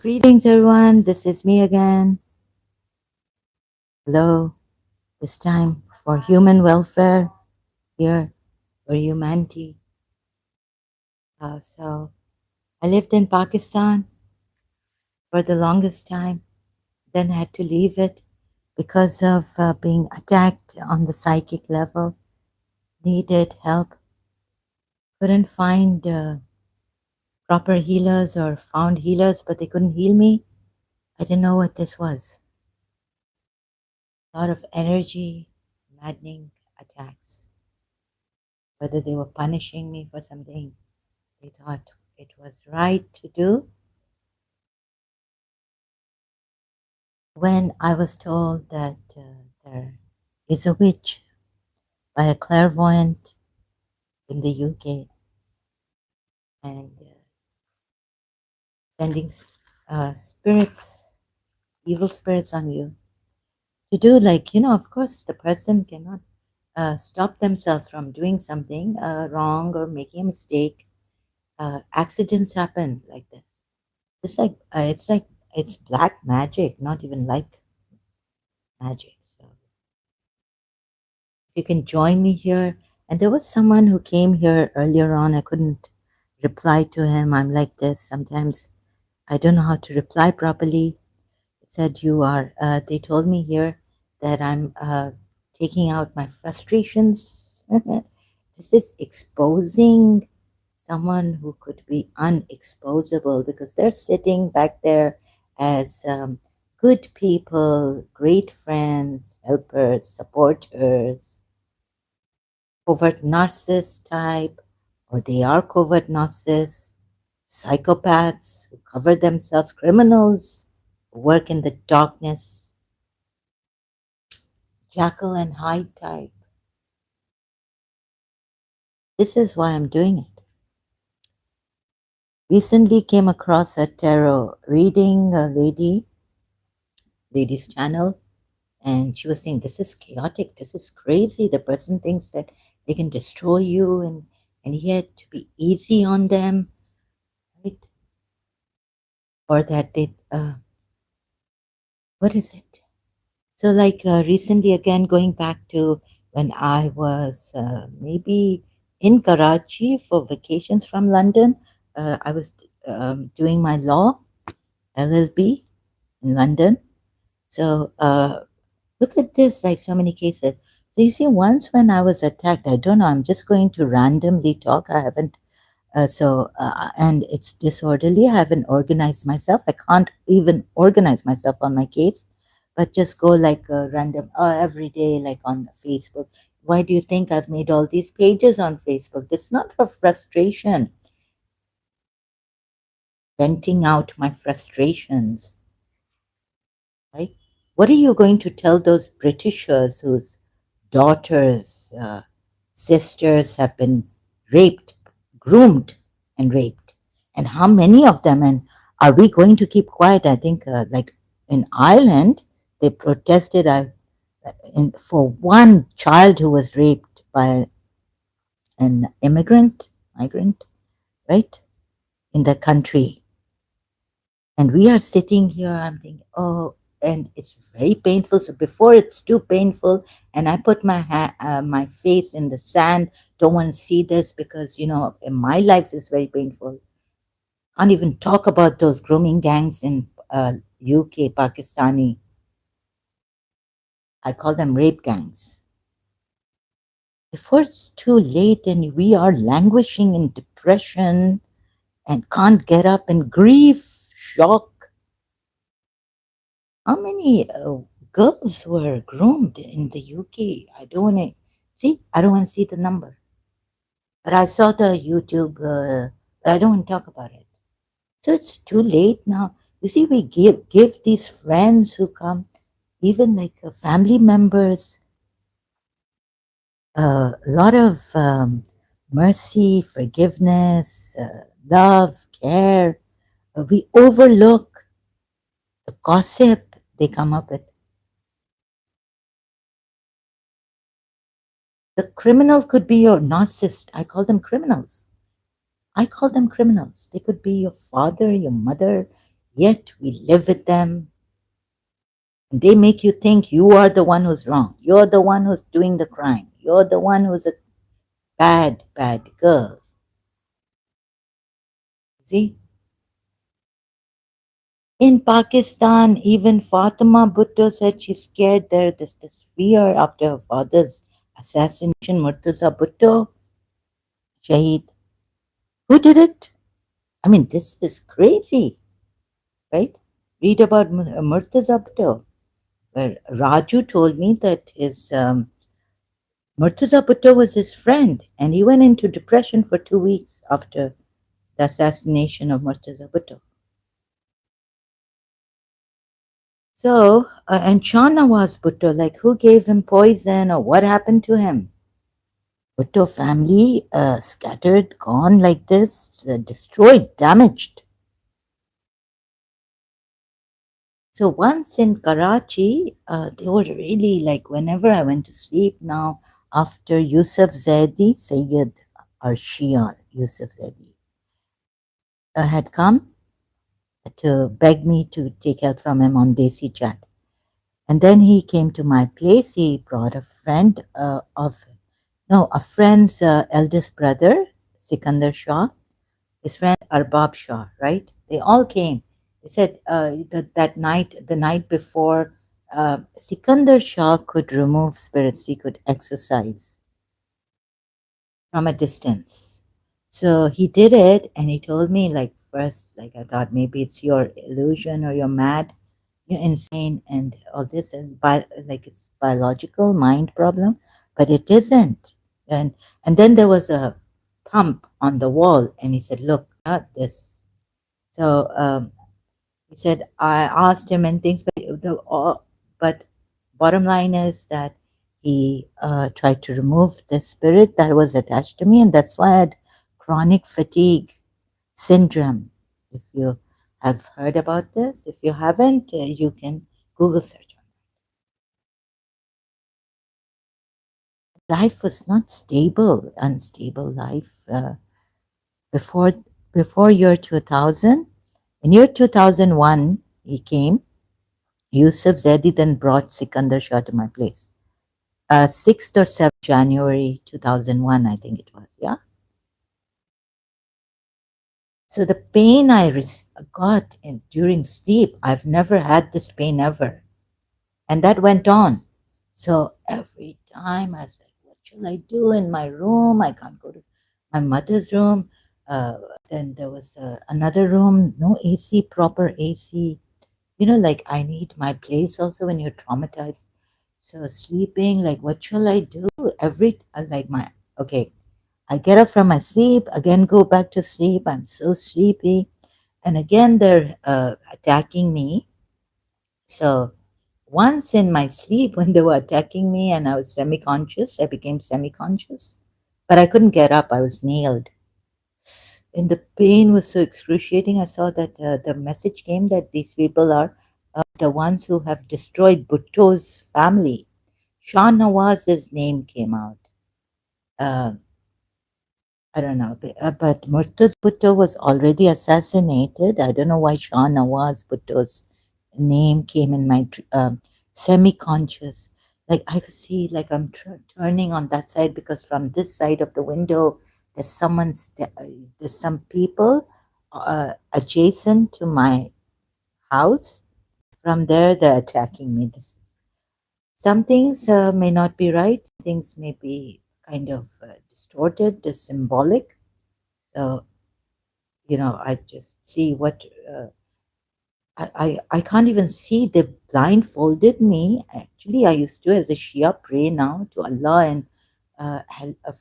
Greetings, everyone. This is me again. Hello. This time for human welfare here for humanity. So I lived in Pakistan for the longest time, then had to leave it because of being attacked on the psychic level. Needed help. Couldn't find proper healers or found healers, but they couldn't heal me. I didn't know what this was. A lot of energy, maddening attacks. Whether they were punishing me for something they thought it was right to do. When I was told that there is a witch by a clairvoyant in the UK and sending spirits, evil spirits on you to do, like, of course, the president cannot stop themselves from doing something wrong or making a mistake. Accidents happen like this. It's black magic, not even like magic. So if you can join me here. And there was someone who came here earlier on. I couldn't reply to him. I'm like this. Sometimes I don't know how to reply properly. Said you are, they told me here that I'm taking out my frustrations. This is exposing someone who could be unexposable because they're sitting back there as good people, great friends, helpers, supporters, covert narcissist type, or they are covert narcissists, psychopaths who cover themselves, criminals who work in the darkness, Jekyll and Hyde type. This is why I'm doing it. Recently came across a tarot reading, a lady's channel, and she was saying, this is chaotic, this is crazy. The person thinks that they can destroy you and yet to be easy on them, right? Or that they, what is it? So, like recently, again, going back to when I was maybe in Karachi for vacations from London, I was doing my law, LLB, in London. So, look at this, like so many cases. So, you see, once when I was attacked, I don't know, I'm just going to randomly talk. I haven't and it's disorderly. I haven't organized myself. I can't even organize myself on my case, but just go like a random every day, like on Facebook. Why do you think I've made all these pages on Facebook? It's not for frustration, venting out my frustrations, right? What are you going to tell those Britishers whose daughters, sisters have been raped, groomed, and raped? And how many of them? And are we going to keep quiet? I think, like in Ireland, they protested for one child who was raped by an migrant, right, in the country. And we are sitting here, I'm thinking, oh, and it's very painful. So before it's too painful, and I put my face in the sand, don't want to see this because, my life is very painful. Can't even talk about those grooming gangs in UK, Pakistani. I call them rape gangs. Before it's too late and we are languishing in depression and can't get up and grief, shock. How many girls were groomed in the UK? I don't want to see. I don't want to see the number. But I saw the YouTube. But I don't want to talk about it. So it's too late now. You see, we give these friends who come, even like family members, a lot of mercy, forgiveness, love, care. We overlook the gossip they come up with. The criminal could be your narcissist. I call them criminals. I call them criminals. They could be your father, your mother, yet we live with them. And they make you think you are the one who's wrong. You're the one who's doing the crime. You're the one who's a bad, bad girl. See? In Pakistan, even Fatima Bhutto said she's scared there's this fear after her father's assassination, Murtaza Bhutto, Shaheed. Who did it? I mean, this is crazy, right? Read about Murtaza Bhutto, where Raju told me that his Murtaza Bhutto was his friend, and he went into depression for 2 weeks after the assassination of Murtaza Bhutto. So, and Shahnawaz Bhutto, like who gave him poison or what happened to him? Bhutto family scattered, gone like this, destroyed, damaged. So once in Karachi, they were really like whenever I went to sleep now after Yusuf Zaidi, Sayyid Shia Yusuf Zaidi, had come to beg me to take help from him on Desi Chat. And then he came to my place. He brought a friend a friend's eldest brother, Sikandar Shah, his friend Arbab Shah, right? They all came. They said that night, the night before, Sikandar Shah could remove spirits, he could exorcise from a distance. So he did it and he told me, like, first, like, I thought maybe it's your illusion or you're mad, you're insane, and all this, and like it's biological mind problem, but it isn't. And then there was a thump on the wall, and he said, "Look, not this." So he said, I asked him and things, but bottom line is that he tried to remove the spirit that was attached to me, and that's why I had chronic fatigue syndrome. If you have heard about this, if you haven't, you can Google search. Life was not stable, unstable life before before year 2000. In year 2001, he came. Yusuf Zaidi then brought Sikandar Shah to my place. 6th or 7th January 2001, I think it was, yeah? So the pain I got during sleep, I've never had this pain ever. And that went on. So every time I was like, what shall I do in my room? I can't go to my mother's room. Uh, then there was another room, no AC, proper AC. You know, like I need my place also when you're traumatized. So sleeping, like, what shall I do? Okay, I get up from my sleep, again go back to sleep. I'm so sleepy. And again, they're attacking me. So once in my sleep, when they were attacking me and I was semi conscious, I became semi conscious, but I couldn't get up. I was nailed. And the pain was so excruciating. I saw that the message came that these people are the ones who have destroyed Bhutto's family. Shah Nawaz's name came out. Uh, I don't know, but Murtaz Bhutto was already assassinated. I don't know why Shah Nawaz Bhutto's name came in my semi-conscious. Like I could see, like I'm turning on that side because from this side of the window, there's some people adjacent to my house. From there, they're attacking me. Some things may not be right. Things may be kind of distorted, symbolic. So, I just see what I can't even see. They blindfolded me. Actually, I used to, as a Shia, pray now to Allah and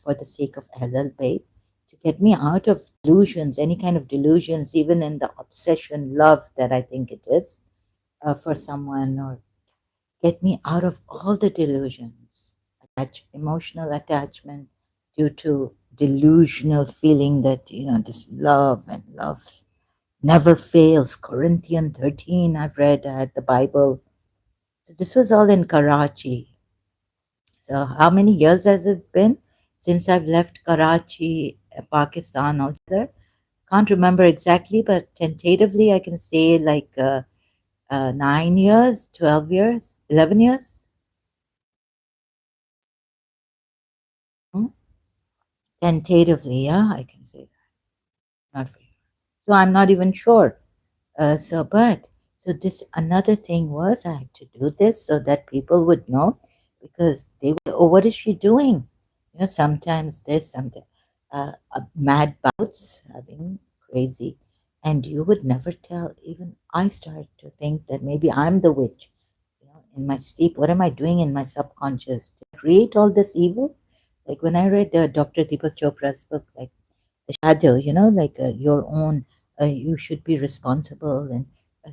for the sake of Ahlul Bayt to get me out of delusions, any kind of delusions, even in the obsession, love that I think it is for someone, or get me out of all the delusions, emotional attachment due to delusional feeling that, this love and love never fails. Corinthians 13, I've read, I had the Bible. So this was all in Karachi. So how many years has it been since I've left Karachi, Pakistan altogether? can't remember exactly, but tentatively I can say like 9 years, 12 years, 11 years. Hmm? Tentatively, yeah, I can say that. Not for you. So I'm not even sure. So this another thing was I had to do this so that people would know because they would, oh, what is she doing? Sometimes this, sometimes mad bouts, having crazy, and you would never tell. Even I started to think that maybe I'm the witch. In my sleep, what am I doing in my subconscious to create all this evil? Like when I read Dr. Deepak Chopra's book, like the shadow, like your own, you should be responsible. And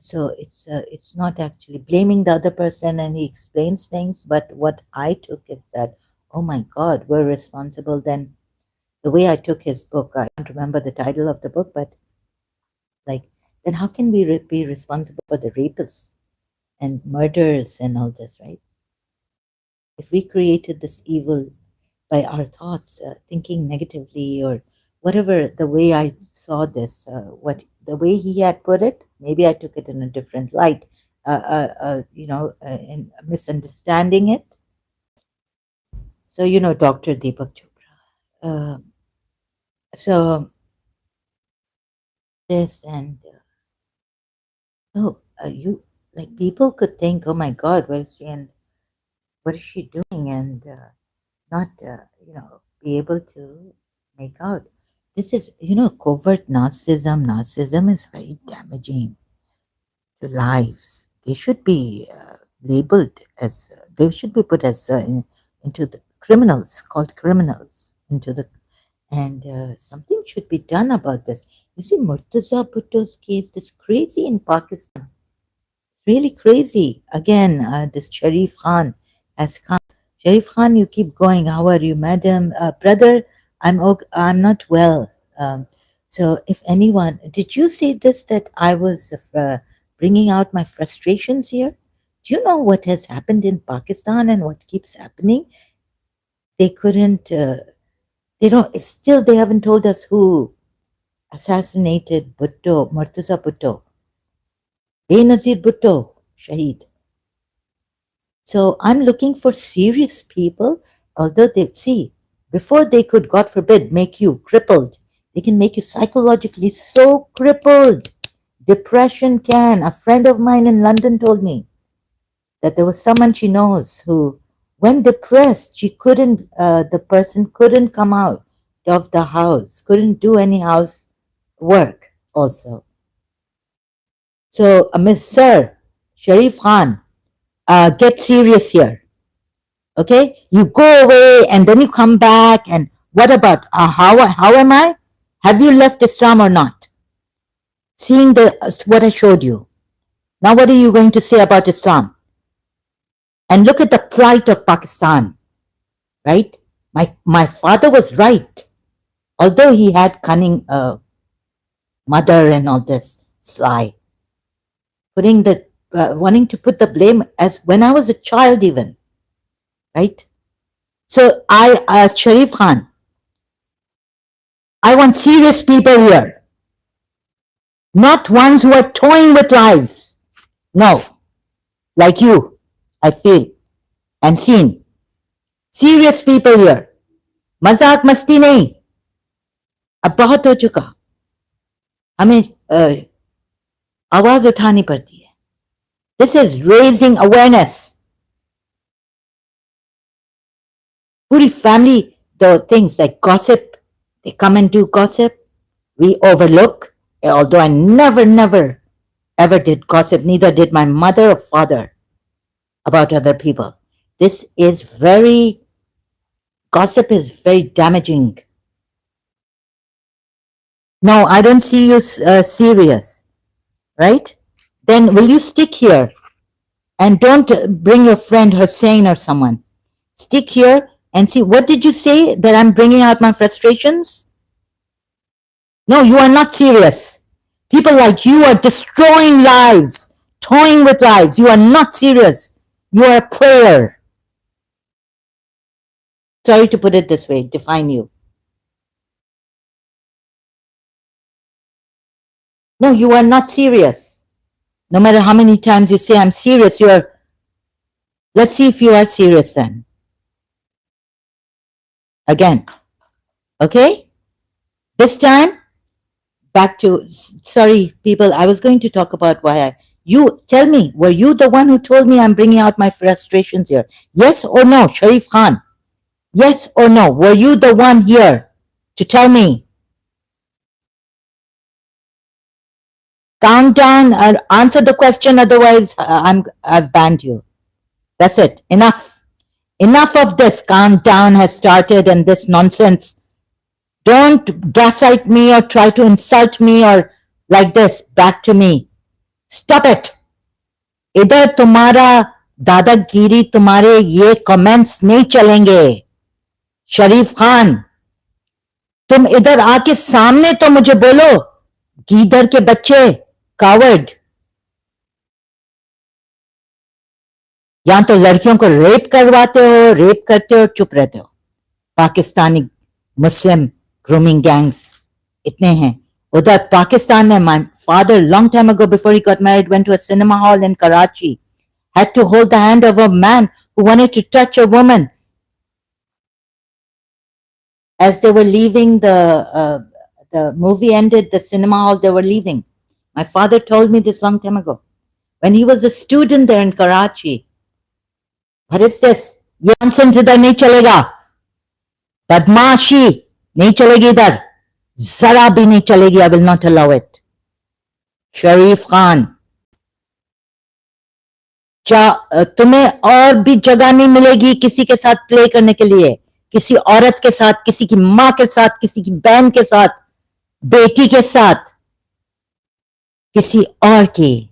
so it's not actually blaming the other person, and he explains things. But what I took is that, oh my God, we're responsible. Then the way I took his book, I can't remember the title of the book, but like, then how can we be responsible for the rapists and murders and all this, right? If we created this evil by our thoughts, thinking negatively or whatever, the way I saw this, what the way he had put it, maybe I took it in a different light, in misunderstanding it. So, Dr. Deepak Chopra. So this and you like people could think, oh my God, where is she and what is she doing? And not be able to make out this is covert narcissism. Narcissism is very damaging to lives. They should be labeled as they should be put as into the criminals, called criminals, into the and something should be done about this. You see Murtaza Bhutto's case, this crazy in Pakistan, really crazy. Again, this Sharif Khan has come. Sharif Khan, you keep going. How are you, madam? Brother, I'm okay. I'm not well. So, if anyone, did you say this that I was bringing out my frustrations here? Do you know what has happened in Pakistan and what keeps happening? They couldn't. They don't. Still, they haven't told us who assassinated Bhutto, Murtaza Bhutto, Benazir Bhutto, Shaheed. So I'm looking for serious people, although they see, before they could, God forbid, make you crippled, they can make you psychologically so crippled. Depression can. A friend of mine in London told me that there was someone she knows who, when depressed, the person couldn't come out of the house, couldn't do any house work also. So, Miss Sir Sharif Khan, get serious here. Okay, you go away and then you come back, and what about how am I? Have you left Islam or not? Seeing the what I showed you, now what are you going to say about Islam? And look at the plight of Pakistan, right? My father was right, although he had cunning mother and all this sly, putting the wanting to put the blame as when I was a child even, right? So Sharif Khan, I want serious people here, not ones who are toying with lives. No, like you, I feel and seen. Serious people here. मजाक मस्ती नहीं. अब बहुत हो चुका. हमें आवाज उठानी पड़ती है. This is raising awareness. पूरी family, the things like gossip, they come and do gossip. We overlook, although I never, ever did gossip, neither did my mother or father about other people. This is gossip is very damaging. No, I don't see you serious, right? Then will you stick here and don't bring your friend Hussein or someone? Stick here and see. What did you say? That I'm bringing out my frustrations? No, you are not serious. People like you are destroying lives, toying with lives. You are not serious. You are a player. Sorry to put it this way, define you. No, you are not serious. No matter how many times you say I'm serious, let's see if you are serious then. Again. Okay? This time, back to, sorry, people, I was going to talk about you tell me, were you the one who told me I'm bringing out my frustrations here? Yes or no, Sharif Khan? Yes or no? Were you the one here to tell me? Calm down and answer the question, otherwise I've banned you. That's it. Enough. Enough of this. Calm down has started and this nonsense. Don't gaslight me or try to insult me or like this back to me. Stop it. इधर तुम्हारा दादागिरी तुम्हारे ये comments नहीं चलेंगे शरीफ खान तुम इधर आके सामने तो मुझे बोलो गीदर के बच्चे कावर्ड यहां तो लड़कियों को रेप करवाते हो रेप करते हो चुप रहते हो पाकिस्तानी मुस्लिम ग्रूमिंग गैंग्स इतने हैं उधर पाकिस्तान में my father long time ago before he got married went to a cinema hall in Karachi had to hold the hand of a man who wanted to touch a woman as they were leaving the movie ended the cinema hall they were leaving my father told me this long time ago when he was a student there in Karachi what is this ये nonsense इधर नहीं चलेगा बदमाशी नहीं चलेगी इधर जरा भी नहीं चलेगी I will not allow it शरीफ खान तुम्हें और भी जगह नहीं मिलेगी किसी के साथ प्ले करने के लिए किसी औरत के साथ किसी की माँ के साथ किसी की बहन के साथ बेटी के साथ किसी और की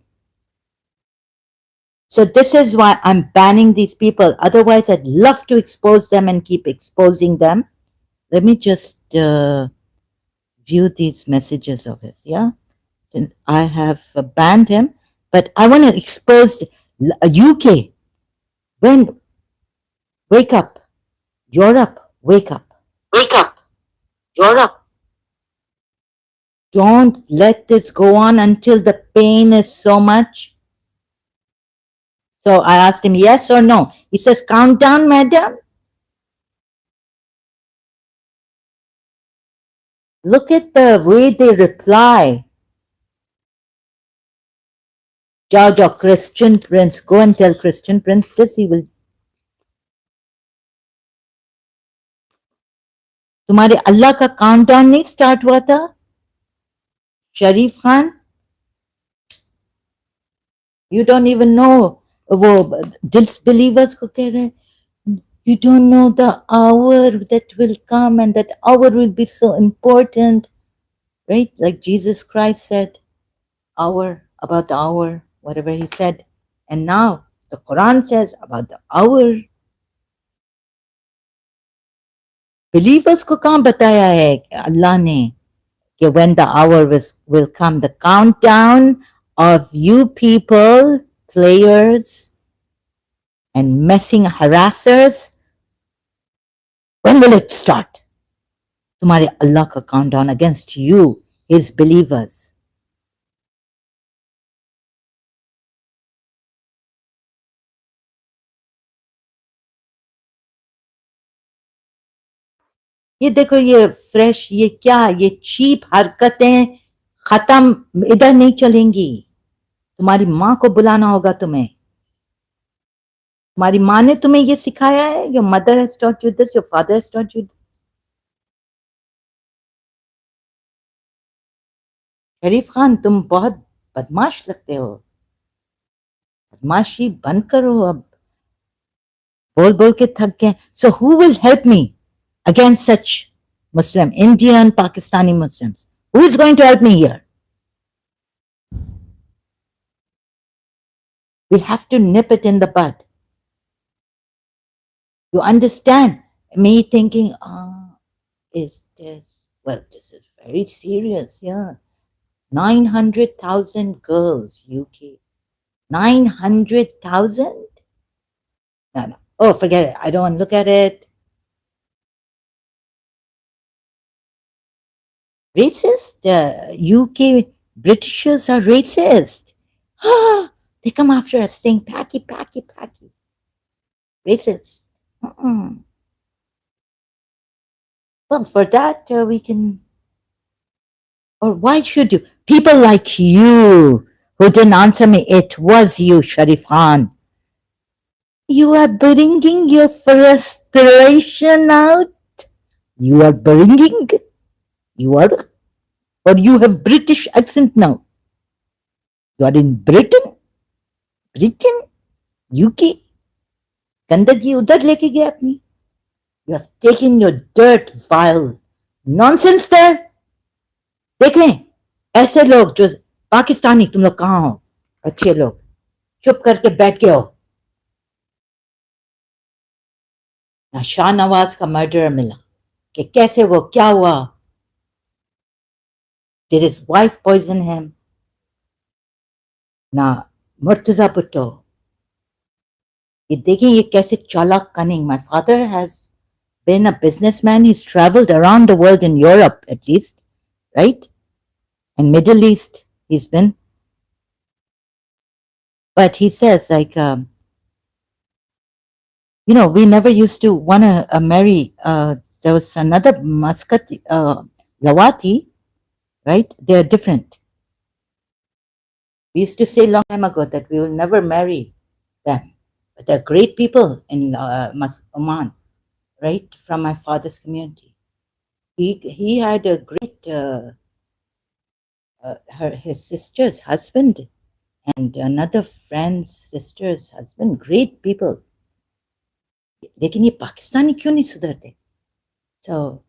So this is why I'm banning these people. Otherwise, I'd love to expose them and keep exposing them. Let me just view these messages of his, yeah? Since I have banned him, but I want to expose UK. When wake up, Europe, wake up. Wake up, Europe. Don't let this go on until the pain is so much. So I asked him yes or no. He says, count down, madam. Look at the way they reply. Jao, Christian Prince. Go and tell Christian Prince this. He will. तुम्हारे अल्लाह का countdown नहीं start हुआ था Sharif Khan you don't even know वो disbelievers को कह रहे हैं you don't know the hour that will come and that hour will be so important right like Jesus Christ said hour about the hour whatever he said and now the Quran says about the hour believers को कहाँ बताया है अल्लाह ने कि when the hour will come the countdown of you people players and messing harassers when will it start तुम्हारे अल्लाह का countdown against you his believers ये देखो ये फ्रेश ये क्या ये चीप हरकतें खत्म इधर नहीं चलेंगी तुम्हारी माँ को बुलाना होगा तुम्हें तुम्हारी माँ ने तुम्हें ये सिखाया है your mother has taught you this your father has taught you this Sharif Khan तुम बहुत बदमाश लगते हो बदमाशी बंद करो अब बोल बोल के थक गए so who will help me against such Muslim, Indian, Pakistani Muslims. Who is going to help me here? We have to nip it in the bud. You understand? Me thinking, is this, well, this is very serious, yeah. 900,000 girls, UK. 900,000? No. Oh, forget it. I don't want to look at it. Racist UK Britishers are racist. Ah, they come after us saying Packy, Packy, Packy. Racist. Mm-mm. Well, for that, we can, or why should you? People like you who didn't answer me, it was you, Sharif Khan. You are bringing your frustration out. You are bringing, you are, or you have British accent now. You are in Britain, UK. गंदगी उधर लेके गए अपनी. You have taken your dirt, vile nonsense there. देखें, ऐसे लोग जो पाकिस्तानी, तुम लोग कहाँ हो? अच्छे लोग चुप करके बैठ के हो. ना शाहनवाज का मर्डर मिला कि कैसे वो क्या हुआ. Did his wife poison him? ना मुर्तजा भुट्टो. ये देखें ये कैसे चालाक cunning. My father has been a businessman. He's traveled around the world, in Europe at least, right? And Middle East he's been. But he says, like, we never used to want to marry. There was another Muscat, Lawati, right? They're different. We used to say long time ago that we will never marry them. But they're great people in Oman, right? From my father's community. He had a great, his sister's husband and another friend's sister's husband, great people. लेकिन ये पाकिस्तानी क्यों नहीं सुधरते? So,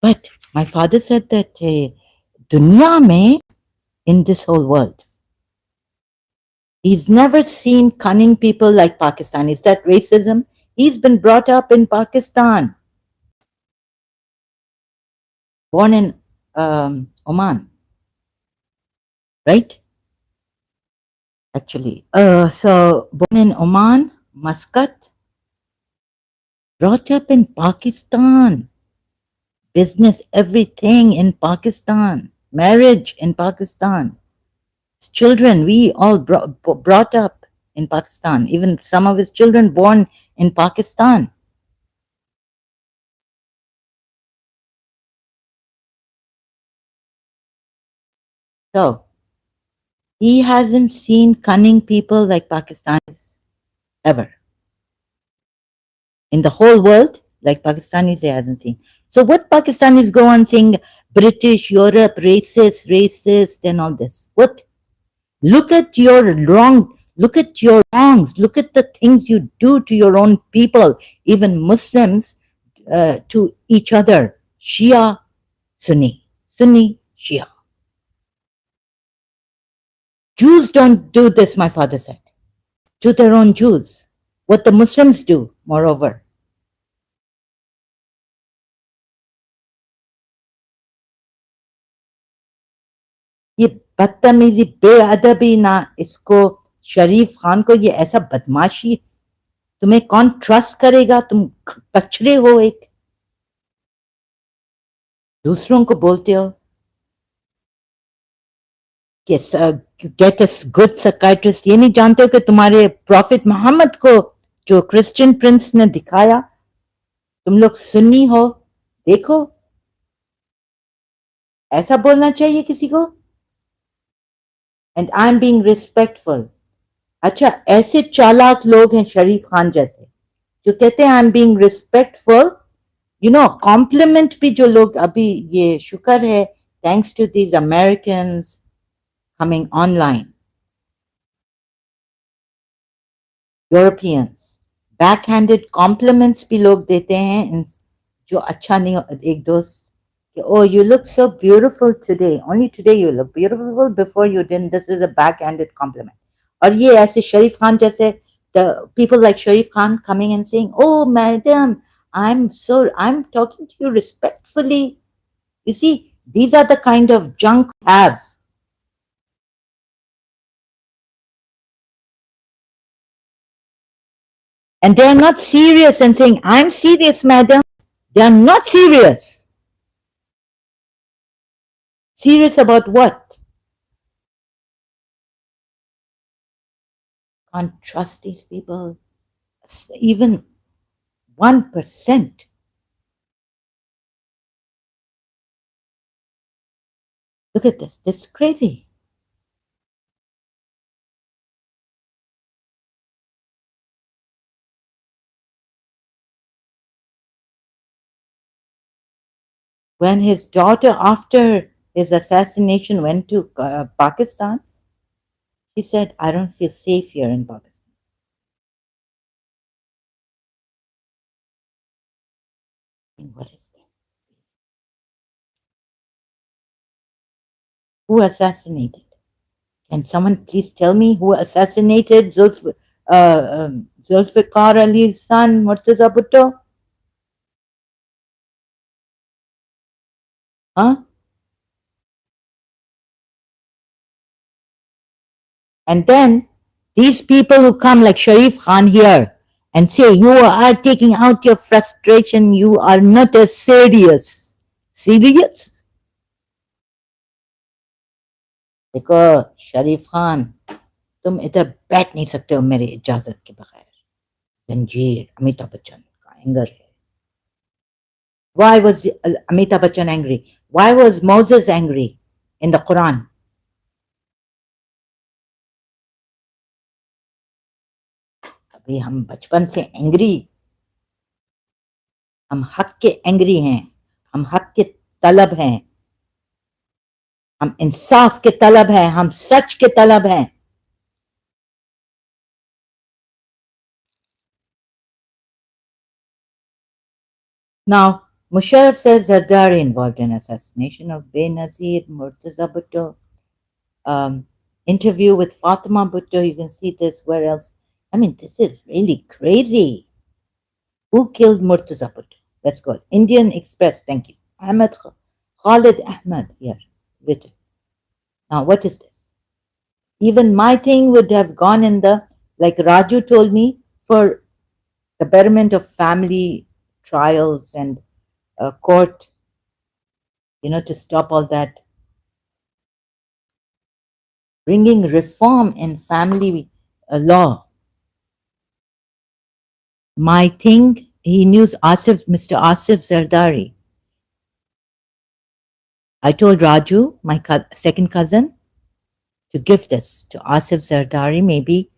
but my father said that दुनिया में, in this whole world, he's never seen cunning people like Pakistan. Is that racism? He's been brought up in Pakistan, born in Oman, right? Actually, so born in Oman, Muscat, brought up in Pakistan, business, everything in Pakistan, marriage in Pakistan. Children, we all brought up in Pakistan, even some of his children born in Pakistan. So he hasn't seen cunning people like Pakistanis ever. In the whole world, like Pakistanis, he hasn't seen. So what Pakistanis go on saying British, Europe, racist, and all this? What? Look at your look at your wrongs, look at the things you do to your own people, even Muslims, to each other. Shia, Sunni, Sunni, Shia. Jews don't do this, my father said, to their own Jews. What the Muslims do, moreover. ये बदतमीजी, बेअदबी ना, इसको शरीफ खान को, ये ऐसा बदमाशी, तुम्हें कौन ट्रस्ट करेगा? तुम कचरे हो. एक दूसरों को बोलते हो कि गेट अ गुड साइकियाट्रिस्ट. ये नहीं जानते हो कि तुम्हारे प्रॉफिट मोहम्मद को जो क्रिश्चियन प्रिंस ने दिखाया, तुम लोग सुन्नी हो, देखो. ऐसा बोलना चाहिए किसी को? And I am being respectful. अच्छा, ऐसे चालाक लोग हैं शरीफ खान जैसे, जो कहते हैं I am being respectful. Compliment भी जो लोग अभी, ये शुक्र है, thanks to these Americans coming online, Europeans, backhanded compliments भी लोग देते हैं जो अच्छा नहीं हो. एक दोस्त, oh, you look so beautiful today. Only today you look beautiful. Before you didn't. This is a backhanded compliment. और ये ऐसे शरीफ खान जैसे, the people like Sharif Khan coming and saying, oh madam, I'm talking to you respectfully. You see, these are the kind of junk we have. And they are not serious and saying, I'm serious, madam. They are not serious. Serious about what? Can't trust these people. Even 1%. Look at this. This is crazy. When his daughter, after his assassination, went to Pakistan, he said, I don't feel safe here in Pakistan. I mean, what is this? Who assassinated? Can someone please tell me who assassinated Zulfikar Ali's son, Murtaza Bhutto? Huh? And then these people who come like Sharif Khan here and say, you are taking out your frustration, you are not as serious. Serious? देखो शरीफ खान, तुम इधर बैठ नहीं सकते हो मेरी इजाजत के बगैर. जंजीर, अमिताभ बच्चन का एंगर है. Why was Amitabh Bachchan angry? Why was Moses angry in the Quran? अभी हम बचपन से एंग्री, हम हक के एंग्री हैं, हम हक के तलब हैं, हम इंसाफ के तलब हैं, हम सच के तलब हैं. Now, Musharraf says Zardari involved in assassination of Benazir Murtaza Bhutto. Interview with Fatima Bhutto. You can see this. Where else? I mean, this is really crazy. Who killed Murtaza Bhutto? Let's go. Indian Express. Thank you. Khalid Ahmed here written. Now, what is this? Even my thing would have gone in the, like Raju told me, for the betterment of family trials and court, to stop all that. Bringing reform in family law. My thing, he knew Mr. Asif Zardari. I told Raju, my second cousin, to give this to Asif Zardari. Maybe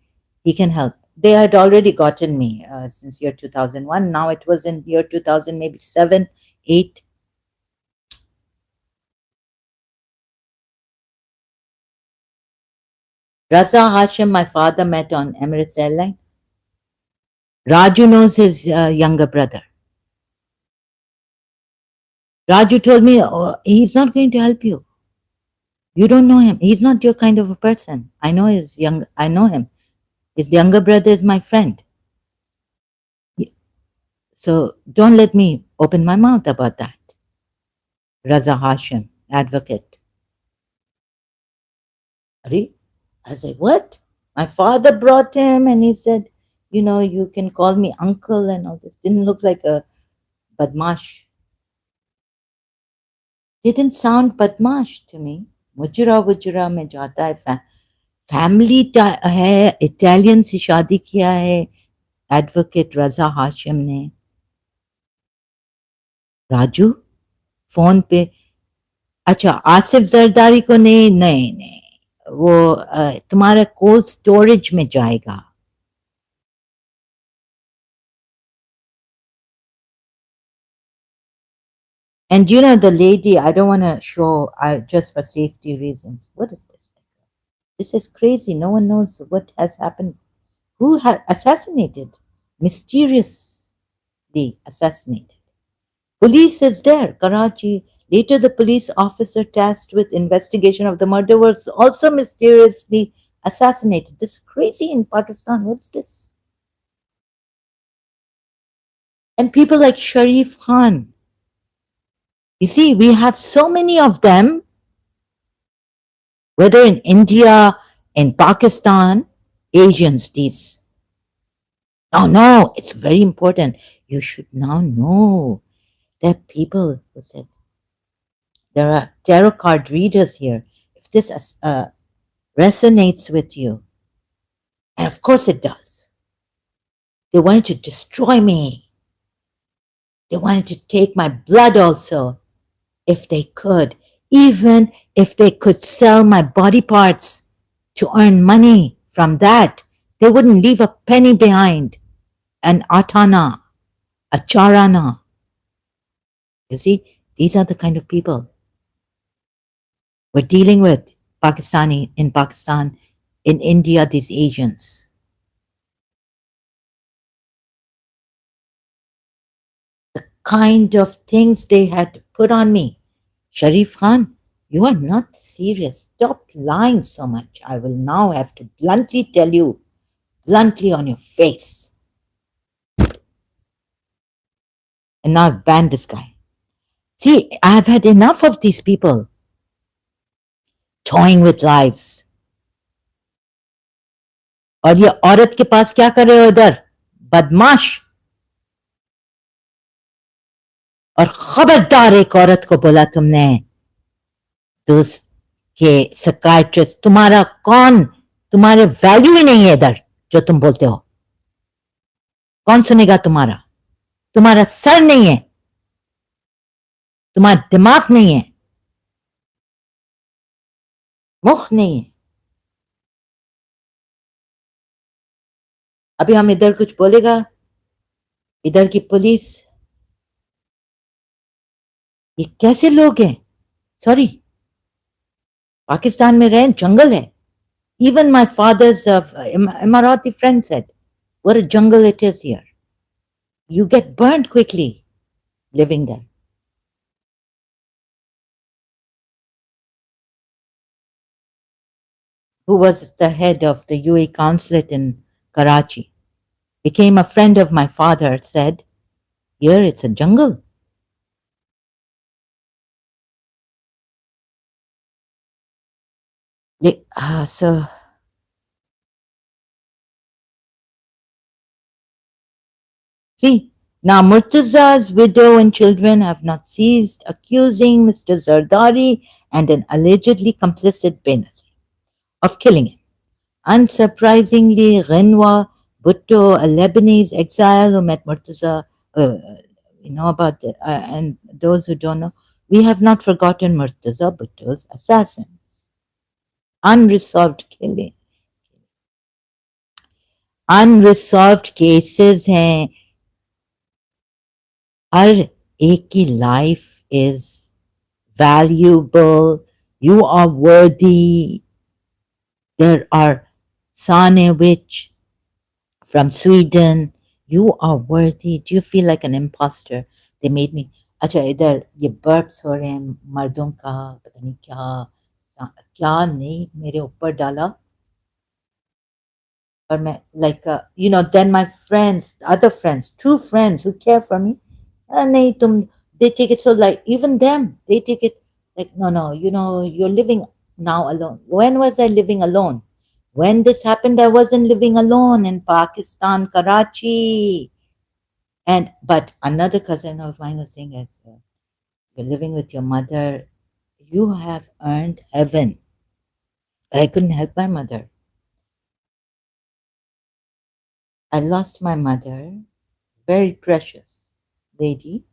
he can help. They had already gotten me since year 2001. Now it was in year 2000, maybe 7, 8. Raza Hashim, my father, met on Emirates Airline. Raju knows his younger brother. Raju told me, oh, he's not going to help you. You don't know him. He's not your kind of a person. I know him. His younger brother is my friend. So don't let me open my mouth about that. Raza Hashim, advocate. I was like, what? My father brought him and he said, you can call me uncle and all this. Didn't look like a badmash. Didn't sound badmash to me. Mujra wujra mein jata hai. Family है, Italian से शादी किया है advocate रजा हाशिम ने. Raju phone पे, अच्छा आसिफ जरदारी को नहीं नहीं नहीं, वो तुम्हारा कोल्ड स्टोरेज में जाएगा. And the lady, I don't want to show, just for safety reasons. What is this? This is crazy. No one knows what has happened. Who assassinated? Mysteriously assassinated. Police is there, Karachi. Later, the police officer tasked with investigation of the murder was also mysteriously assassinated. This is crazy in Pakistan. What's this? And people like Sharif Khan. You see, we have so many of them, whether in India, in Pakistan, Asians, these. Oh, no, it's very important. You should now know that people who said, There are tarot card readers here. If this resonates with you, and of course it does, they wanted to destroy me. They wanted to take my blood also, if they could, even if they could sell my body parts to earn money from that. They wouldn't leave a penny behind. An atana, a charana. You see, these are the kind of people we're dealing with. In Pakistan, in India, these Asians. The kind of things they had put on me. Sharif Khan, you are not serious. Stop lying so much. I will now have to bluntly tell you, bluntly on your face. And now I've banned this guy. See, I've had enough of these people toying with lives. और ये औरत के पास क्या कर रहे हो इधर, बदमाश? और खबरदार, एक औरत को बोला तुमने तो के सकाइट्रिस्ट, तुम्हारा कौन, तुम्हारे वैल्यू ही नहीं है इधर जो तुम बोलते हो. कौन सुनेगा तुम्हारा? तुम्हारा सर नहीं है, तुम्हारा दिमाग नहीं है, मुख नहीं है. अभी हम इधर कुछ बोलेगा, इधर की पुलिस, ये कैसे लोग हैं? सॉरी, पाकिस्तान में रहे, जंगल है. Even my father's Emirati friend said, what a jungle it is here. You get burned quickly living there. Who was the head of the UAE consulate in Karachi, became a friend of my father, said, here it's a jungle. So see, now Murtaza's widow and children have not ceased accusing Mr. Zardari and an allegedly complicit Benazir of killing him. Unsurprisingly, Ghenwa Bhutto, a Lebanese exile who met Murtaza, you know about the, and those who don't know, we have not forgotten Murtaza Bhutto's assassins. Unresolved killing, unresolved cases हैं. हर एक की life is valuable. You are worthy. There are Sane Witch from Sweden. You are worthy. Do you feel like an imposter? They made me. अच्छा, इधर ये birds हो रहे हैं मर्दों का, पता नहीं क्या नहीं मेरे ऊपर डाला. और मैं like then my friends, other friends, true friends who care for me, नहीं तुम, they take it so like, even them, they take it like, no, you're living now alone. When was I living alone? When this happened, I wasn't living alone in Pakistan, Karachi. But another cousin of mine was saying, as you're living with your mother, you have earned heaven. But I couldn't help my mother. I lost my mother, very precious lady,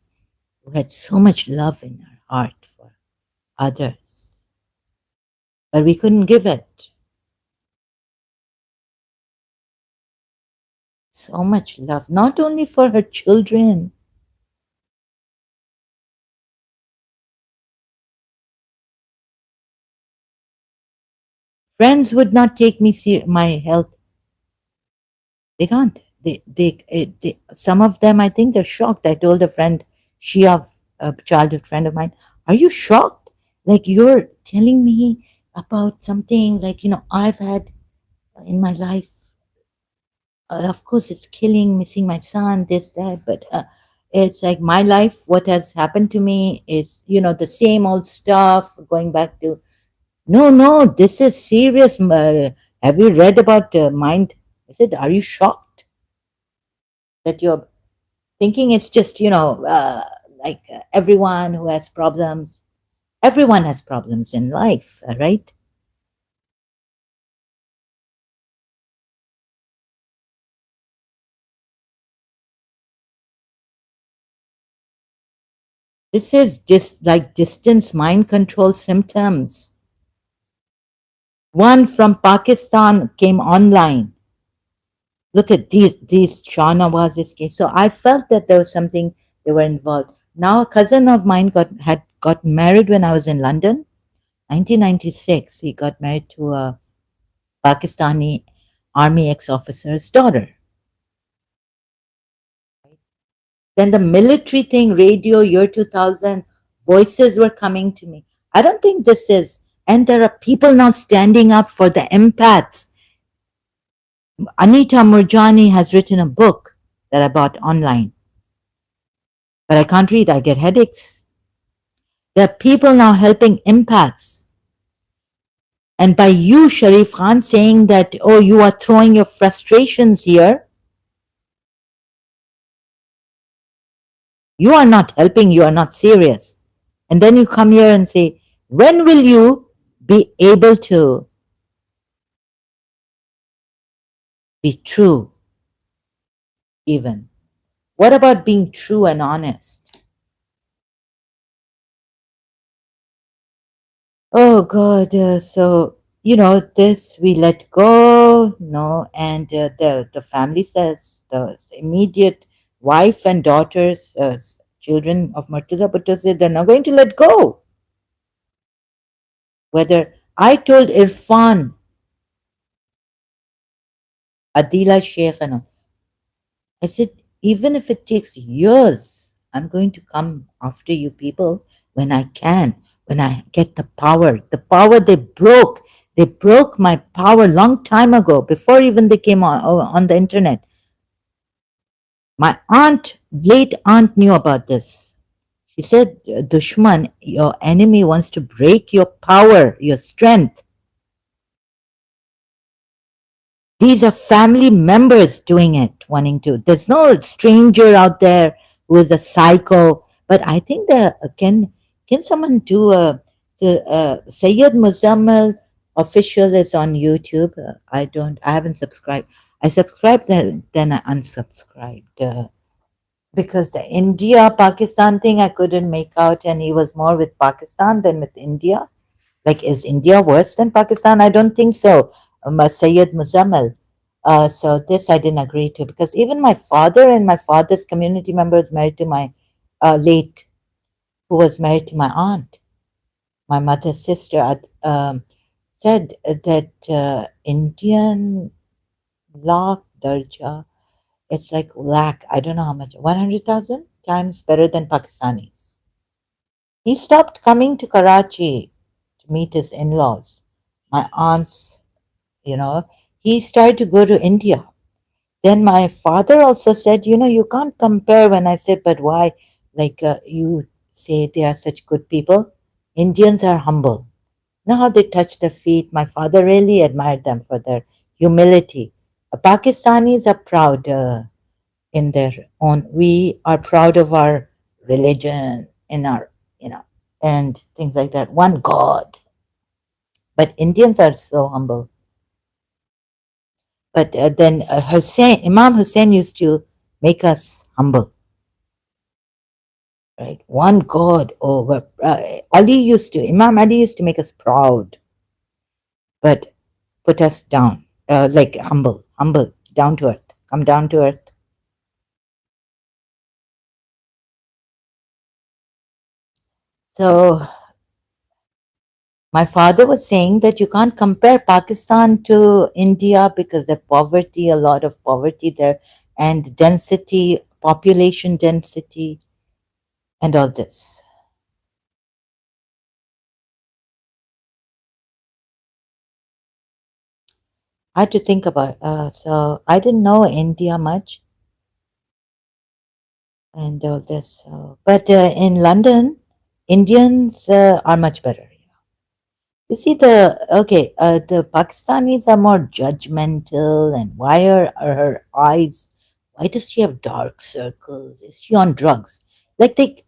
who had so much love in her heart for others. But we couldn't give it. So much love, not only for her children. Friends would not take me my health. They can't. Some of them, I think they're shocked. I told a friend, a childhood friend of mine, are you shocked? Like you're telling me about something like, I've had in my life. Of course, it's killing, missing my son, this, that, but it's like my life, what has happened to me is, the same old stuff going back to, no, this is serious. Have you read about mind? I said, are you shocked that you're thinking it's just, like everyone who has problems? Everyone has problems in life, right? This is just like distance mind control symptoms. One from Pakistan came online. Look at these Shah Nawaz's case. So I felt that there was something they were involved. Now a cousin of mine had got married when I was in London, 1996. He got married to a Pakistani army ex-officer's daughter. Then the military thing, radio, year 2000, voices were coming to me. I don't think this is, and there are people now standing up for the empaths. Anita Murjani has written a book that I bought online, but I can't read, I get headaches. There are people now helping empaths. And by you, Sharif Khan, saying that, oh, you are throwing your frustrations here, you are not helping, you are not serious. And then you come here and say, when will you be able to be true, even? What about being true and honest? Oh God, so this we let go, no, and the family says the immediate wife and daughters, children of Murtaza Bhutto said they're not going to let go. Whether I told Irfan, Adila Sheikh, I said, even if it takes years, I'm going to come after you people when I can, when I get the power. The power they broke. They broke my power long time ago, before even they came on the internet. My aunt, late aunt, knew about this. She said, Dushman, your enemy wants to break your power, your strength. These are family members doing it, wanting to. There's no stranger out there who is a psycho. But I think that can someone do Sayyid Muzammil official is on YouTube. I haven't subscribed. I subscribed then I unsubscribed because the India Pakistan thing I couldn't make out, and he was more with Pakistan than with India. Like, is India worse than Pakistan? I don't think so. Sayyid Muzammil. So this I didn't agree to, because even my father and my father's community member is married to my late, who was married to my aunt, my mother's sister, said that Indian lakh darja, it's like lakh, I don't know how much, 100,000 times better than Pakistanis. He stopped coming to Karachi to meet his in-laws, my aunts, he started to go to India. Then my father also said, you can't compare. When I said, but why? Like, you say they are such good people. Indians are humble. Know how they touch their feet. My father really admired them for their humility. Pakistanis are proud in their own. We are proud of our religion, in our, and things like that. One God. But Indians are so humble. But then Imam Hussein used to make us humble, right? One God over. Imam Ali used to make us proud, but put us down, like humble, down to earth. Come down to earth. So my father was saying that you can't compare Pakistan to India because the poverty, a lot of poverty there, and density, population density, and all this. I had to think about. So I didn't know India much and all this. But in London, Indians are much better. You see, the Pakistanis are more judgmental, and why are her eyes? Why does she have dark circles? Is she on drugs? Like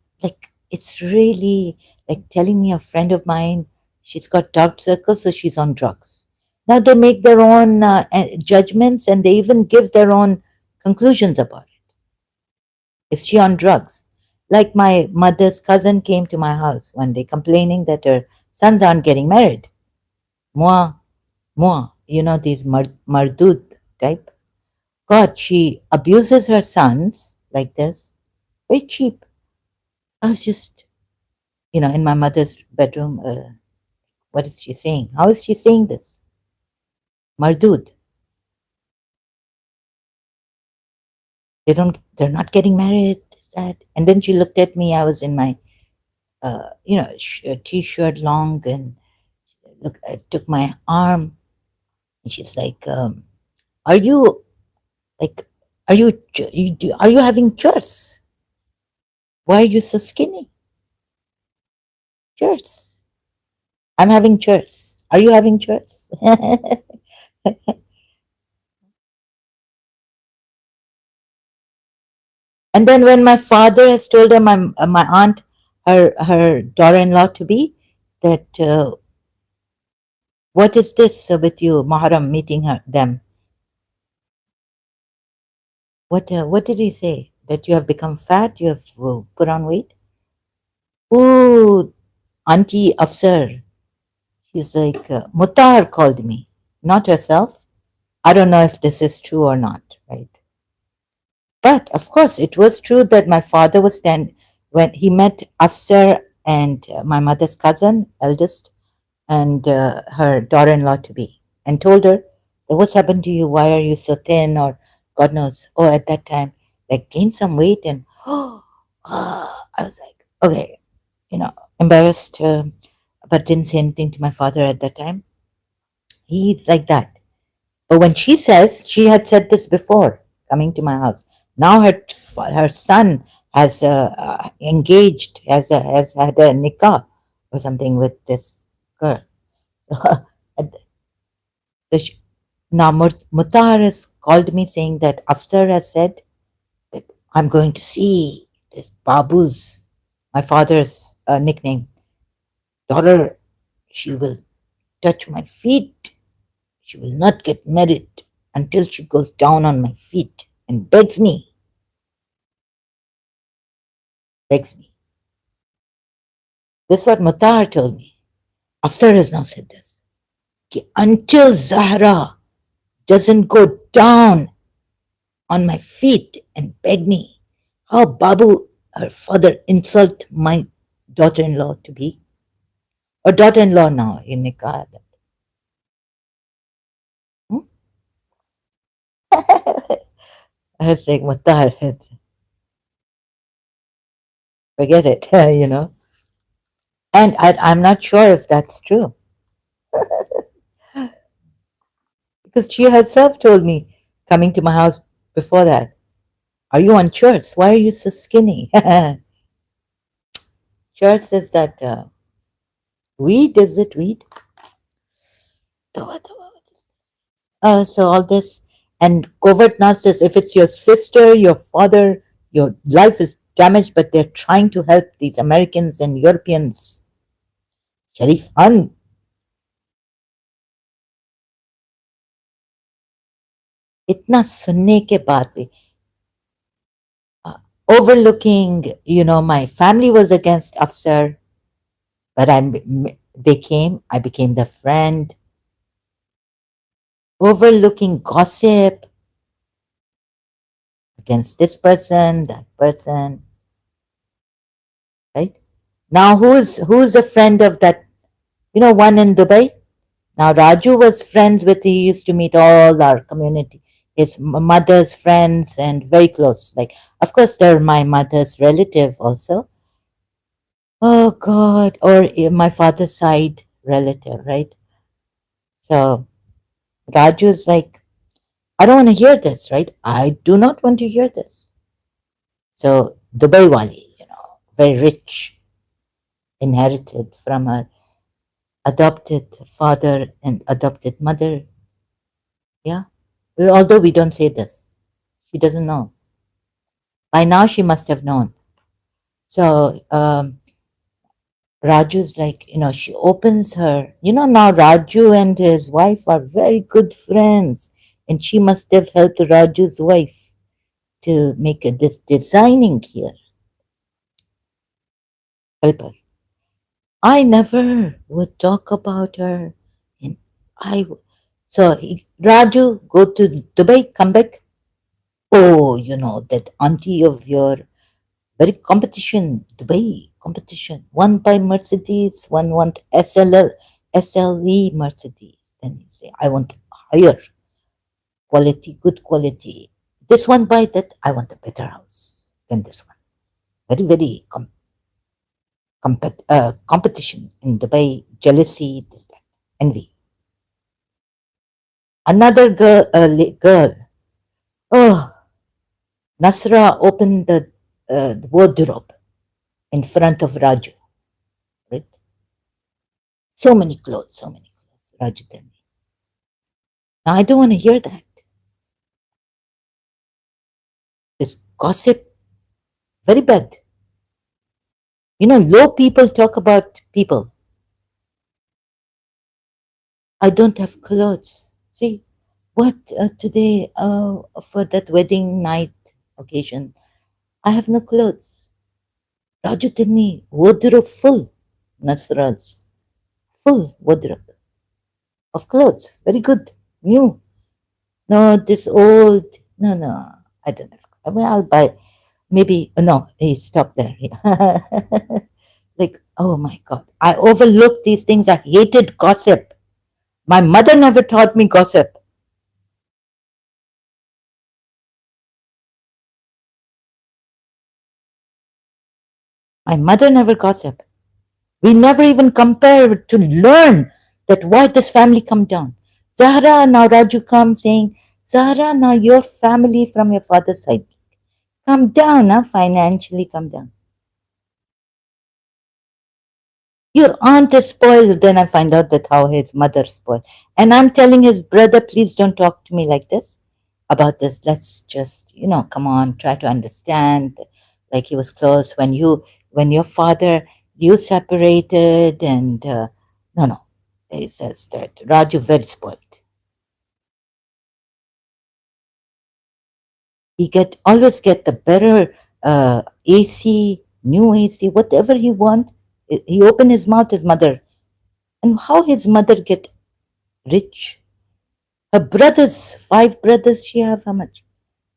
it's really like telling me a friend of mine, she's got dark circles, so she's on drugs. Now they make their own judgments and they even give their own conclusions about it. Is she on drugs? Like my mother's cousin came to my house one day complaining that her sons aren't getting married. Moi, these mardud type. God, she abuses her sons like this. Very cheap. I was just, in my mother's bedroom. What is she saying? How is she saying this? Mardud. They're not getting married, this, that. And then she looked at me. I was in my, t-shirt long and look, I took my arm and she's like, are you, like, are you having chores? Why are you so skinny? Chores. I'm having chores. Are you having chores? And then when my father has told her, my aunt, her daughter-in-law to be, that what is this with you, Muharram, meeting them? What did he say? That you have become fat? You have put on weight? Ooh, Auntie Afsar. She's like, Mutar called me, not herself. I don't know if this is true or not, right? But of course, it was true that my father was when he met Afsar and my mother's cousin, eldest, and her daughter-in-law to be, and told her that what's happened to you? Why are you so thin? Or God knows. Oh, at that time, like gained some weight, and I was like, okay, embarrassed, but didn't say anything to my father at that time. He's like that. But when she says, she had said this before coming to my house. Now her son has engaged, has had a nikah or something with this girl. So, so now Mutar has called me saying that Afsar has said that I'm going to see this Babu's, my father's nickname, daughter. She will touch my feet. She will not get married until she goes down on my feet and begs me. This is what Mutar told me. Afsar has now said this. Until Zahra doesn't go down on my feet and beg me, how Babu, her father, insult my daughter-in-law to be? Or daughter-in-law now in Nikah. Hmm? I was like, Mutar, forget it, And I'm not sure if that's true. Because she herself told me, coming to my house before that, are you on church? Why are you so skinny? Church says that weed, is it weed? So all this, and covert now says if it's your sister, your father, your life is damaged, but they're trying to help these Americans and Europeans. Sharif Khan, इतना सुनने के बाद भी, overlooking, my family was against Afsar, but they came, I became their friend, overlooking gossip against this person, that person, right? Now who's a friend of that, one in Dubai? Now Raju was friends with, he used to meet all our community, his mother's friends and very close. Like, of course, they're my mother's relative also. Oh God, or my father's side relative, right? So Raju is like, I don't want to hear this, right? I do not want to hear this. So Dubai Wali, very rich, inherited from her adopted father and adopted mother. Yeah. Although we don't say this, she doesn't know. By now, she must have known. So Raju's like, she opens her, now Raju and his wife are very good friends, and she must have helped Raju's wife to make this designing here. Help her. I never would talk about her. And Raju, go to Dubai, come back. Oh, that auntie of your very competition, Dubai competition. One by Mercedes, one want SLE Mercedes. Then you say, I want higher quality, good quality. This one buy that, I want a better house than this one. Very, very competition in Dubai, jealousy, this, that, envy. Another girl. Oh, Nasra opened the wardrobe in front of Raju, right? So many clothes, so many clothes. Raju tell me. Now I don't want to hear that. This gossip, very bad. Low people talk about people. I don't have clothes. See, what today for that wedding night occasion? I have no clothes. Raju tell me, wardrobe full. Nasras, full wardrobe of clothes. Very good. New. No, this old. No, no. I don't have. I mean, I'll buy. Maybe. No, he stopped there. Like, oh my God. I overlooked these things. I hated gossip. My mother never taught me gossip. My mother never gossip. We never even compare to learn that why this family come down. Zahra, now Raju comes saying, Zahra, now your family from your father's side. Come down, financially come down. Your aunt is spoiled. Then I find out that how his mother spoiled. And I'm telling his brother, please don't talk to me like this about this. Let's just, come on, try to understand. Like he was close when your father, you separated and, no, no. He says that Raju very spoiled. He always get the better AC, new AC, whatever he want. He open his mouth, his mother. And how his mother get rich? Her brothers, 5 brothers she have, how much?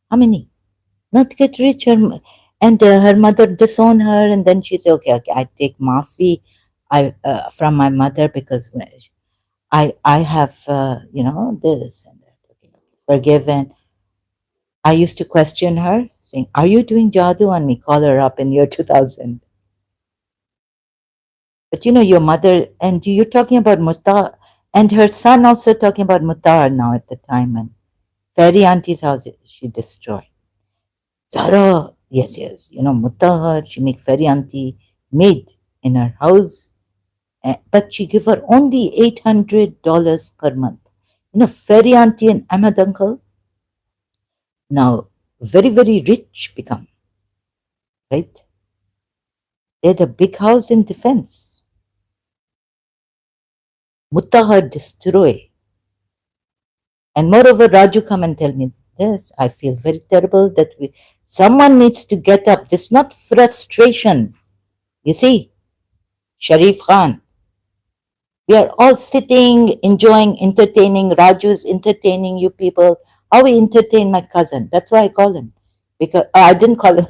How many? Not get rich. And her mother disown her, and then she say, okay, okay, I take maafi from my mother because I have, this and that. Okay, forgiven. I used to question her, saying, are you doing jadoo on me? Call her up in year 2000. But your mother, and you're talking about Mutar, and her son also talking about Mutar now at the time, and Fairy Auntie's house she destroyed. Zara, yes, yes, Mutar, she make Fairy Auntie maid in her house, but she give her only $800 per month. Fairy Auntie and Ahmed Uncle, now very, very rich become, right? They had a big house in defense. Muttahar destroy. And moreover, Raju come and tell me this. I feel very terrible that someone needs to get up. This is not frustration. You see, Sharif Khan, we are all sitting, enjoying, entertaining. Raju's entertaining you people. How we entertain my cousin. That's why I call him. Because I didn't call him.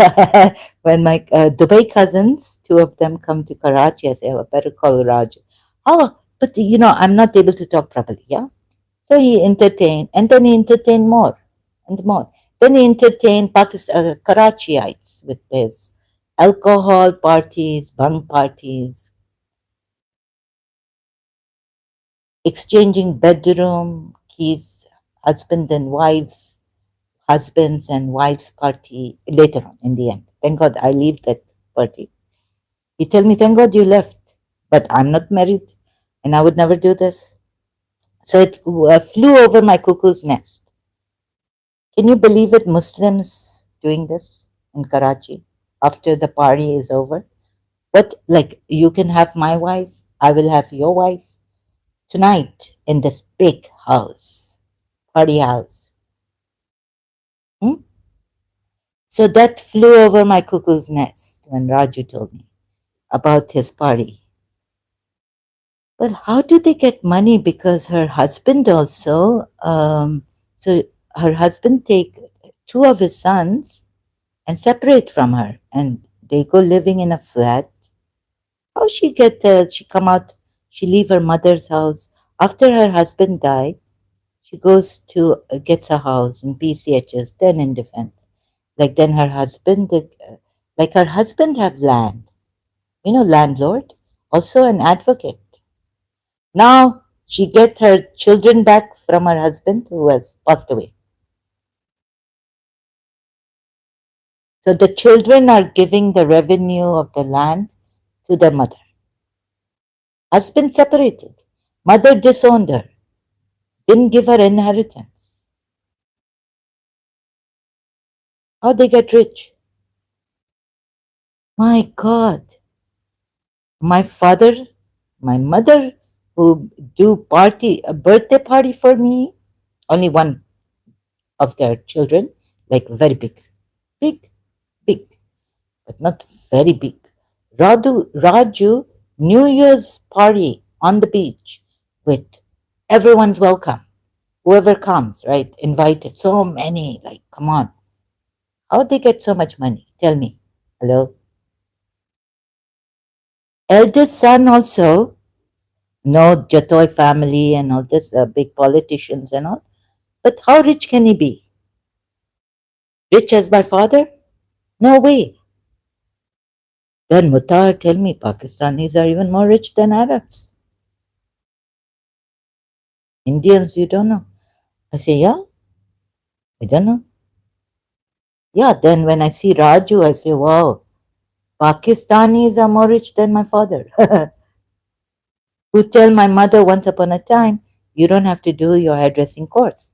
When my Dubai cousins, 2 of them come to Karachi, I say, I better call Raju. Oh, but I'm not able to talk properly. Yeah. So he entertained, and then he entertained more and more. Then he entertained Karachiites with his alcohol parties, bunk parties, exchanging bedroom keys, husbands and wives party later on in the end. Thank God I leave that party. He tell me, thank God you left, but I'm not married, and I would never do this. So it flew over my cuckoo's nest. Can you believe it? Muslims doing this in Karachi after the party is over? What, like, you can have my wife, I will have your wife tonight in this big house, party house. Hmm? So that flew over my cuckoo's nest when Raju told me about his party. But how do they get money? Because her husband also, so her husband take two of his sons and separate from her, and they go living in a flat. How she get she come out, she leave her mother's house after her husband died. She goes to gets a house in PCHS, then in defense. Like then her husband, like her husband have land, landlord, also an advocate. Now she get her children back from her husband who has passed away. So the children are giving the revenue of the land to their mother. Husband separated. Mother disowned her. Didn't give her inheritance. How they get rich? My God. My father, my mother, who do party, a birthday party for me, only one of their children, like very big, big, big, but not very big. Raju, New Year's party on the beach with everyone's welcome. Whoever comes, right? Invited. So many. Like, come on. How they get so much money? Tell me. Hello? Eldest son also, no Jatoy family and all this, big politicians and all. But how rich can he be? Rich as my father? No way. Then Mutar, tell me, Pakistanis are even more rich than Arabs. Indians, you don't know. I say, yeah, I don't know. Yeah, then when I see Raju, I say, wow, Pakistanis are more rich than my father. Who tell my mother once upon a time, you don't have to do your hairdressing course,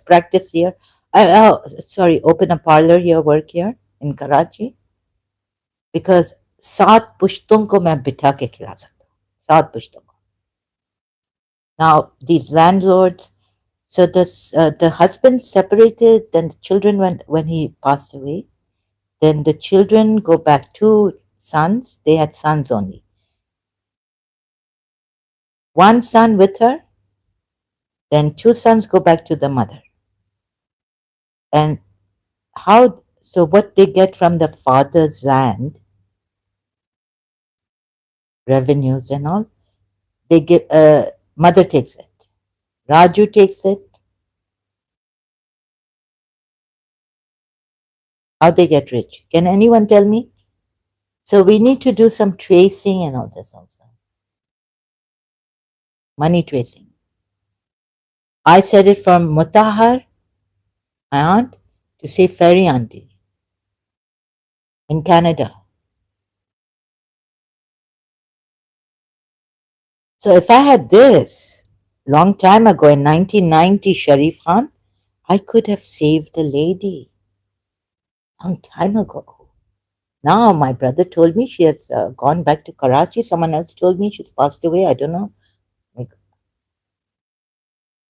practice here. Sorry, open a parlor here, work here in Karachi, because 7 पुश्तों को मैं बिठा के खिला सकता हूँ, 7 पुश्तों को. Now these landlords, so the husband separated, then the children went when he passed away. Then the children go back, two sons. They had sons only. One son with her, then two sons go back to the mother. And how, so what they get from the father's land, revenues and all, they get, mother takes it. Raju takes it. How they get rich? Can anyone tell me? So we need to do some tracing and all this also. Money tracing. I said it from Mutahar, my aunt, to say Fairy Auntie in Canada. So if I had this long time ago in 1990, Sharif Khan, I could have saved a lady long time ago. Now my brother told me she has gone back to Karachi. Someone else told me she's passed away. I don't know. Like,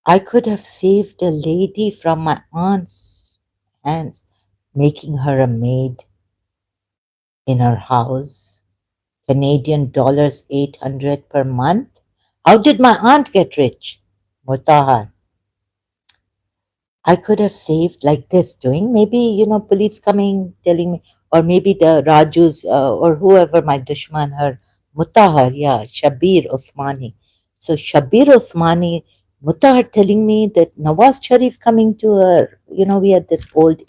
I could have saved a lady from my aunt's hands, making her a maid in her house. Canadian dollars 800 per month. How did my aunt get rich? Mutahar. I could have saved like this doing. Maybe, police coming, telling me, or maybe the Rajus or whoever my dushman, her Mutahar, yeah, Shabir Uthmani. So Shabir Uthmani, Mutahar telling me that Nawaz Sharif coming to her. We had this old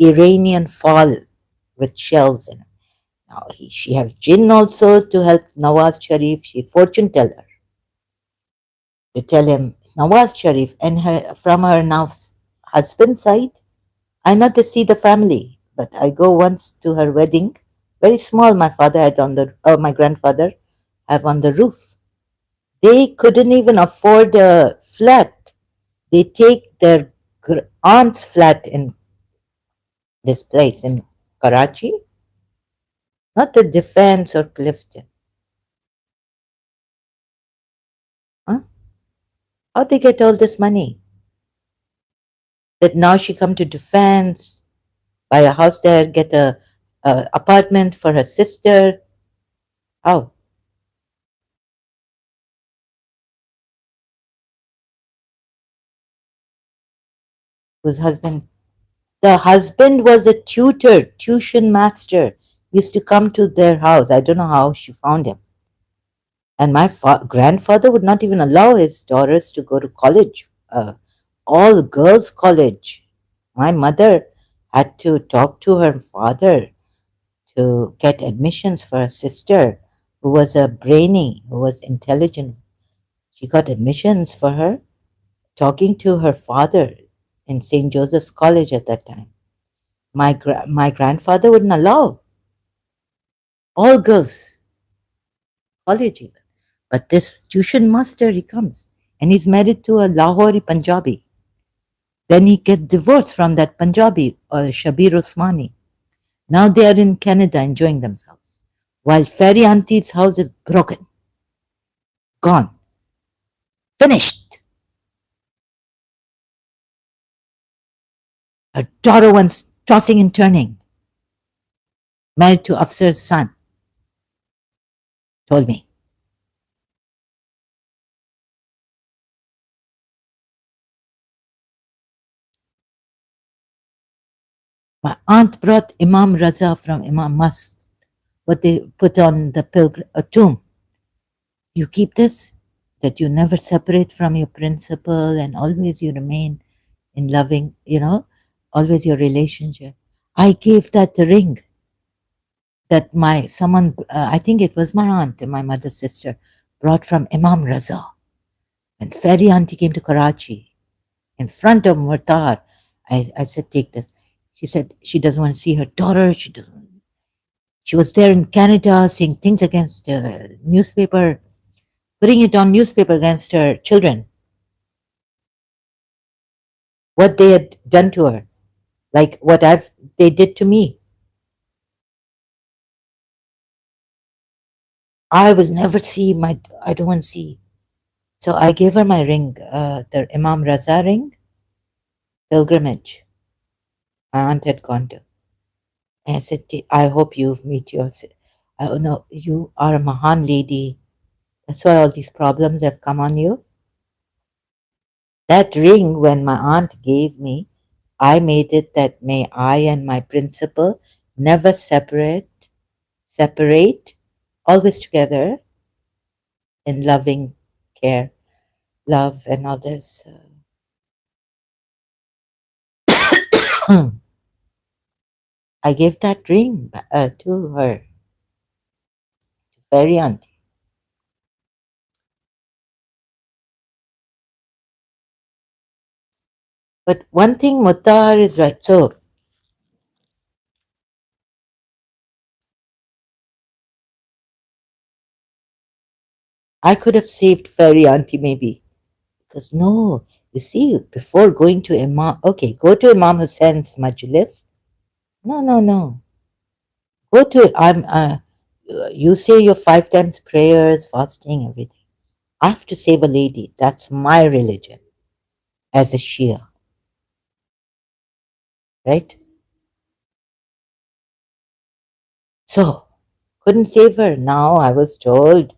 Iranian fall with shells in it. Now she has jinn also to help Nawaz Sharif. She fortune teller to tell him Nawaz Sharif and her from her now husband's side. I not to see the family, but I go once to her wedding. Very small. My father had on the my grandfather have on the roof. They couldn't even afford a flat. They take their aunt's flat in this place in Karachi. Not the defense or Clifton. Huh? How'd they get all this money? That now she come to defense, buy a house there, get a apartment for her sister. How? Whose husband? The husband was a tutor, tuition master. Used to come to their house. I don't know how she found him. And my grandfather would not even allow his daughters to go to college, all girls' college. My mother had to talk to her father to get admissions for her sister, who was a brainy, who was intelligent. She got admissions for her, talking to her father in St. Joseph's College at that time. My grandfather wouldn't allow all girls college even. But this tuition master, he comes and he's married to a Lahori Punjabi. Then he gets divorced from that Punjabi, Shabir Usmani. Now they are in Canada enjoying themselves. While Fairy Auntie's house is broken, gone, finished. Her daughter once tossing and turning, married to Afsar's son, told me. My aunt brought Imam Raza from Imam Mas, what they put on the tomb. You keep this, that you never separate from your principle and always you remain in loving, always your relationship. I gave that ring that I think it was my aunt and my mother's sister, brought from Imam Raza. When Fairy Auntie came to Karachi, in front of Murtar, I said, take this. She said she doesn't want to see her daughter. She was there in Canada saying things against newspaper, putting it on newspaper against her children, what they had done to her, like they did to me. I will never see I don't want to see. So I gave her my ring, the Imam Raza ring, pilgrimage. My aunt had gone to. And I said, I hope you meet your, oh no, you are a Mahan lady. That's why all these problems have come on you. That ring, when my aunt gave me, I made it that may I and my principal never separate, always together in loving care, love, and others. I gave that ring to her, very auntie. But one thing Mutahar is right. So I could have saved Fairy Auntie maybe. Because no, you see, before going to Imam, okay, go to Imam Hussein's majlis. No, no, no. Go to, you say your 5 times prayers, fasting, everything. I have to save a lady. That's my religion as a Shia, right? So, couldn't save her. Now I was told,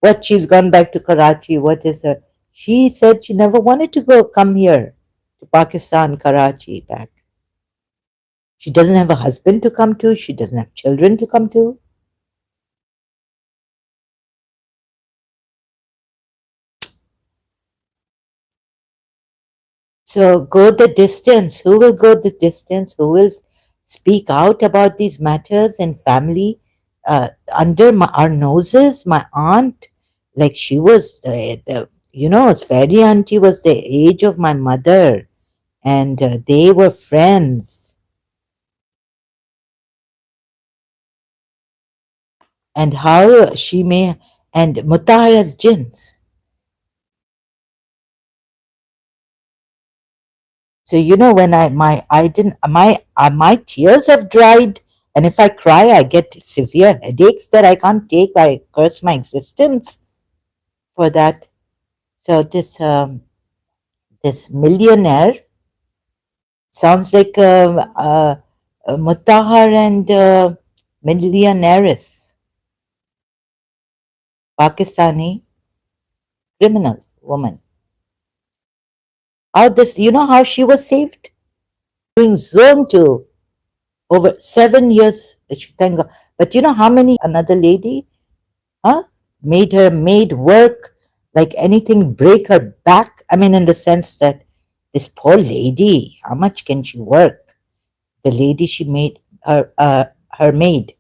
what, she's gone back to Karachi. What is her? She said she never wanted to come here to Pakistan, Karachi, back. She doesn't have a husband to come to. She doesn't have children to come to. So go the distance. Who will go the distance? Who will speak out about these matters in family under our noses? My aunt, like she was Fairy Auntie was the age of my mother, and they were friends. And how she may, and Mutahara's jinns. So when I didn't my tears have dried And if I cry, I get severe headaches that I can't take. I curse my existence for that. So this millionaire sounds like Mutahar and millionaireess, Pakistani criminal woman. How this? You know how she was saved? Doing Zoom to over 7 years. Thank God. But you know how many another lady, huh? Made her maid work like anything, break her back. I mean, in the sense that this poor lady, how much can she work? The lady she made her maid,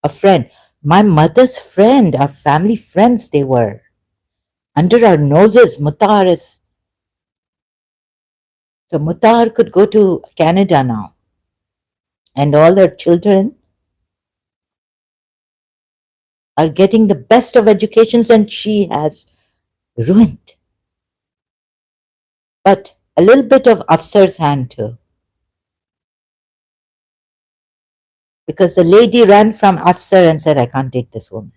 a friend, my mother's friend, our family friends. They were under our noses. Mutar is so Mutar could go to Canada now, and all her children are getting the best of educations, and she has ruined. But a little bit of Afsar's hand too, because the lady ran from Afsar and said, I can't take this woman.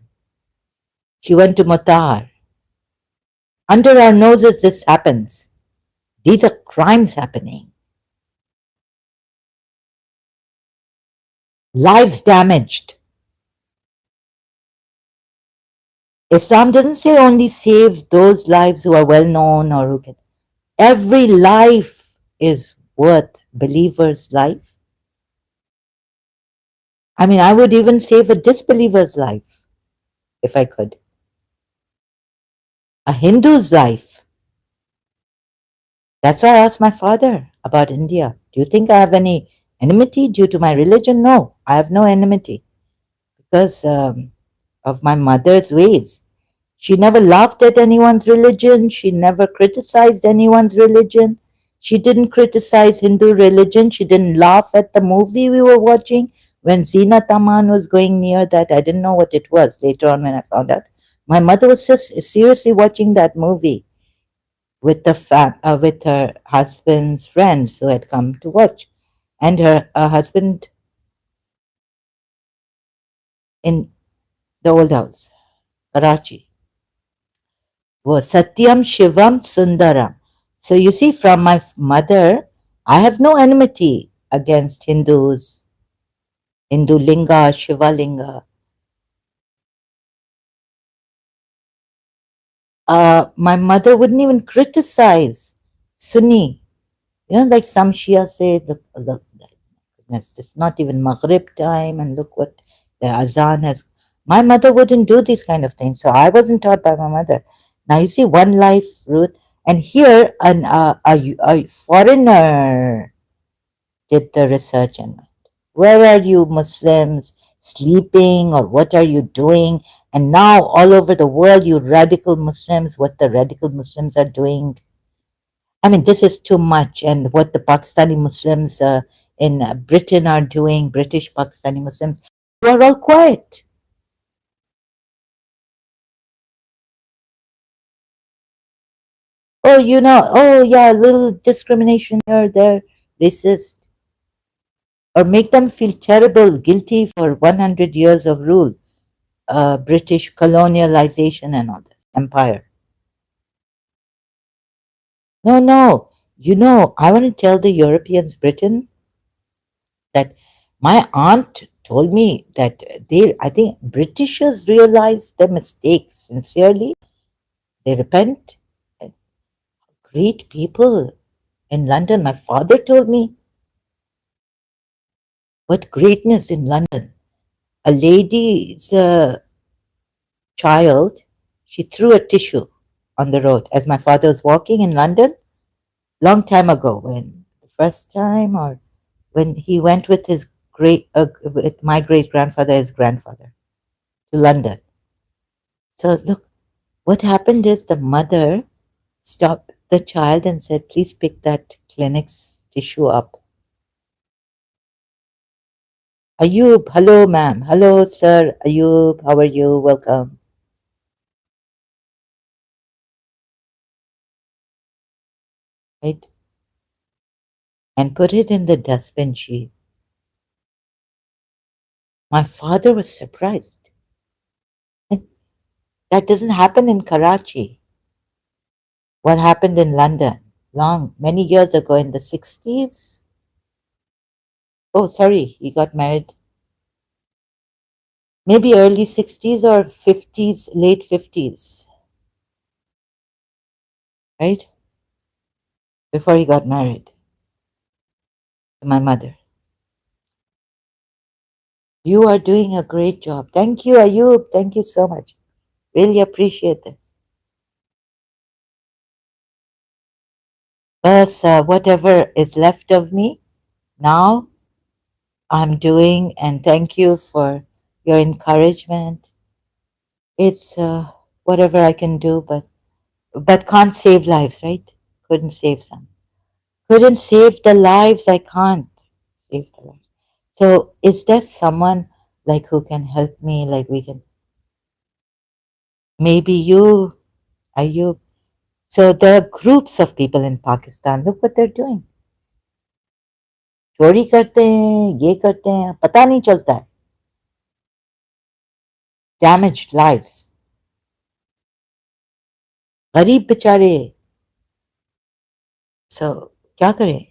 She went to Mutar. Under our noses, this happens. These are crimes happening, lives damaged. Islam doesn't say only save those lives who are well known or who can. Every life is worth believer's life. I mean, I would even save a disbeliever's life if I could. A Hindu's life. That's why I asked my father about India. Do you think I have any enmity due to my religion? No, I have no enmity because of my mother's ways. She never laughed at anyone's religion. She never criticized anyone's religion. She didn't criticize Hindu religion. She didn't laugh at the movie we were watching. When Zina Taman was going near that, I didn't know what it was. Later on, when I found out, my mother was just seriously watching that movie with with her husband's friends who had come to watch, and her husband in the old house, Karachi, was Satyam Shivam Sundaram. So you see, from my mother, I have no enmity against Hindus, Hindu Linga, Shiva Linga. My mother wouldn't even criticize Sunni. You know, like some Shia say, look, goodness, it's not even Maghrib time, and look what the Azan has. My mother wouldn't do these kind of things, so I wasn't taught by my mother. Now you see, one life, Ruth, and here a foreigner did the research and went, where are you Muslims sleeping, or what are you doing? And now all over the world, you radical Muslims, what the radical Muslims are doing. I mean, this is too much. And what the Pakistani Muslims in Britain are doing, British Pakistani Muslims, who are all quiet. Oh, oh yeah, little discrimination here, there, racist. Or make them feel terrible, guilty for 100 years of rule, British colonialization and all this, empire. No, no. I want to tell the Europeans, Britain, that my aunt told me that I think Britishers realize their mistakes sincerely. They repent. Great people in London. My father told me what greatness in London. A lady's child, she threw a tissue on the road as my father was walking in London long time ago, when the first time, or when he went with his with my great grandfather, his grandfather, to London. So look, what happened is the mother stopped the child and said, please pick that clinic's tissue up. Ayub, hello ma'am. Hello sir. Ayub, how are you? Welcome. Right? And put it in the dustbin. She My father was surprised. That doesn't happen in Karachi. What happened in London many years ago in the 60s? Oh, sorry, he got married maybe early 60s or 50s, late 50s, right? Before he got married to my mother. You are doing a great job. Thank you, Ayub. Thank you so much. Really appreciate this. Plus, whatever is left of me now, I'm doing, and thank you for your encouragement. It's whatever I can do, but can't save lives, right? Couldn't save some. Couldn't save the lives. I can't save the lives. So, is there someone like who can help me? Like we can, maybe you, Ayub. So there are groups of people in Pakistan. Look what they're doing. चोरी करते हैं, ये करते हैं, पता नहीं चलता है. Damaged lives. गरीब बेचारे. So क्या करें?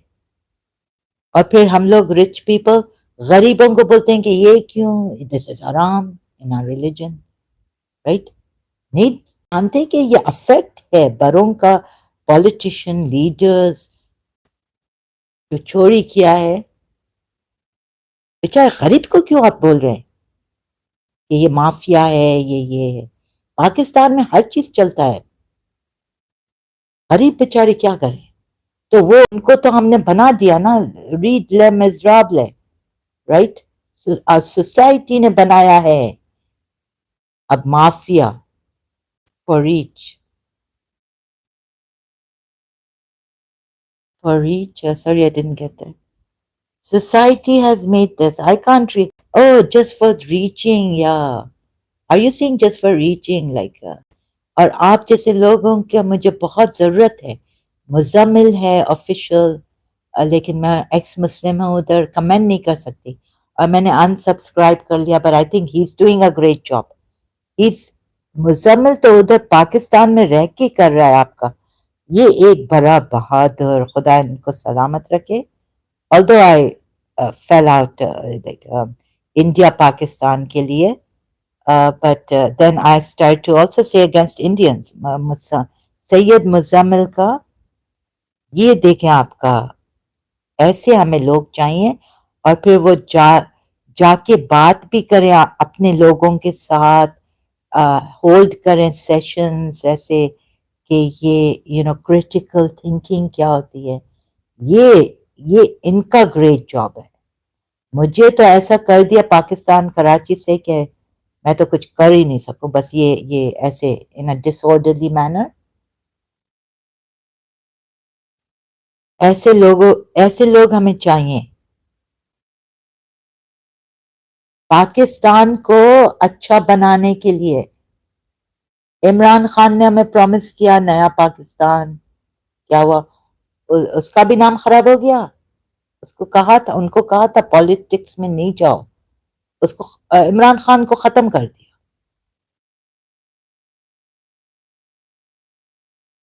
और फिर हम लोग रिच पीपल गरीबों को बोलते हैं कि ये क्यों, दिस इज हराम इन आवर रिलीजन, राइट? नहीं जानते कि ये अफेक्ट है बड़ों का. पॉलिटिशियन लीडर्स जो चोरी किया है, बेचारे गरीब को क्यों आप बोल रहे हैं कि ये माफिया है, ये है. पाकिस्तान में हर चीज चलता है. गरीब बेचारे क्या करें? तो वो उनको तो हमने बना दिया ना, रीड ले मिजराबल, राइट? सोसाइटी ने बनाया है अब mafia for reach. For reach? Sorry, I didn't get that. Society has made this. I can't read. Oh, just for reaching, yeah. Are you saying just for reaching? Like, और आप जैसे लोगों की मुझे बहुत ज़रूरत है. मुजम्मिल है ऑफिशियल, लेकिन मैं एक्स मुस्लिम हूँ, उधर कमेंट नहीं कर सकती. और मैंने अनसब्सक्राइब कर लिया, but I think he is doing a great job. He is Muzammil तो उधर पाकिस्तान में रह के कर रहा है आपका. ये एक बड़ा बहादुर, खुदा इनको सलामत रखे. Although I fell out like India Pakistan के लिए, but then I started to also say against Indians. Syed Muzammil का ये देखें आपका, ऐसे हमें लोग चाहिए. और फिर वो जाके बात भी करें अपने लोगों के साथ, होल्ड करें सेशंस ऐसे कि ये क्रिटिकल थिंकिंग क्या होती है. ये ये इनका ग्रेट जॉब है. मुझे तो ऐसा कर दिया पाकिस्तान कराची से कि मैं तो कुछ कर ही नहीं सकूं. बस ये ऐसे इन अ डिसऑर्डरली मैनर. ऐसे लोग हमें चाहिए. पाकिस्तान को अच्छा बनाने के लिए इमरान खान ने हमें प्रॉमिस किया नया पाकिस्तान. क्या हुआ? उसका भी नाम खराब हो गया. उसको कहा था, उनको कहा था पॉलिटिक्स में नहीं जाओ. उसको इमरान खान को खत्म कर दिया.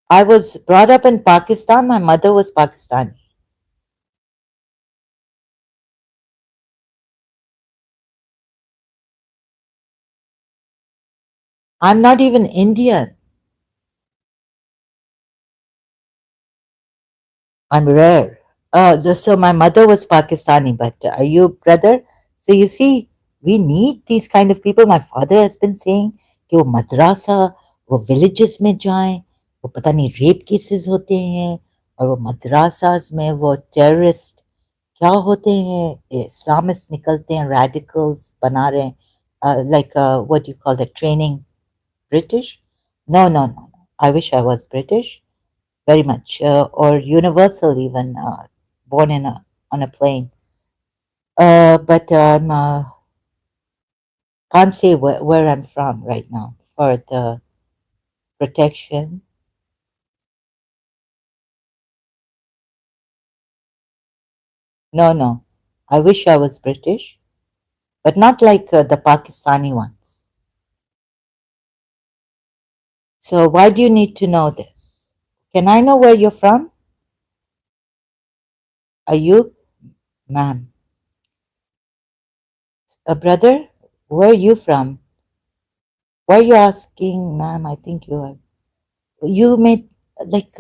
I was brought up in Pakistan. My mother was Pakistani. I'm not even Indian. I'm rare. So my mother was Pakistani, but are you brother? So you see, we need these kind of people. My father has been saying कि वो मद्रासा, वो villages में जाएं, वो पता नहीं rape cases होते हैं, और वो मद्रासास में वो टेररिस्ट क्या होते हैं, इस्लामिस्ट निकलते हैं, radicals बना रहे हैं. Like what do you call that training? British? No, no, no, no. I wish I was British. Very much, or universal even, born on a plane. But can't say where I'm from right now for the protection. No, no. I wish I was British, but not like the Pakistani ones. So why do you need to know this? Can I know where you're from? Are you, ma'am? A brother? Where are you from? Why are you asking, ma'am? I think you are. You made like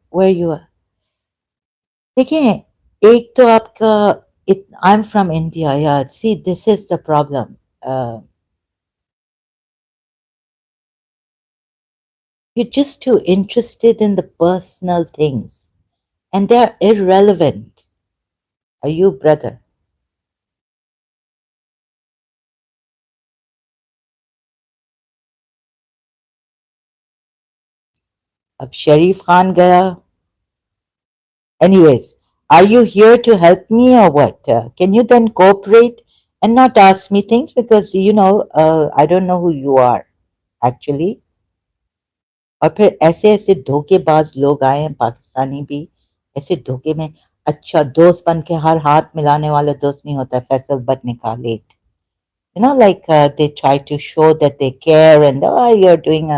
where you are. देखिए एक तो आपका I'm from India. Yeah, see, this is the problem. You're just too interested in the personal things, and they're irrelevant. Are you, brother? अब शरीफ खान गया. Anyways, are you here to help me or what? Can you then cooperate and not ask me things because I don't know who you are actually. और फिर ऐसे ऐसे धोखेबाज लोग आए हैं पाकिस्तानी भी ऐसे धोखे में. अच्छा दोस्त बन के हर हाथ मिलाने वाला दोस्त नहीं होता. फैसल बट निकाले like they try to show that they care and oh you're doing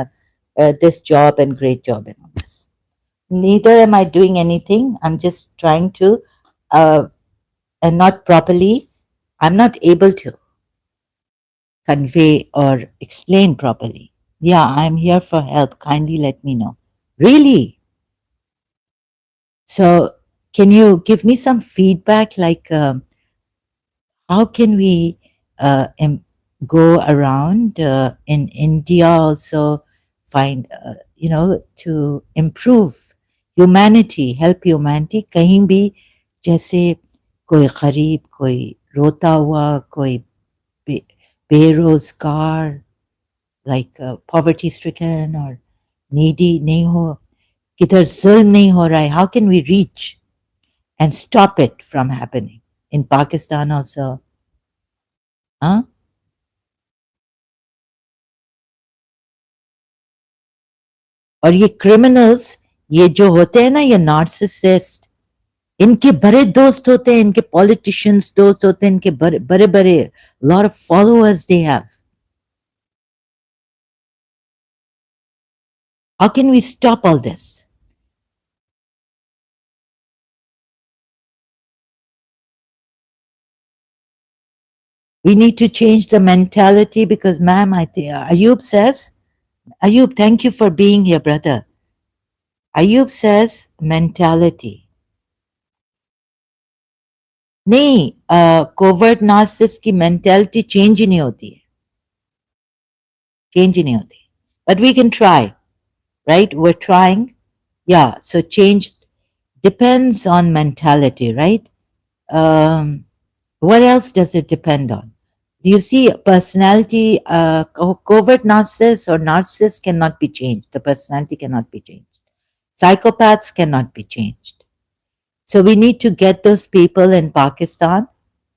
this job and great job and all this. Neither am I doing anything. I'm just trying to uh, and not properly. I'm not able to convey or explain properly. Yeah, I'm here for help. Kindly let me know. Really? So, can you give me some feedback? Like, how can we go around in India also find, to improve humanity, help humanity? कहीं भी जैसे कोई गरीब, कोई रोता हुआ, कोई बे, बेरोजगार, like poverty stricken or needy नहीं हो, किधर जुल्म नहीं हो रहा है. How can we reach and stop it from happening in Pakistan also? Huh? और ये क्रिमिनल्स ये जो होते हैं ना ये नार्सिसिस्ट इनके बड़े दोस्त होते हैं इनके पॉलिटिशियंस दोस्त होते हैं इनके बड़े बड़े बड़े lot of followers they have. How can we stop all this? We need to change the mentality because ma'am I think Ayub says Ayub thank you for being here brother. Ayub says mentality. नहीं covert narcissist की mentality change ही नहीं होती है change ही नहीं होती but we can try right we're trying yeah so change depends on mentality right um, what else does it depend on do you see personality covert narcissist or narcissist cannot be changed the personality cannot be changed psychopaths cannot be changed so we need to get those people in Pakistan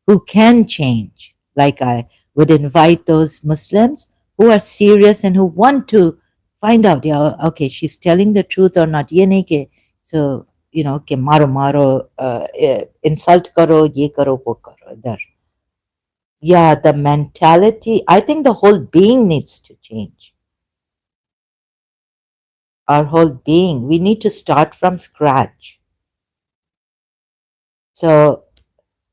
who can change. Like I would invite those Muslims who are serious and who want to find out, yeah, okay, she's telling the truth or not. Ye nahi ke, so, ke maro maro, insult karo, ye karo, wo karo. Idhar. Yeah, the mentality, I think the whole being needs to change. Our whole being. We need to start from scratch. So,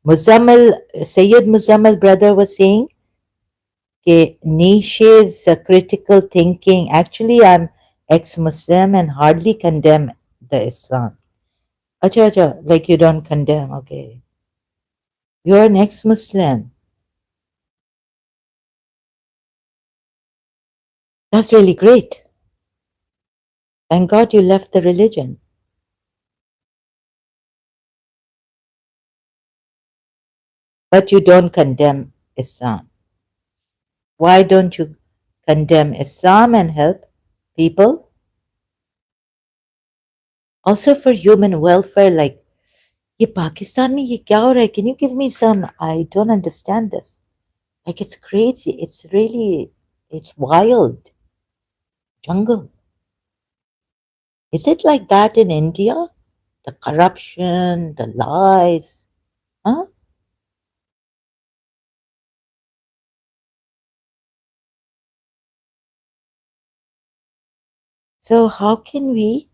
Muzammil, Sayyid Muzammil brother was saying, Nietzsche's critical thinking. Actually, I'm ex-Muslim and hardly condemn the Islam. Acha, acha, like you don't condemn, okay. You're an ex-Muslim. That's really great. Thank God you left the religion. But you don't condemn Islam. Why don't you condemn Islam and help people? Also for human welfare, like, ये पाकिस्तान में ये क्या हो रहा है? Can you give me some? I don't understand this. Like it's crazy. It's really, it's wild. Jungle. Is it like that in India? The corruption, the lies. Huh? So how can we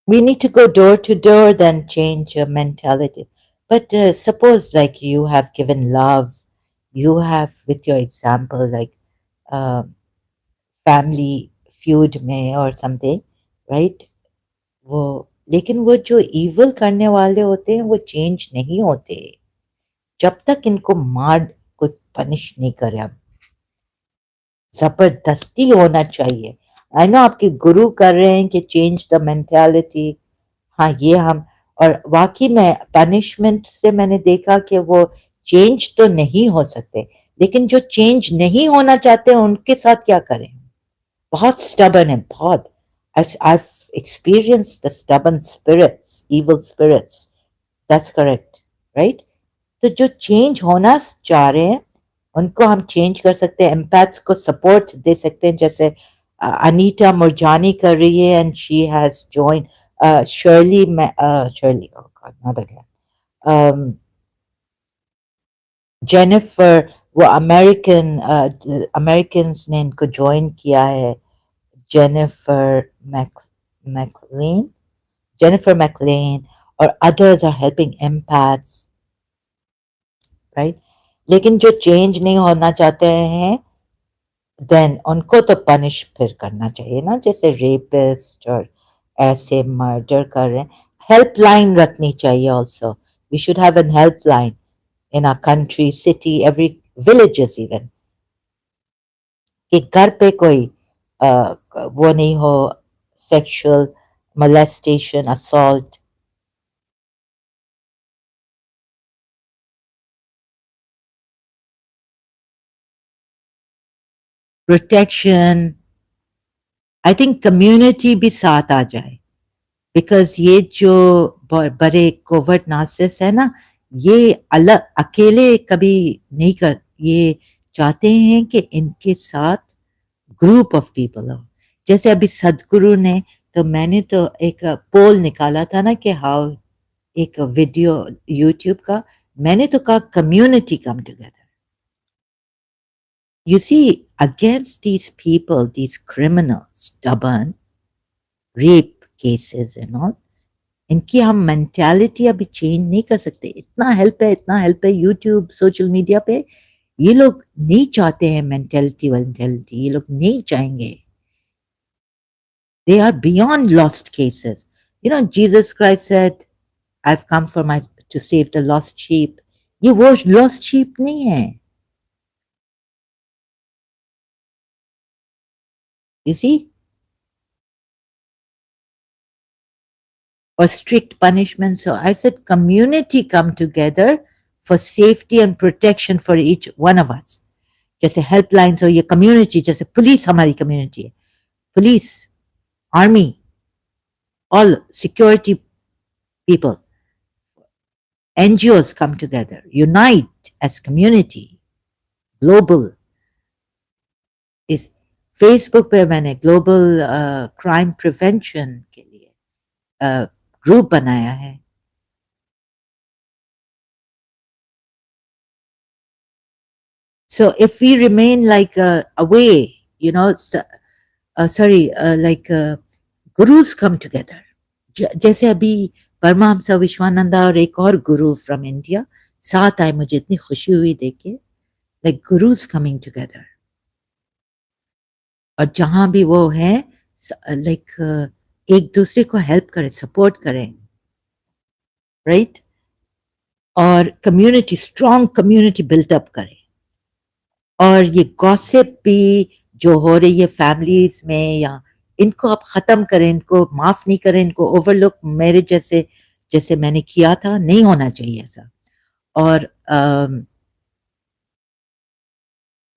need to go door to door then change your mentality. But suppose like you have given love, you have with your example like uh, family feud में or something, right? वो लेकिन वो जो evil करने वाले होते हैं वो change नहीं होते जब तक इनको मार को पनिश नहीं करे हम जबरदस्ती होना चाहिए आई नो आपके गुरु कर रहे हैं कि चेंज द मेंटालिटी हाँ ये हम और वाकई में पनिशमेंट से मैंने देखा कि वो चेंज तो नहीं हो सकते लेकिन जो चेंज नहीं होना चाहते हैं उनके साथ क्या करें बहुत स्टबन है बहुत I've experienced the stubborn spirits evil spirits that's correct right तो जो चेंज होना चाह रहे हैं उनको हम चेंज कर सकते हैं एम्पैथ्स को सपोर्ट दे सकते हैं जैसे अनीता मुरजानी कर रही है and she has join Shirley Shirley oh god not again Jennifer वो अमेरिकन अमेरिकन्स ने इनको ज्वाइन किया है जेनिफर मैकलेन जेनिफर मैकलेन और others are helping empaths right लेकिन जो चेंज नहीं होना चाहते हैं देन उनको तो पनिश फिर करना चाहिए ना जैसे रेपिस्ट और ऐसे मर्डर कर रहे हैं हेल्पलाइन रखनी चाहिए also we should have an helpline in our country city every villages even कि घर पे कोई वो नहीं हो sexual molestation assault protection I think community भी साथ आ जाए बिकॉज ये जो बड़े कोवर्ट नार्सिस है ना ये अलग अकेले कभी नहीं कर ये चाहते हैं कि इनके साथ ग्रुप ऑफ पीपल हो जैसे अभी सदगुरु ने तो मैंने तो एक पोल निकाला था ना कि हाउ एक वीडियो यूट्यूब का मैंने तो कहा community come together you see against these people these criminals stubborn rape cases and all इनकी हम मेंटालिटी अभी चेंज नहीं कर सकते इतना हेल्प है यूट्यूब सोशल मीडिया पे ये लोग नहीं चाहते हैं मेंटालिटी ये लोग नहीं चाहेंगे they are beyond lost cases you know Jesus Christ said I've come for my to save the lost sheep ये वो lost sheep नहीं है you see or strict punishment. So I said, community come together for safety and protection for each one of us. जैसे helplines हो ये community जैसे police हमारी community है police army all security people NGOs come together unite as community global इस Facebook पे मैंने global crime prevention के लिए ग्रुप बनाया है so if we remain like away you know sorry like gurus come together जैसे अभी परमहंस विश्वानंदा और एक और गुरु फ्रॉम इंडिया साथ आए मुझे इतनी खुशी हुई देख के लाइक गुरुज कमिंग टुगेदर और जहां भी वो है लाइक एक दूसरे को हेल्प करें सपोर्ट करें राइट और कम्युनिटी स्ट्रॉन्ग कम्युनिटी बिल्टअप करें और ये गॉसिप भी जो हो रही है फैमिलीज में या इनको आप खत्म करें इनको माफ नहीं करें इनको ओवरलुक मेरे जैसे जैसे मैंने किया था नहीं होना चाहिए ऐसा और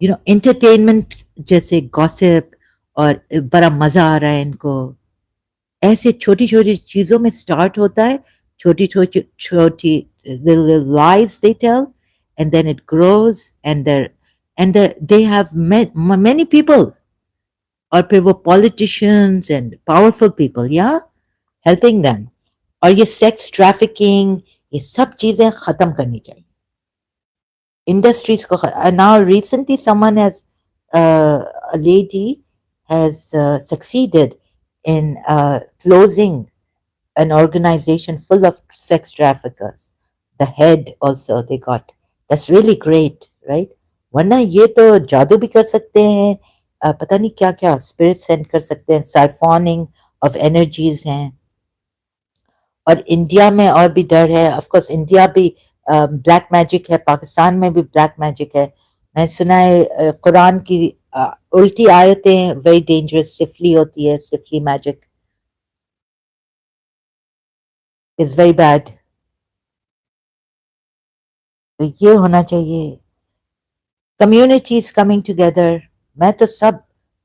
यू नो एंटरटेनमेंट जैसे गॉसिप और बड़ा मजा आ रहा है इनको ऐसे छोटी छोटी चीजों में स्टार्ट होता है छोटी छोटी छोटी lies they tell and then it grows and they have many people और फिर वो politicians and powerful people yeah helping them और ये सेक्स ट्रैफिकिंग ये सब चीजें खत्म करनी चाहिए इंडस्ट्रीज को now recently someone has a lady has succeeded in closing an organization full of sex traffickers. The head also they got. That's really great, right? वरना ये तो जादू भी कर सकते हैं, पता नहीं क्या क्या स्पिरिट सेंड कर सकते हैं, साइफोनिंग ऑफ एनर्जीज हैं. और इंडिया में और भी डर है. ऑफ कोर्स इंडिया भी ब्लैक मैजिक है, पाकिस्तान में भी ब्लैक मैजिक है. मैंने सुना है कुरान की उल्टी आयतें वेरी डेंजरस, सिफली होती है, सिफली मैजिक इज वेरी बैड. तो ये होना चाहिए, कम्युनिटीज कमिंग टुगेदर. मैं तो सब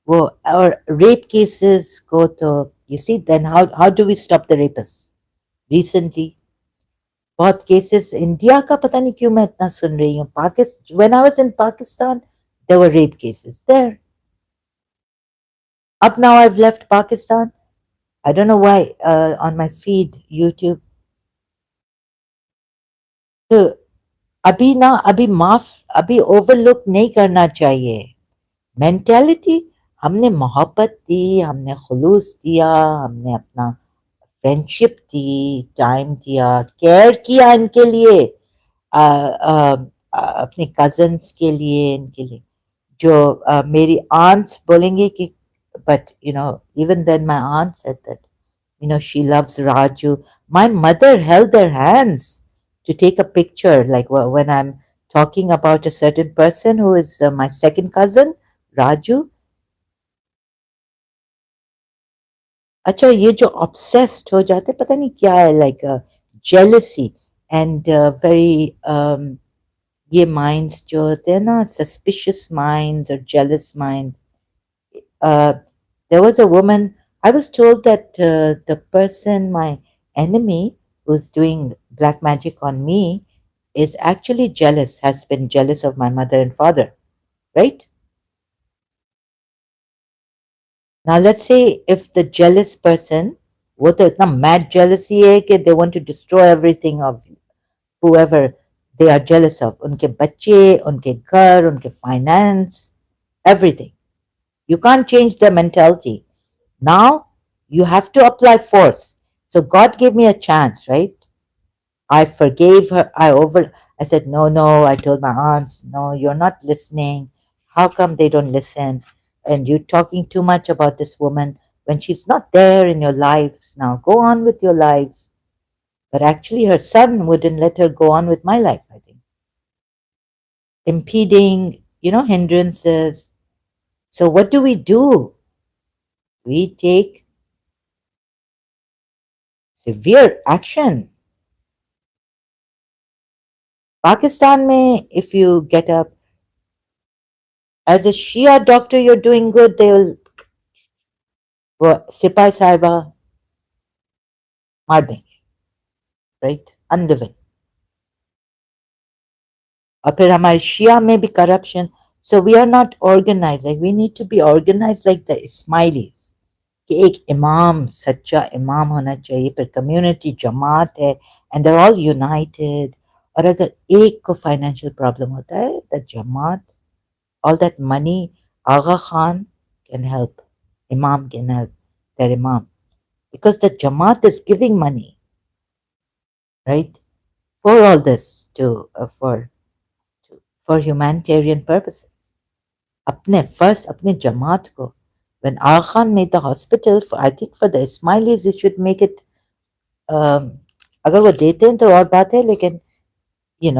वो, और रेप केसेस को तो you see then how do we stop the rapes. Recently बहुत केसेस इंडिया का, पता नहीं क्यों मैं इतना सुन रही हूँ. Pakistan, when I was in Pakistan there were rape cases there. Up now I've left Pakistan. I don't know why. On my feed YouTube, तो अभी ना, अभी माफ, अभी ओवरलुक नहीं करना चाहिए. मेंटेलिटी, हमने मोहब्बत दी, हमने खुलूस दिया, हमने अपना फ्रेंडशिप दी, टाइम दिया, केयर किया इनके लिए, अपने कजन्स के लिए, इनके लिए. जो मेरी आंट्स बोलेंगे कि, but even then my aunt said that she loves Raju. My mother held their hands to take a picture, like when I'm talking about a certain person who is my second cousin Raju. अच्छा, ये जो obsessed हो जाते, पता नहीं क्या है, like jealousy and very ये minds जो होते हैं ना, suspicious minds or jealous minds. uh, there was a woman, I was told that the person, my enemy, who's doing black magic on me, is actually jealous, has been jealous of my mother and father, right? Now, let's say if the jealous person, वो तो इतना mad jealousy है कि they want to destroy everything of whoever they are jealous of. उनके बच्चे, उनके घर, उनके finance, everything. You can't change their mentality. Now you have to apply force. So God gave me a chance, right? I forgave her. I said, no, no. I told my aunts, no, you're not listening. How come they don't listen? And you're talking too much about this woman when she's not there in your lives. Now go on with your lives. But actually, her son wouldn't let her go on with my life, I think. Impeding, hindrances. So what do? We take severe action. Pakistan mein, if you get up as a Shia doctor, you're doing good, they'll सिपाही साहिबा मार देंगे, right, अनलिविंग. और फिर हमारे शिया में भी corruption. So we are not organise. We need to be organise like the Ismailis, कि एक इमाम, सच्चा इमाम होना चाहिए, फिर कम्युनिटी जमात है, and they are all united. और अगर एक को फाइनेंशियल प्रॉब्लम होता है, द जमात, all that money, Agha Khan can help, Imam can help their Imam, because the Jamaat is giving money, right, for all this, for humanitarian purposes. अपने first अपने जमात को. When Agha Khan made the hospital, I think for the Ismailis, it should make it. अगर वो देते हैं तो और बात है, लेकिन in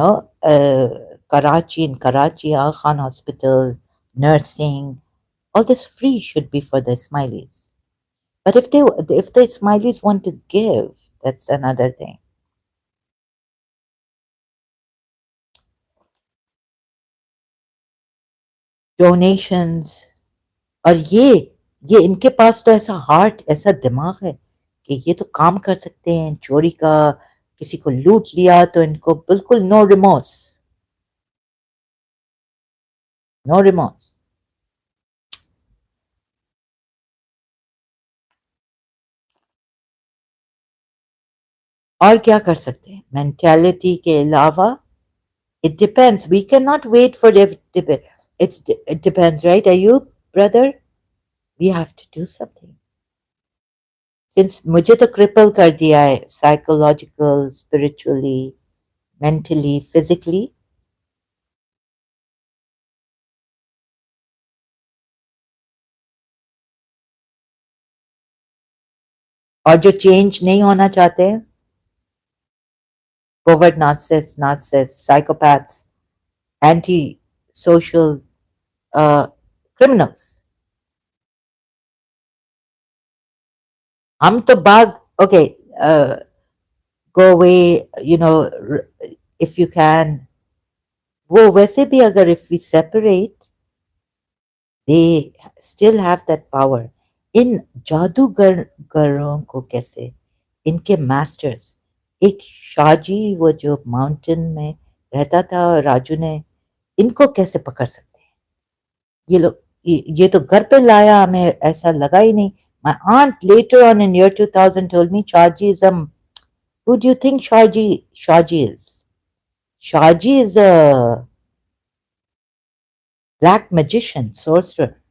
Karachi, Agha Khan Hospital, nursing, all this free should be for the Ismailis. But if the Ismailis want to give, that's another thing. Donations. और ये इनके पास तो ऐसा हार्ट, ऐसा दिमाग है कि ये तो काम कर सकते हैं चोरी का. किसी को लूट लिया तो इनको बिल्कुल नो रिमोर्स, नो रिमोर्स. और क्या कर सकते हैं मेंटालिटी के अलावा? It depends. We cannot wait for it. It depends, right? Are you, brother? We have to do something. Since मुझे तो cripple कर दिया है psychological, spiritually, mentally, physically, और जो change नहीं होना चाहते हैं, covert narcissists, psychopaths, anti-social uh, criminals. हम तो भाग, okay, go away, if you can. वो वैसे भी अगर if we separate, they still have that power. इन जादूगरों को कैसे, इनके मास्टर्स, एक शाजी वो जो माउंटेन में रहता था और राजू ने, इनको कैसे पकड़ सकते हैं ये लोग? ये तो घर पे लाया, हमें ऐसा लगा ही नहीं. My aunt later on in year 2000 told me Shaji is who do you think Shaji is? Shaji is a black magician, sorcerer.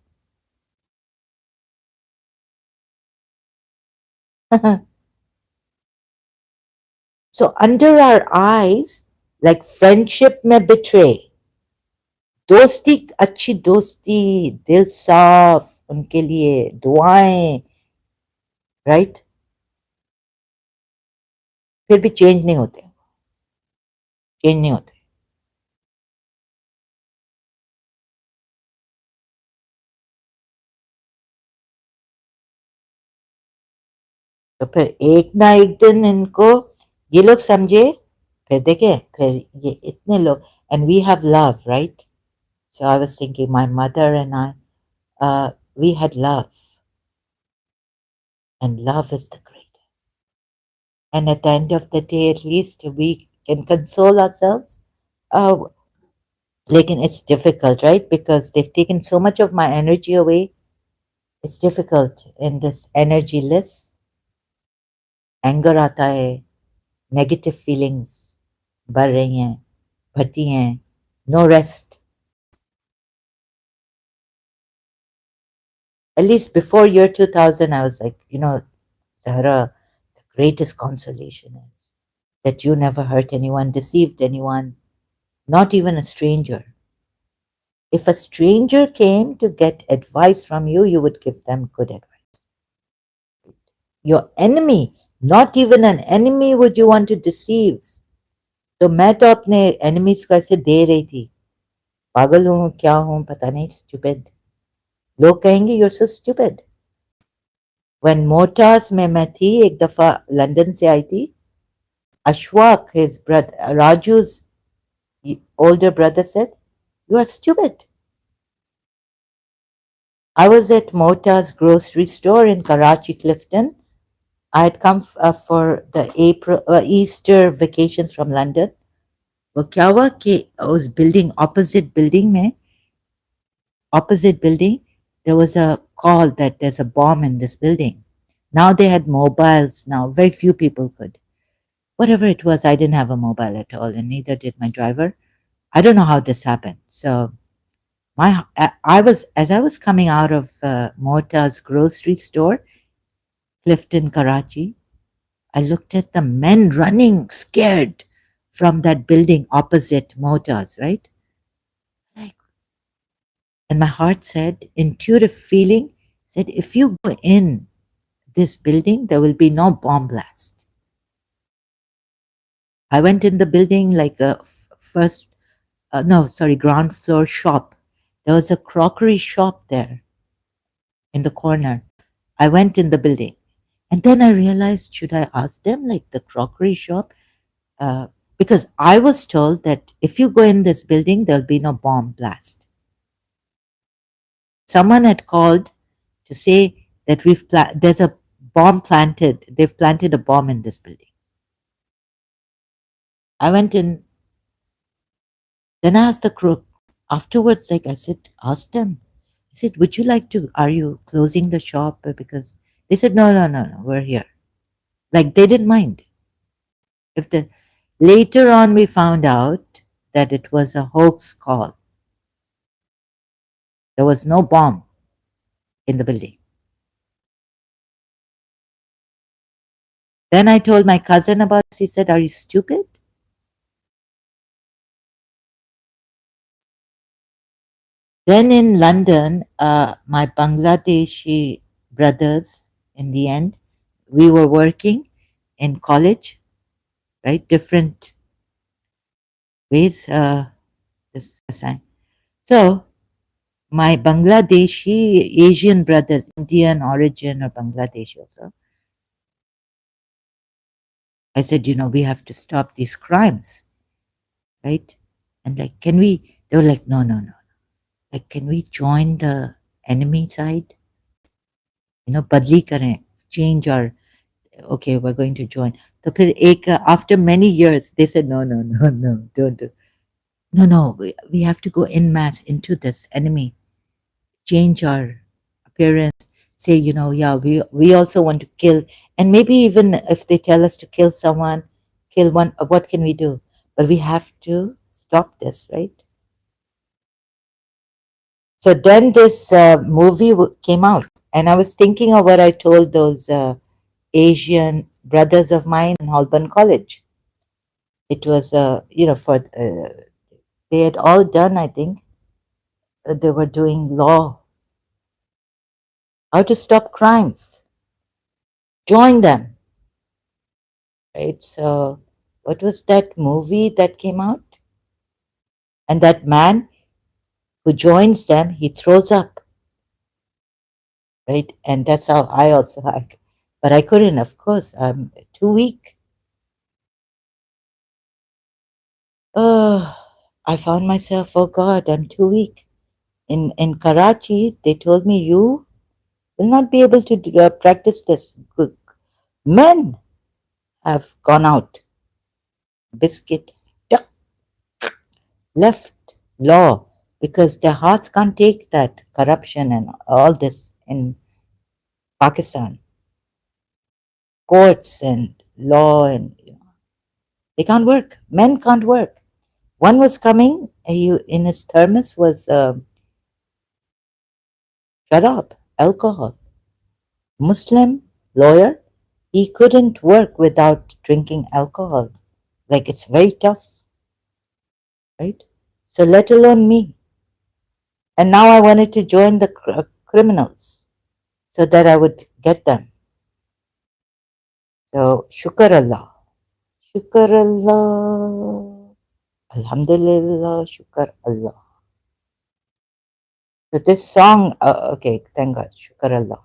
So under our eyes, like friendship में betray, दोस्ती, अच्छी दोस्ती, दिल साफ, उनके लिए दुआएं, राइट, फिर भी चेंज नहीं होते, चेंज नहीं होते. तो फिर एक ना एक दिन इनको ये लोग समझे, फिर देखे, फिर ये इतने लोग, and we have love, right. So I was thinking, my mother and I, we had love, and love is the greatest. And at the end of the day, at least we can console ourselves. Uh, like, it's difficult, right? Because they've taken so much of my energy away. It's difficult in this energyless. Anger आता है, negative feelings बढ़ रही हैं, बढ़ती हैं, no rest. At least before year 2000, I was like, Zahra, the greatest consolation is that you never hurt anyone, deceived anyone, not even a stranger. If a stranger came to get advice from you, you would give them good advice. Your enemy, not even an enemy would you want to deceive. तो मैं तो अपने enemies को ऐसे दे रही थी, पागल हूँ क्या हूँ पता नहीं, stupid. लोग कहेंगे you're so stupid. When Motas में मैं थी, एक दफा लंदन से आई थी, Ashwak, his brother, Raju's older brother, said, "You are stupid." I was at Mota's grocery store in Karachi, Clifton. I had come for the Easter vacations from London. वो क्या हुआ कि उस building, opposite building, there was a call that there's a bomb in this building. Now they had mobiles. Now very few people could. Whatever it was, I didn't have a mobile at all, and neither did my driver. I don't know how this happened. So I was, as I was coming out of Mota's grocery store, Clifton, Karachi, I looked at the men running scared from that building opposite Mota's, right? Like, and my heart said, intuitive feeling said, if you go in this building, there will be no bomb blast. I went in the building like a ground floor shop. There was a crockery shop there in the corner. I went in the building. And then I realized, should I ask them, like the crockery shop? Because I was told that if you go in this building, there'll be no bomb blast. Someone had called to say that there's a bomb planted. They've planted a bomb in this building. I went in. Then I asked the crook. Afterwards, like I said, ask them. I said, would you like to, are you closing the shop? Because they said, no, we're here. Like they didn't mind. If the Later on, we found out that it was a hoax call. There was no bomb. in the building. Then I told my cousin about this. He said, "Are you stupid?" Then in London, my Bangladeshi brothers, in the end, we were working in college, right? Different ways. This aside. So my Bangladeshi Asian brothers, Indian origin or Bangladeshi also, I said, we have to stop these crimes, right? And like, can we? They were like, no, no, no. Like, can we join the enemy side? बदली करें, change our. Okay, we're going to join. तो फिर एक after many years, they said, no, no, no, no, don't do. No, no, we have to go in mass into this enemy, change our appearance, say, yeah, we also want to kill. And maybe even if they tell us to kill someone, kill one, what can we do? But we have to stop this, right? So then this movie came out, and I was thinking of what I told those Asian brothers of mine in Holborn College. It was, for they had all done, I think, they were doing law, how to stop crimes. Join them, right? So, what was that movie that came out? And that man who joins them, he throws up, right? And that's how I also had. But I couldn't, of course. I'm too weak. Oh, I found myself, oh God, I'm too weak. In Karachi, they told me, you will not be able to practice this. Men have gone out. Biscuit, tuck, left, law, because their hearts can't take that corruption and all this in Pakistan. Courts and law, and they can't work. Men can't work. One was coming, in his thermos was sharab, alcohol. Muslim lawyer, he couldn't work without drinking alcohol. Like, it's very tough, right? So let alone me. And now I wanted to join the criminals so that I would get them. So shukar Allah. Shukar Allah. Alhamdulillah. Shukar Allah. So this song, okay, thank God. Shukar Allah.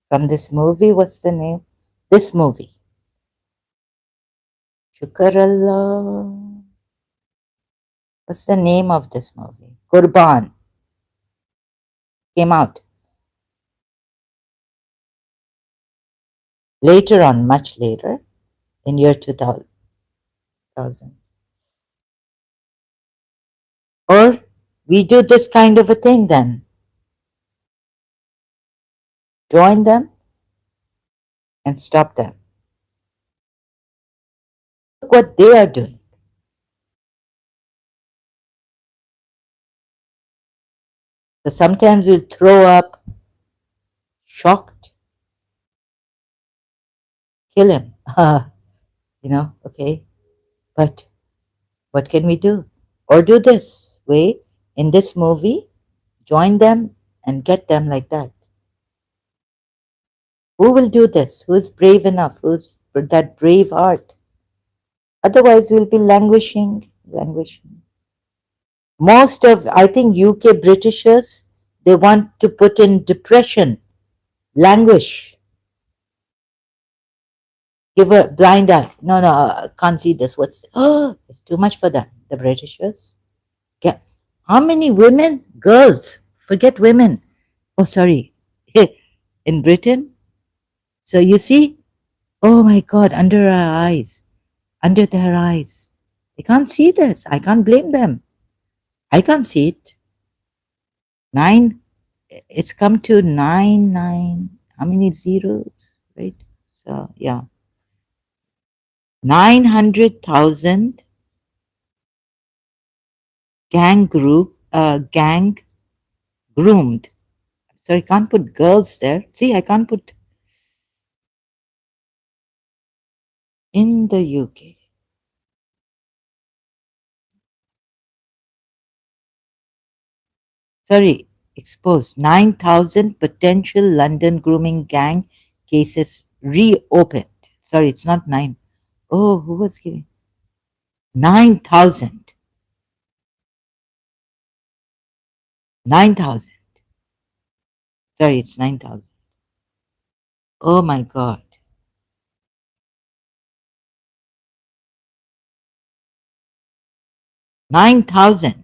From this movie, what's the name? This movie. Shukar Allah. What's the name of this movie? Qurban. Came out later on, much later, in year 2000. Or we do this kind of a thing then. Join them and stop them. Look what they are doing. So sometimes we'll throw up, shocked, kill him. Okay. But what can we do? Or do this way in this movie, join them and get them like that. Who will do this? Who is brave enough? Who's that brave heart? Otherwise, we'll be languishing, languishing. Most of, I think, UK Britishers, they want to put in depression, languish, give a blind eye. No, no, can't see this. It's too much for them, the Britishers. Yeah. How many women, girls, forget women. Oh, sorry. In Britain. So you see, oh my God, under our eyes, under their eyes. They can't see this. I can't blame them. I can't see it. 9, it's come to 9. How many zeros, right? So, yeah. 900,000 gang groomed. Sorry, can't put girls there. See, I can't put in the UK. Sorry, exposed 9,000 potential London grooming gang cases reopened. Sorry, it's not nine. Oh, who was giving? 9,000. 9,000. Sorry, it's 9,000. Oh my God. 9,000.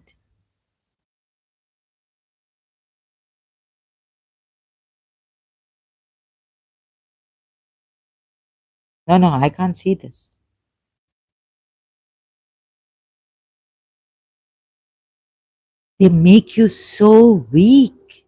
No, no, I can't see this. They make you so weak.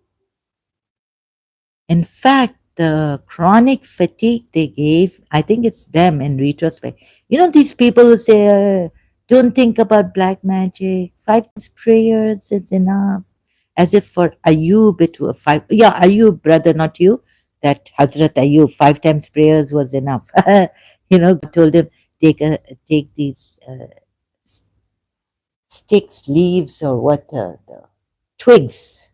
In fact, the chronic fatigue they gave, I think it's them in retrospect. You know, these people who say, don't think about black magic, 5 times prayers is enough. As if for Ayub, it was five. Yeah, Ayub, brother, not you. That Hazrat Ayub, 5 times prayers was enough. God told him, take these sticks, leaves, or what, the twigs.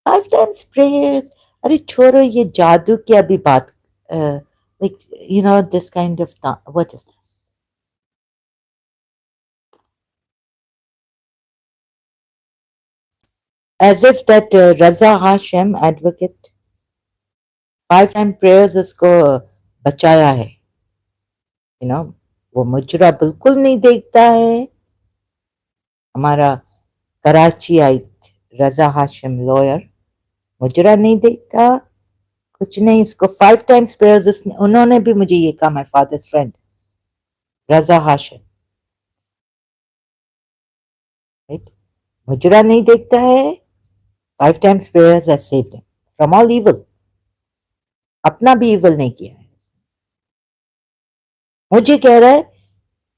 5 times prayers. अरे छोड़ो ये जादू की अभी बात. uh, like this kind of what is this? As if that Raza Hashem advocate 5 time prayers उसको बचाया है. you know वो मुजरा बिल्कुल नहीं देखता है. हमारा कराची आइट रजा हाशिम लॉयर मुजरा नहीं देखता. कुछ नहीं, इसको 5 times prayers उन्होंने भी मुझे ये कहा. My father's friend Raza Hashim, right. मुजरा नहीं देखता है. 5 times prayers has saved him from all evil. अपना भी evil नहीं किया है. मुझे कह रहा है,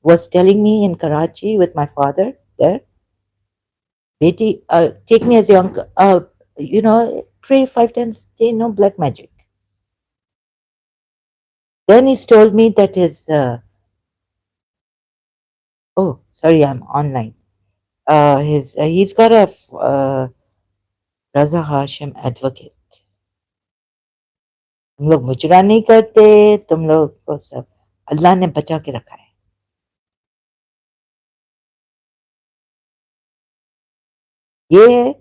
was telling me in Karachi with my father there, बेटी, take me as your uncle, pray 5 times a day, no black magic. Then he's told me that his, oh, sorry, I'm online. He's got a Raza Hashim advocate. तुम लोग मुजरा नहीं करते, तुम लोग को सब अल्लाह ने बचा के रखा है. ये है.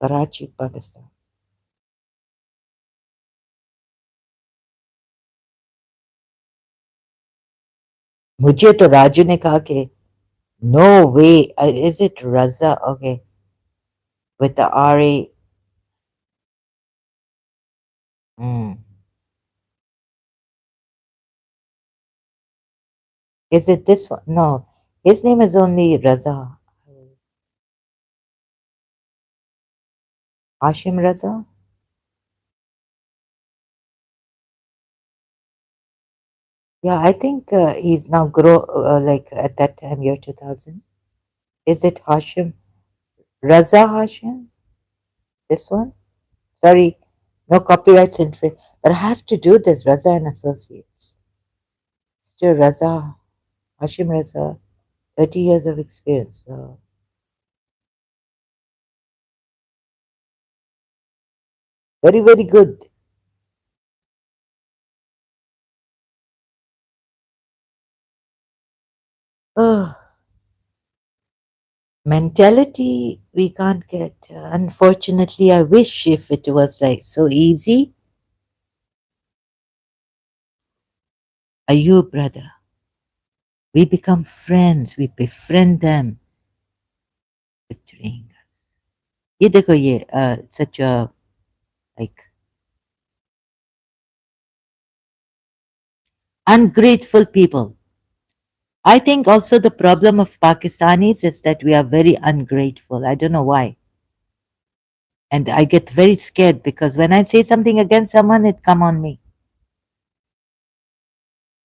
कराची पाकिस्तान. मुझे तो राजू ने कहा कि no way. Is it Raza? Okay, with the RA. Hmm. Is it this one? No, his name is only Raza. Hashim Raza? Yeah, I think he's now like at that time, year 2000. Is it Hashim? Raza Hashim? This one? Sorry, no copyrights infringed. But I have to do this, Raza and Associates. Mr. Raza, Hashim Raza, 30 years of experience. Very, very good. Oh, mentality we can't get. Unfortunately, I wish if it was like so easy. Are you, brother? We become friends. We befriend them, betraying us. ये देखो ये such a like ungrateful people. I think also the problem of Pakistanis is that we are very ungrateful. I don't know why. And I get very scared because when I say something against someone, it come on me.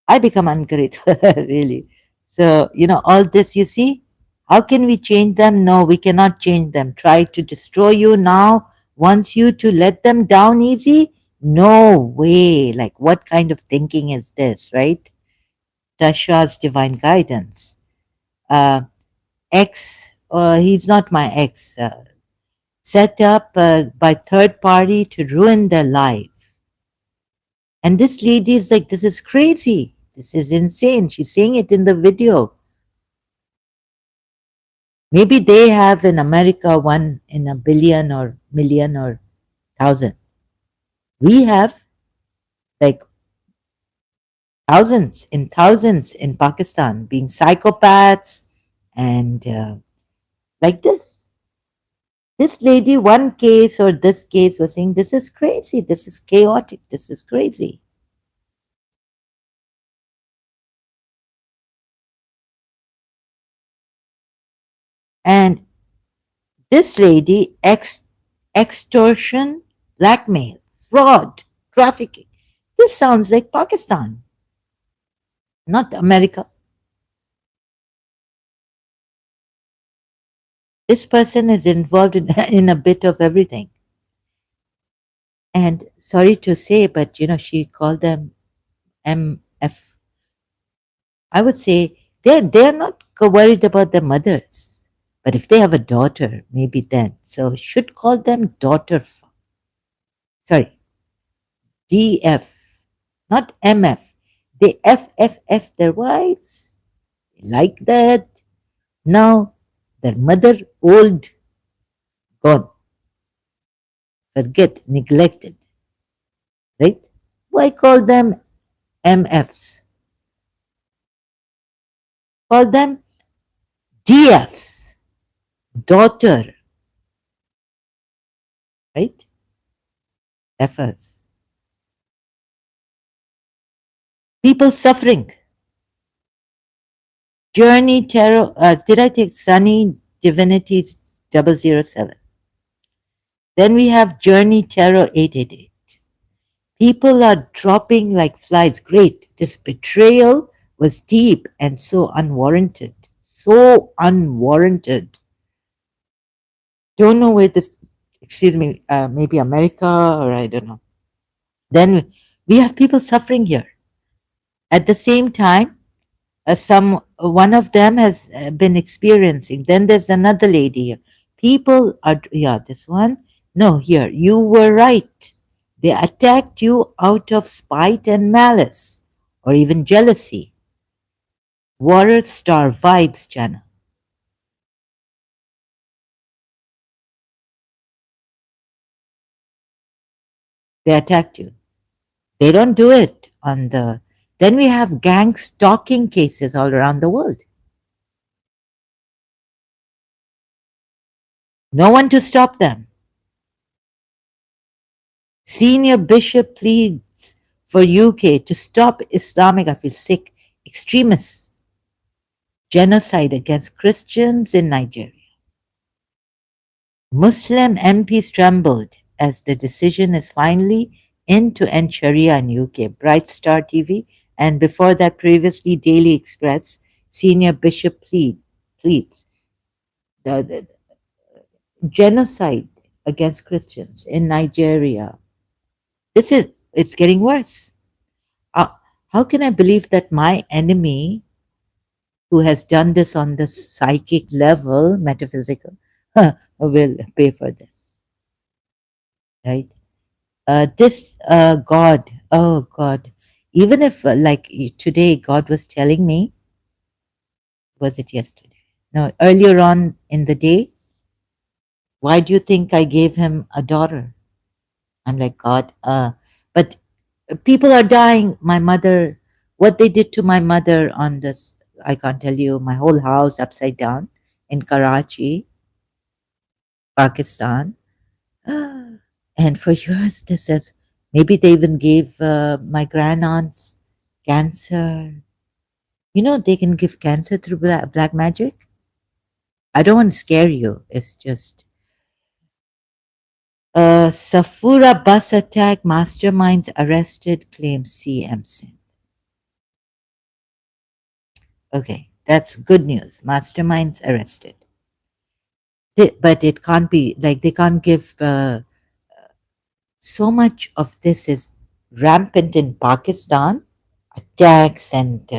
I become ungrateful, really. So, all this, you see, how can we change them? No, we cannot change them. Try to destroy you now, wants you to let them down easy? No way. Like, what kind of thinking is this, right? Tasha's divine guidance. Uh, he's not my ex, set up by third party to ruin their life. And this lady is like, this is crazy. This is insane. She's saying it in the video. Maybe they have in America one in a billion or million or thousand. We have like thousands in Pakistan being psychopaths and like this. This lady, one case or this case was saying, this is crazy, this is chaotic, this is crazy. And this lady, extortion, blackmail, fraud, trafficking. This sounds like Pakistan, not America. This person is involved in, in a bit of everything. And sorry to say, but she called them MF. I would say they're not worried about their mothers. But if they have a daughter, maybe then. So should call them sorry, DF, not MF. They FFF their wives. Like that. Now their mother old, gone, forget, neglected, right? Why call them MFs? Call them DFs, daughter, right? Fs. People suffering. Journey Tarot. Did I take Sunny Divinity 007? Then we have Journey Tarot 888. People are dropping like flies. Great. This betrayal was deep and so unwarranted. So unwarranted. Don't know where this, excuse me, maybe America or I don't know. Then we have people suffering here. At the same time, one of them has been experiencing. Then there's another lady here. People are, yeah, this one. No, here, you were right. They attacked you out of spite and malice, or even jealousy. Warrior Star Vibes channel. They attacked you. They don't do it on the. Then we have gang stalking cases all around the world. No one to stop them. Senior bishop pleads for UK to stop Islamic, I feel sick, extremists, genocide against Christians in Nigeria. Muslim MPs trembled as the decision is finally in to end Sharia in UK. Bright Star TV and before that previously Daily Express, senior bishop pleads the genocide against Christians in Nigeria. It's getting worse. Uh, how can I believe that my enemy, who has done this on the psychic level, metaphysical, will pay for this, right? This God, oh God, even if today God was telling me, was it yesterday? No, earlier on in the day, why do you think I gave him a daughter? I'm like, God, but people are dying. My mother, what they did to my mother on this, I can't tell you, my whole house upside down in Karachi, Pakistan. And for years, this is, maybe they even gave my grandaunt's cancer. They can give cancer through black magic. I don't want to scare you. It's just Safura bus attack masterminds arrested, claims CM Singh. Okay, that's good news. Masterminds arrested. But it can't be like they can't give. So much of this is rampant in Pakistan. Attacks and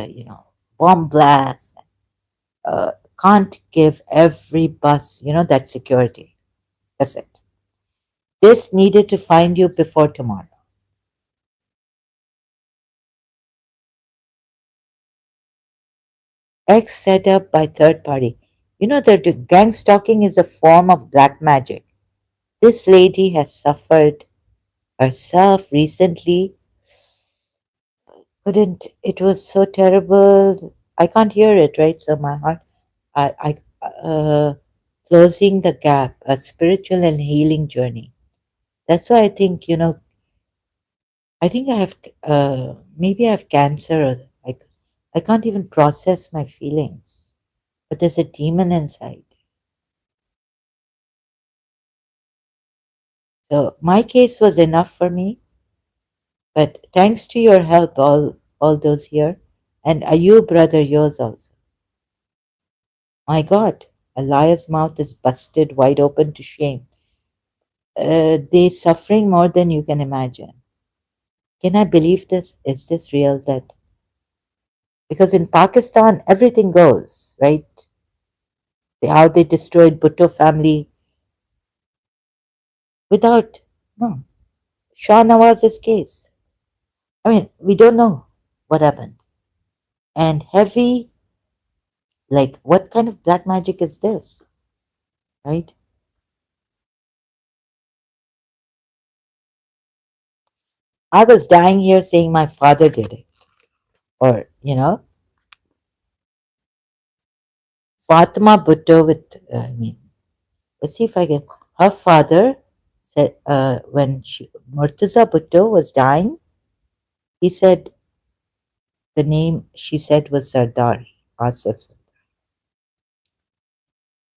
bomb blasts. Can't give every bus that security. That's it. This needed to find you before tomorrow. X set up by third party. You know that the gang stalking is a form of black magic. This lady has suffered herself recently. Couldn't it was so terrible. I can't hear it, right? So my heart I closing the gap, a spiritual and healing journey. That's why I think I have maybe I have cancer. Or I can't even process my feelings. But there's a demon inside. So my case was enough for me, but thanks to your help all those years, and you brother yours also. My God, a liar's mouth is busted wide open to shame. They suffering more than you can imagine. Can I believe this? Is this real? That because in Pakistan everything goes right. How they destroyed Bhutto family without no Shah Nawaz's case. I mean, we don't know what happened. And heavy, like what kind of black magic is this, right? I was dying here saying my father did it, or Fatima Bhutto with. I mean, let's see if I can. Her father said when Murtaza Bhutto was dying, he said the name she said was Sardar Asif.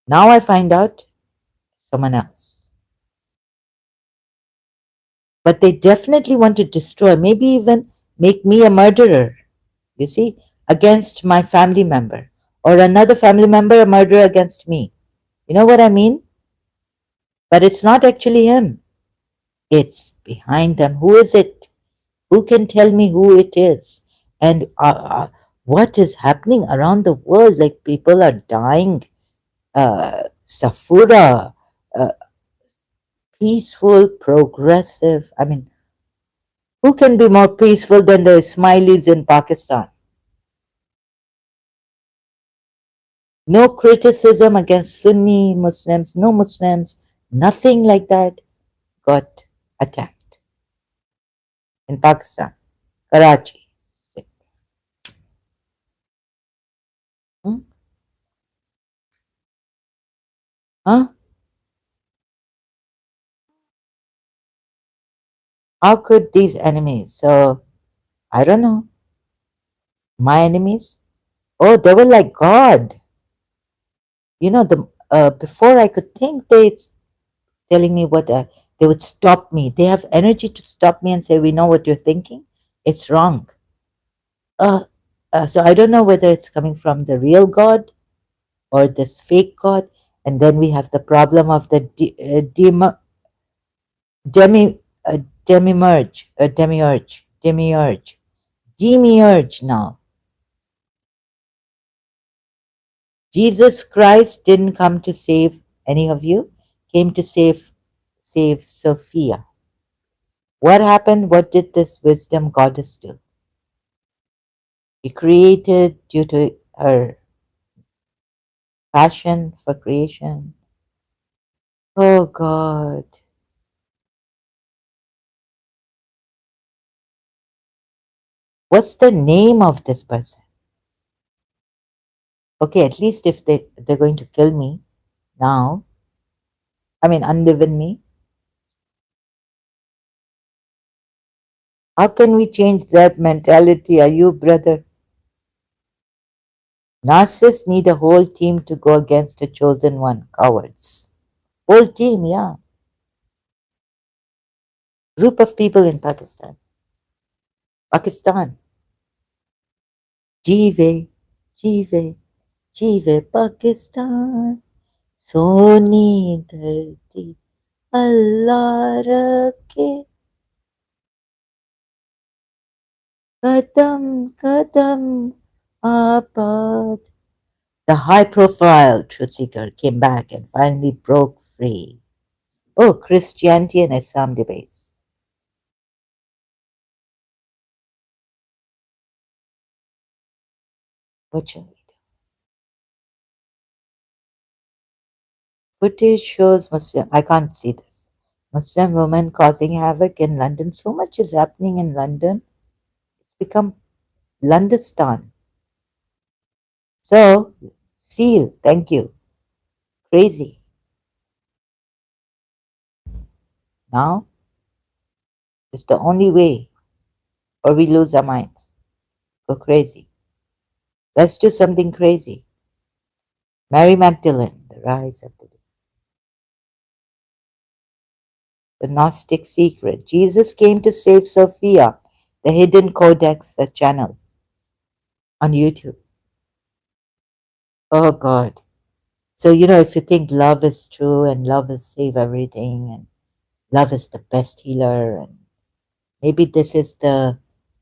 Now I find out someone else. But they definitely want to destroy, maybe even make me a murderer, you see, against my family member, or another family member a murderer against me. You know what I mean? But it's not actually him, it's behind them. Who is it? Who can tell me who it is? And what is happening around the world? Like people are dying. Safura, uh, peaceful, progressive. I mean, who can be more peaceful than the Ismailis in Pakistan? No criticism against Sunni Muslims, no Muslims, nothing like that got attacked in Pakistan, Karachi. Hmm? Huh? How could these enemies? So, I don't know. My enemies? Oh, they were like God. The before I could think, telling me what they would stop me. They have energy to stop me and say, "We know what you're thinking. It's wrong." Uh, so I don't know whether it's coming from the real God or this fake God. And then we have the problem of the demi demiurge. Now, Jesus Christ didn't come to save any of you; came to save Sophia. What happened? What did this wisdom goddess do? She created due to her passion for creation. Oh God. What's the name of this person? Okay, at least if they're going to kill me now, I mean unlive in me, how can we change that mentality? Are you brother? Narcissists need a whole team to go against a chosen one. Cowards. Whole team, yeah. Group of people in Pakistan. Pakistan. Jive. जीवे जीवे पाकिस्तान सोनी धरती अल्लाह रखे कदम कदम आबाद. The high-profile truth seeker came back and finally broke free. Oh, Christianity and Islam debates. What shall we do? Footage shows Muslim. I can't see this. Muslim women causing havoc in London. So much is happening in London. It's become Londistan. So, seal. Thank you. Crazy. Now, it's the only way, or we lose our minds. Go crazy. Let's do something crazy. Mary Magdalene, the rise of the Gnostic secret. Jesus came to save Sophia, the hidden codex, the channel on YouTube. Oh God. So, if you think love is true and love is save everything and love is the best healer, and maybe this is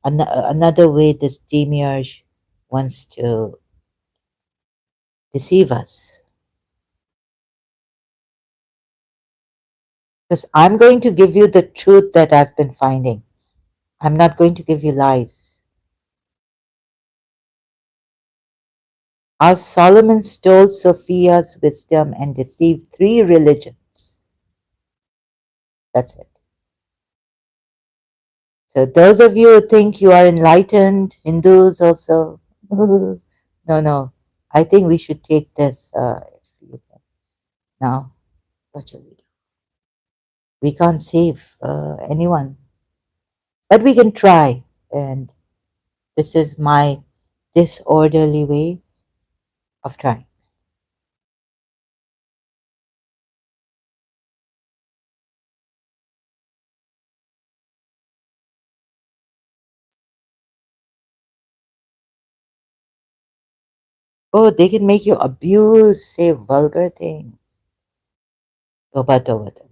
another way this demiurge wants to deceive us. Because I'm going to give you the truth that I've been finding. I'm not going to give you lies. How Solomon stole Sophia's wisdom and deceived three religions. That's it. So those of you who think you are enlightened, Hindus also, no, no. I think we should take this. Now, what shall we do? We can't save anyone, but we can try. And this is my disorderly way of trying. Oh, they can make you abuse, say vulgar things. Toba, toba, toba.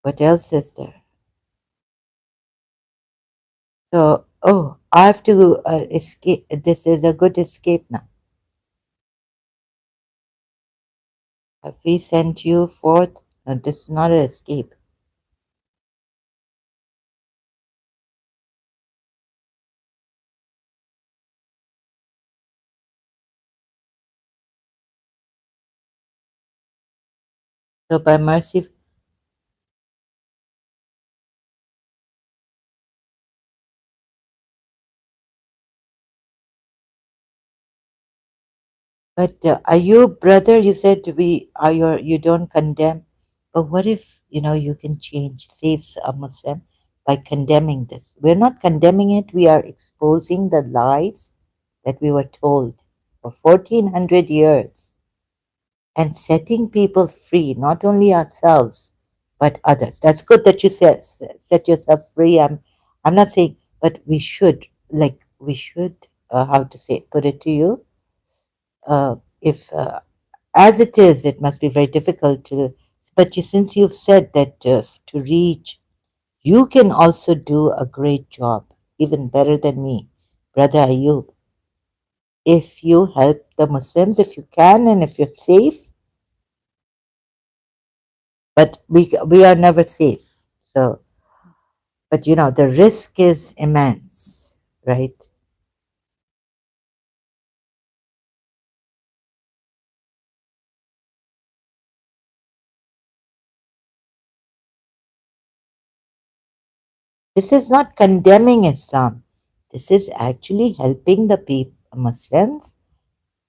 What else is there? So, oh, I have to escape. This is a good escape now. Have we sent you forth? No, this is not an escape. So, by mercy, but are you, brother? You said we are your. You don't condemn, but what if you can change, save a Muslim by condemning this? We're not condemning it. We are exposing the lies that we were told for 1400 years and setting people free, not only ourselves, but others. That's good that you set yourself free. I'm not saying, but we should, how to say, put it to you. If as it is, it must be very difficult to. But since you've said that to reach, you can also do a great job, even better than me, brother Ayub. If you help the Muslims, if you can, and if you're safe, but we are never safe. So, but the risk is immense, right? This is not condemning Islam. This is actually helping the Muslims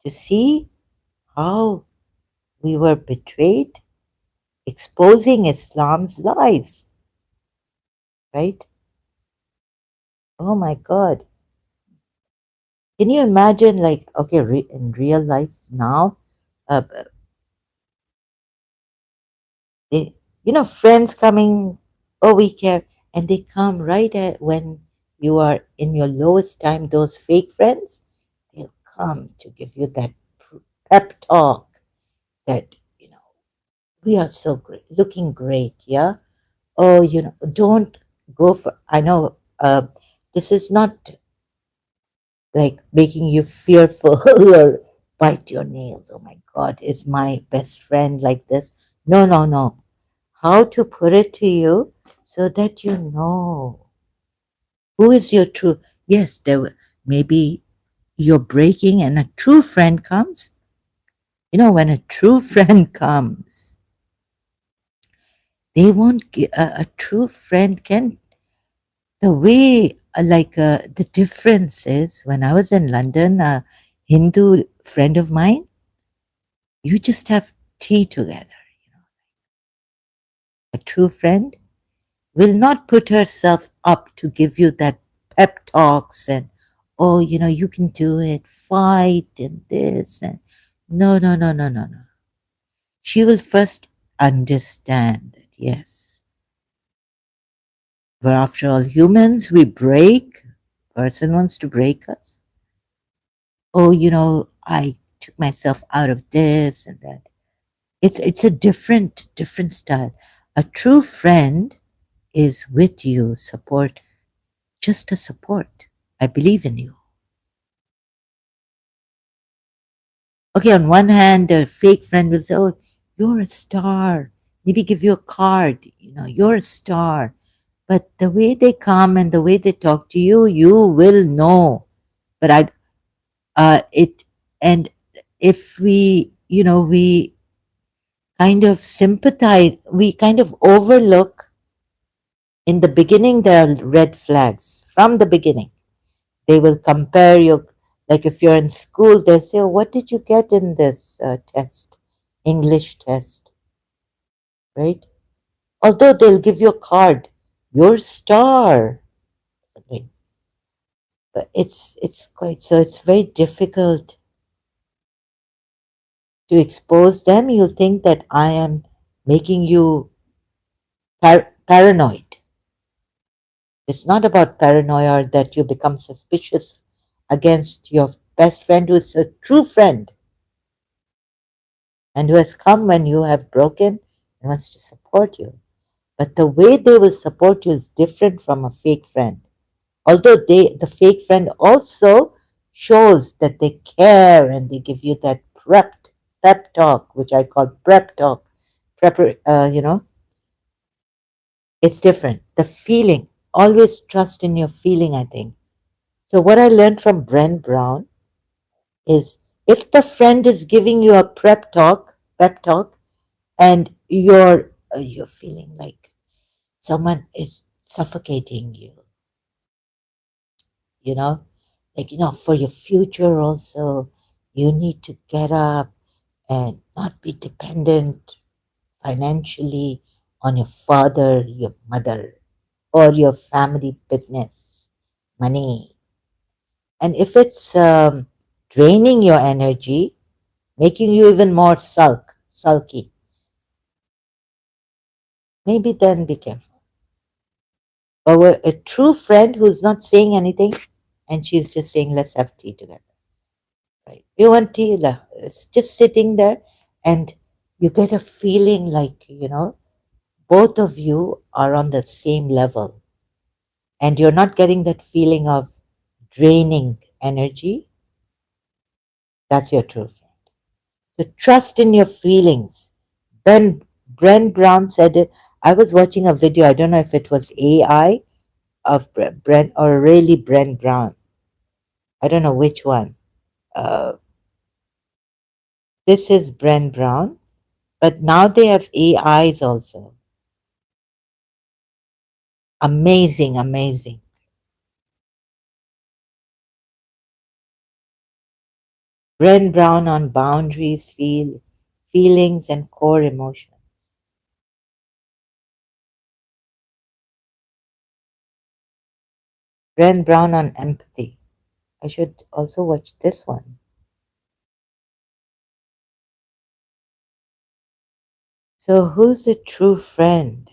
to see how we were betrayed, exposing Islam's lies, right? Oh my God. Can you imagine, like, okay, in real life now, uh, eh, friends coming, oh, we care. and they come right at when you are in your lowest time. Those fake friends, they'll come to give you that pep talk that, we are so great, looking great, yeah. Oh, don't go for. I know this is not like making you fearful or bite your nails. Oh my God, is my best friend like this? No, no, no. How to put it to you so that you know who is your true. Yes, maybe you're breaking, and a true friend comes. When a true friend comes, they won't. A true friend can. The way, the difference is when I was in London, a Hindu friend of mine, you just have tea together. A true friend will not put herself up to give you that pep talks and, oh, you can do it, fight and this and no, no, no, no, no, no. She will first understand that, yes, we're after all humans, we break. Person wants to break us. Oh, I took myself out of this and that. It's a different style. A true friend is with you, support, just a support. I believe in you. Okay, on one hand, a fake friend will say, oh, you're a star. Maybe give you a card, you're a star. But the way they come and the way they talk to you, you will know. But it, and if we kind of sympathize, we kind of overlook. In the beginning, there are red flags from the beginning. They will compare you. Like if you're in school, they'll say, oh, what did you get in this test? English test, right? Although they'll give you a card, your star. Okay. But it's quite so it's very difficult to expose them. You'll think that I am making you paranoid. It's not about paranoia or that you become suspicious against your best friend who is a true friend and who has come when you have broken and wants to support you. But the way they will support you is different from a fake friend. Although the fake friend also shows that they care and they give you that pep talk, which I call prep talk. It's different. The feeling, always trust in your feeling, I think. So what I learned from Bren Brown is if the friend is giving you a pep talk, and you're feeling like someone is suffocating you, you know, for your future also, you need to get up and not be dependent financially on your father, your mother, or your family business money. And if it's draining your energy, making you even more sulky, maybe then be careful. But we're a true friend who's not saying anything and she's just saying, let's have tea together. Right? You want tea? It's just sitting there and you get a feeling like, both of you are on the same level and you're not getting that feeling of draining energy. That's your true friend. So trust in your feelings. Ben Bren Brown said it. I was watching a video. I don't know if it was AI of Bren or really Bren Brown. I don't know which one. Uh, this is Bren Brown, but now they have AIs also. Amazing, amazing. Bren Brown on boundaries, feelings, and core emotions. Bren Brown on empathy. I should also watch this one. So, who's a true friend?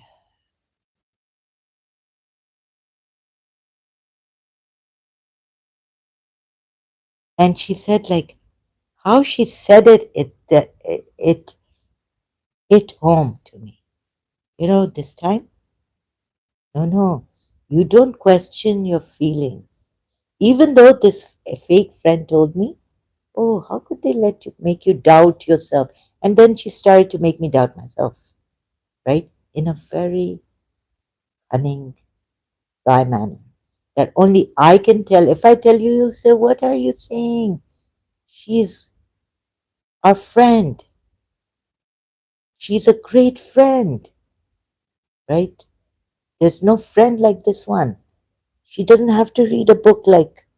And she said, like, how she said it, it hit home to me. This time, no, you don't question your feelings. Even though this fake friend told me, oh, how could they make you doubt yourself? And then she started to make me doubt myself, right? In a very cunning, sly manner that only I can tell. If I tell you, you'll say, what are you saying? She's our friend. She's a great friend, right? There's no friend like this one. She doesn't have to read a book like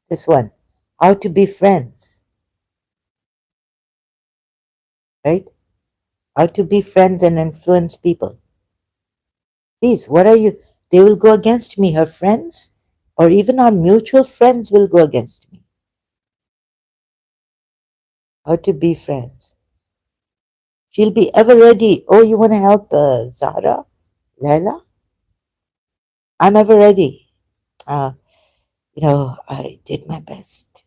this one, How to Be Friends, right? How to be friends and influence people. Please, what are you? They will go against me, her friends, or even our mutual friends will go against me. How to be friends. She'll be ever ready. Oh, you want to help Zara? Leila? I'm ever ready. Uh, I did my best.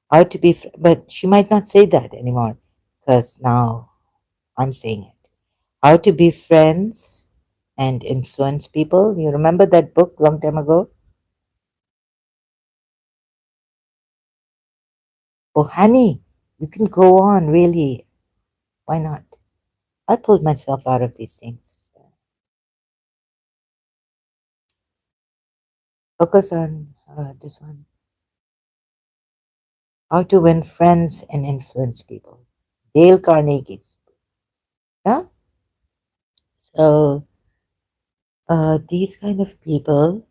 How to be, but she might not say that anymore because now I'm saying it. How to be friends and influence people. You remember that book long time ago? Oh, honey, you can go on, really. Why not? I pulled myself out of these things. Focus on this one. How to win friends and influence people. Dale Carnegie's. Yeah? So, these kind of people,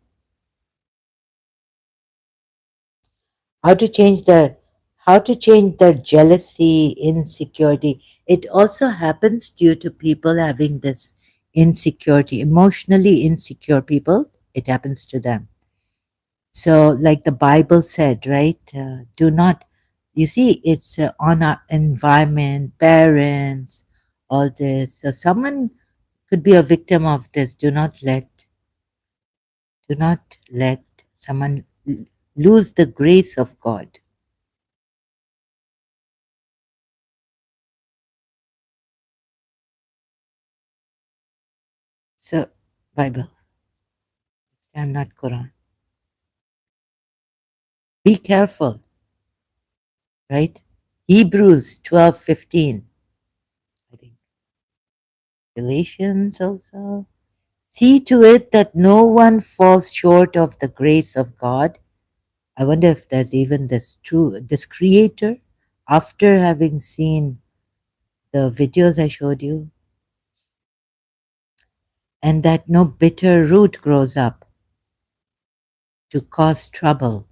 how to change their how to change their jealousy, insecurity. It also happens due to people having this insecurity, emotionally insecure people. It happens to them. So, like the Bible said, right? Do not, you see, it's on our environment, parents, all this. So, someone could be a victim of this. Do not let someone lose the grace of God. So, Bible, I'm not Quran. Be careful, right? Hebrews 12:15. I think Galatians also. See to it that no one falls short of the grace of God. I wonder if there's even this creator after having seen the videos I showed you, and that no bitter root grows up to cause trouble.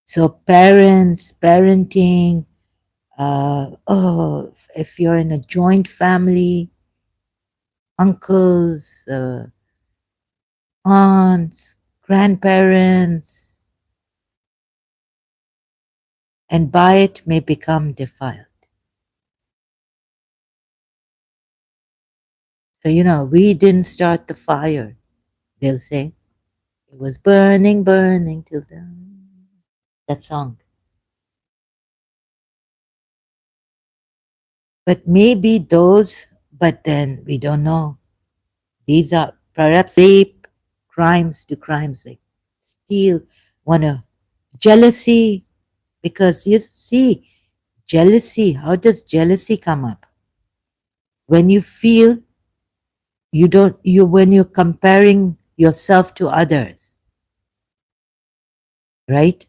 So parents, parenting, if you're in a joint family, uncles, aunts, grandparents, and by it may become defiled. So, we didn't start the fire, they'll say. It was burning, burning till dawn. That song. But maybe those, but then we don't know. These are perhaps rape, crimes like steal, wanna jealousy, because you see, jealousy, how does jealousy come up? When you feel you don't you when you're comparing yourself to others, right?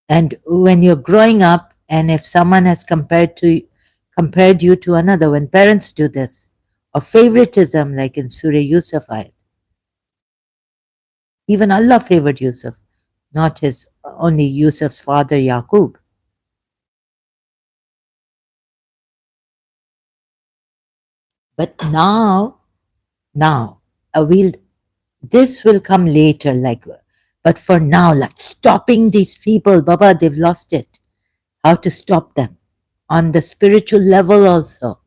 And when you're growing up, and if someone has compared you to another, when parents do this, or favoritism, like in Surah Yusuf ayat, even Allah favored Yusuf, not his only Yusuf's father Yaqub. But now, we'll this will come later, like, but for now, like stopping these people, Baba, they've lost it. How to stop them on the spiritual level also.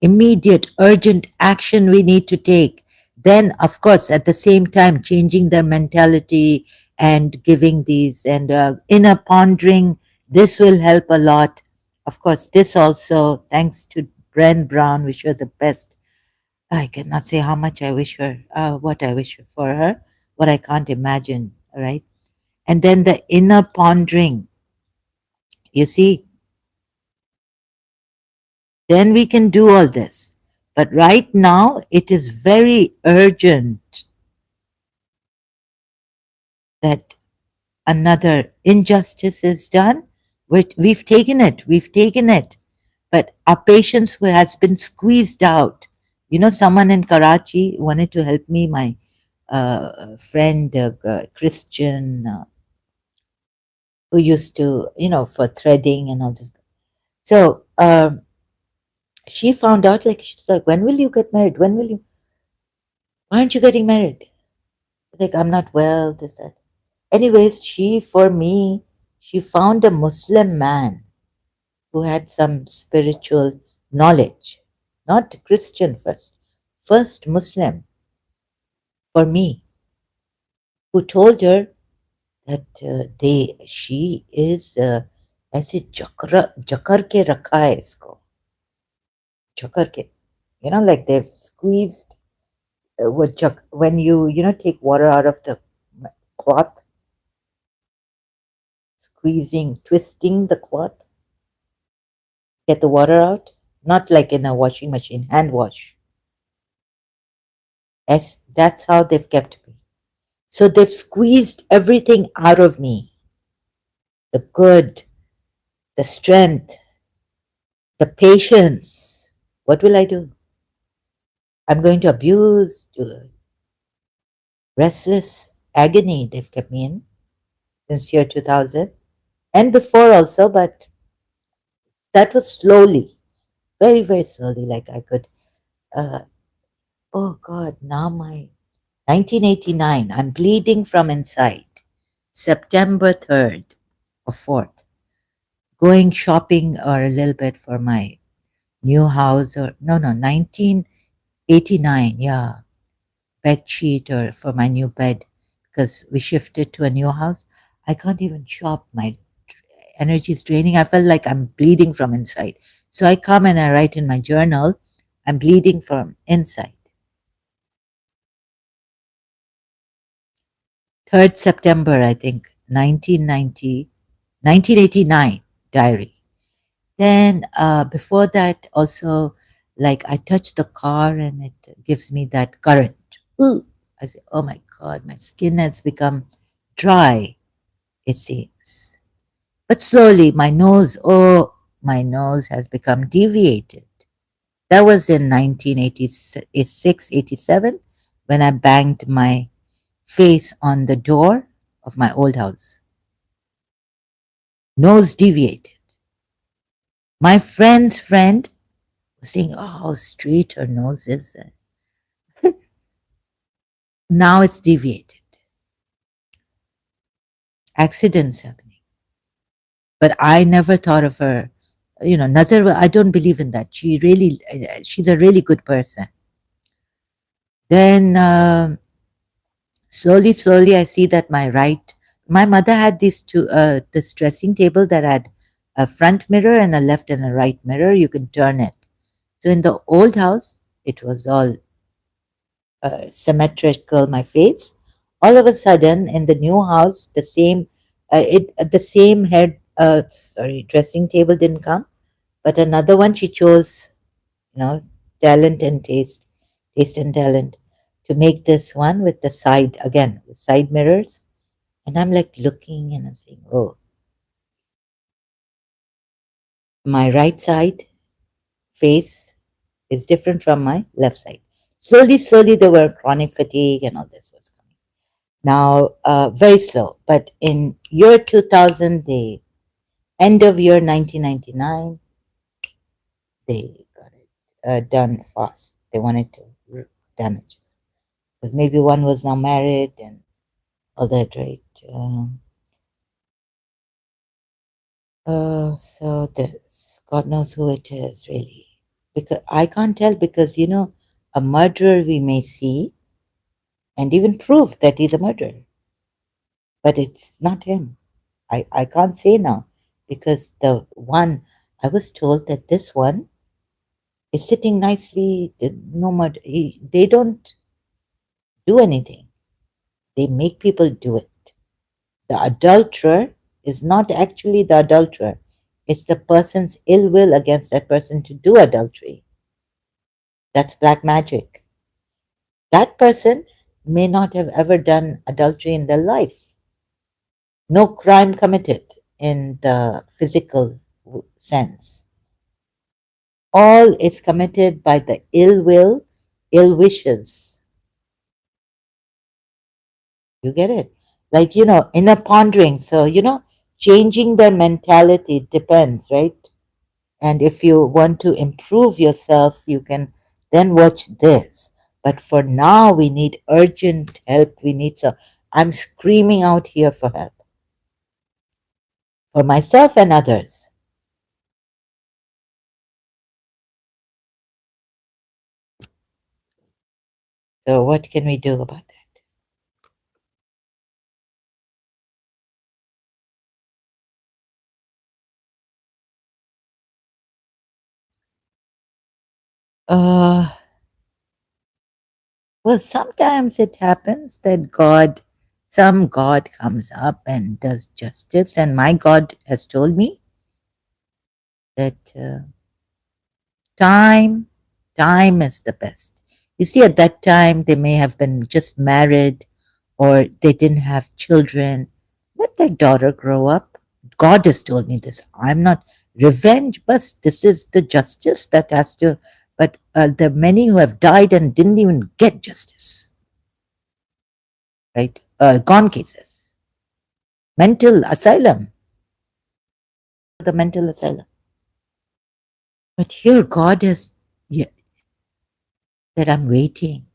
Immediate, urgent action we need to take. then of course at the same time changing their mentality and giving these and inner pondering, this will help a lot. Of course, this also thanks to Bren Brown, which are the best. I cannot say how much I wish her, what I wish for her, what I can't imagine, right? And then the inner pondering, you see, then we can do all this. But right now, it is very urgent that another injustice is done. We've taken it, but our patience has been squeezed out. You know, someone in Karachi wanted to help me, my friend, Christian, who used to, for threading and all this. So she found out, like, she's like, when will you get married? Why aren't you getting married? Like, I'm not well, this, that. Anyways, for me, she found a Muslim man who had some spiritual knowledge, not Christian first Muslim for me, who told her that she is, ऐसे जकड़ के रखा है इसको, जकड़ के, like they've squeezed when you take water out of the cloth, squeezing, twisting the cloth, get the water out, not like in a washing machine, hand wash. As that's how they've kept me. So they've squeezed everything out of me, the good, the strength, the patience. What will I do? I'm going to abuse, to restless agony they've kept me in since year 2000 and before also, but that was slowly, very, very slowly, like I could, uh, oh God, now my 1989, I'm bleeding from inside. September 3rd or 4th, going shopping or a little bit for my new house, or no, 1989, yeah, bed sheet or for my new bed, because we shifted to a new house. I can't even shop. My energy is draining. I felt like I'm bleeding from inside. So I come and I write in my journal, I'm bleeding from inside. 3rd September, I think, 1989 diary. Then before that, also, like I touch the car and it gives me that current. Ooh. I say, oh my God, my skin has become dry, it seems. But slowly, my nose has become deviated. That was in 1986, 87, when I banged my face on the door of my old house. Nose deviated. My friend's friend was saying, oh, how straight her nose is. Now it's deviated. Accidents happening. But I never thought of her, Nazar, I don't believe in that. She's a really good person. Then slowly, I see that my mother had this dressing table that had a front mirror and a left and a right mirror. You can turn it. So in the old house, it was all symmetrical, my face. All of a sudden, in the new house, the same dressing table didn't come, but another one she chose, you know, talent and taste and talent, to make this one with the side mirrors. And I'm like looking and I'm saying, oh, my right side face is different from my left side. Slowly, there were chronic fatigue and all this was coming. Now, very slow, but in year 2000, the end of year 1999, they got it done fast. They wanted to damage it. But maybe one was now married and all that, right? So this, God knows who it is, really. Because I can't tell, because, a murderer we may see, and even prove that he's a murderer. But it's not him. I can't say now because the one I was told that this one is sitting nicely, no murder. They don't do anything, they make people do it. The adulterer is not actually the adulterer, it's the person's ill will against that person to do adultery. That's black magic. That person may not have ever done adultery in their life. No crime committed in the physical sense. All is committed by the ill will, ill wishes. You get it? Like, inner pondering. So, changing their mentality depends, right? And if you want to improve yourself, you can then watch this. But for now, we need urgent help. I'm screaming out here for help for myself and others. So, what can we do about that? Well, sometimes it happens that some God comes up and does justice, and my God has told me that time, time is the best. You see, at that time, they may have been just married or they didn't have children. Let their daughter grow up. God has told me this. I'm not revenge, but this is the justice that has to. But there are many who have died and didn't even get justice, right? Gone cases. Mental asylum, the mental asylum. But here, God has, yeah, that I'm waiting.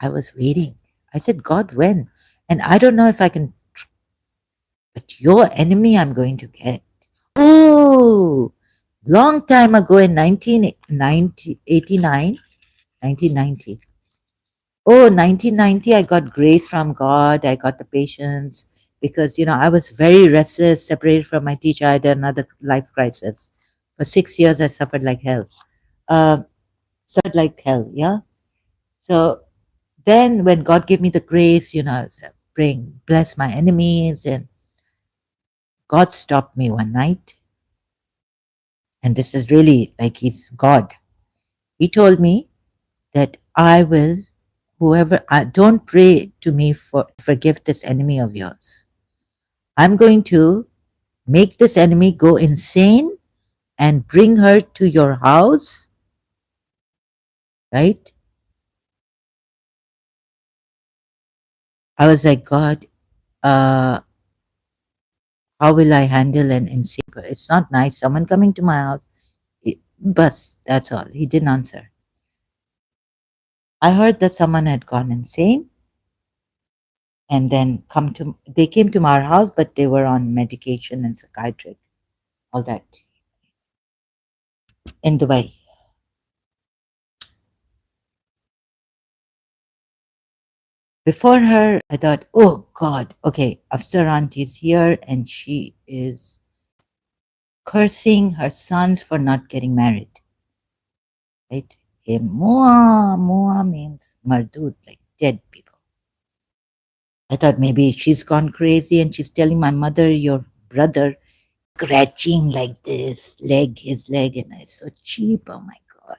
I was waiting. I said, God, when? And I don't know if I can, but your enemy I'm going to get. Oh, long time ago in 1989, 1990. Oh, 1990, I got grace from God. I got the patience because, I was very restless, separated from my teacher. I had another life crisis. For 6 years, I suffered like hell. Suffered like hell, yeah? So then when God gave me the grace, I said, bless my enemies. And God stopped me one night. And this is really like He's God. He told me that don't pray to me for forgive this enemy of yours. I'm going to make this enemy go insane and bring her to your house, right? I was like, God, uh, how will I handle an insane person? It's not nice. Someone coming to my house. Bus, that's all. He didn't answer. I heard that someone had gone insane and then they came to our house, but they were on medication and psychiatric, all that in Dubai. Before her, I thought, oh God, okay, Afsar aunt is here and she is cursing her sons for not getting married, right? Mua means mardud, like dead people. I thought maybe she's gone crazy and she's telling my mother, your brother, scratching like this, his leg, and it's so cheap. Oh my God.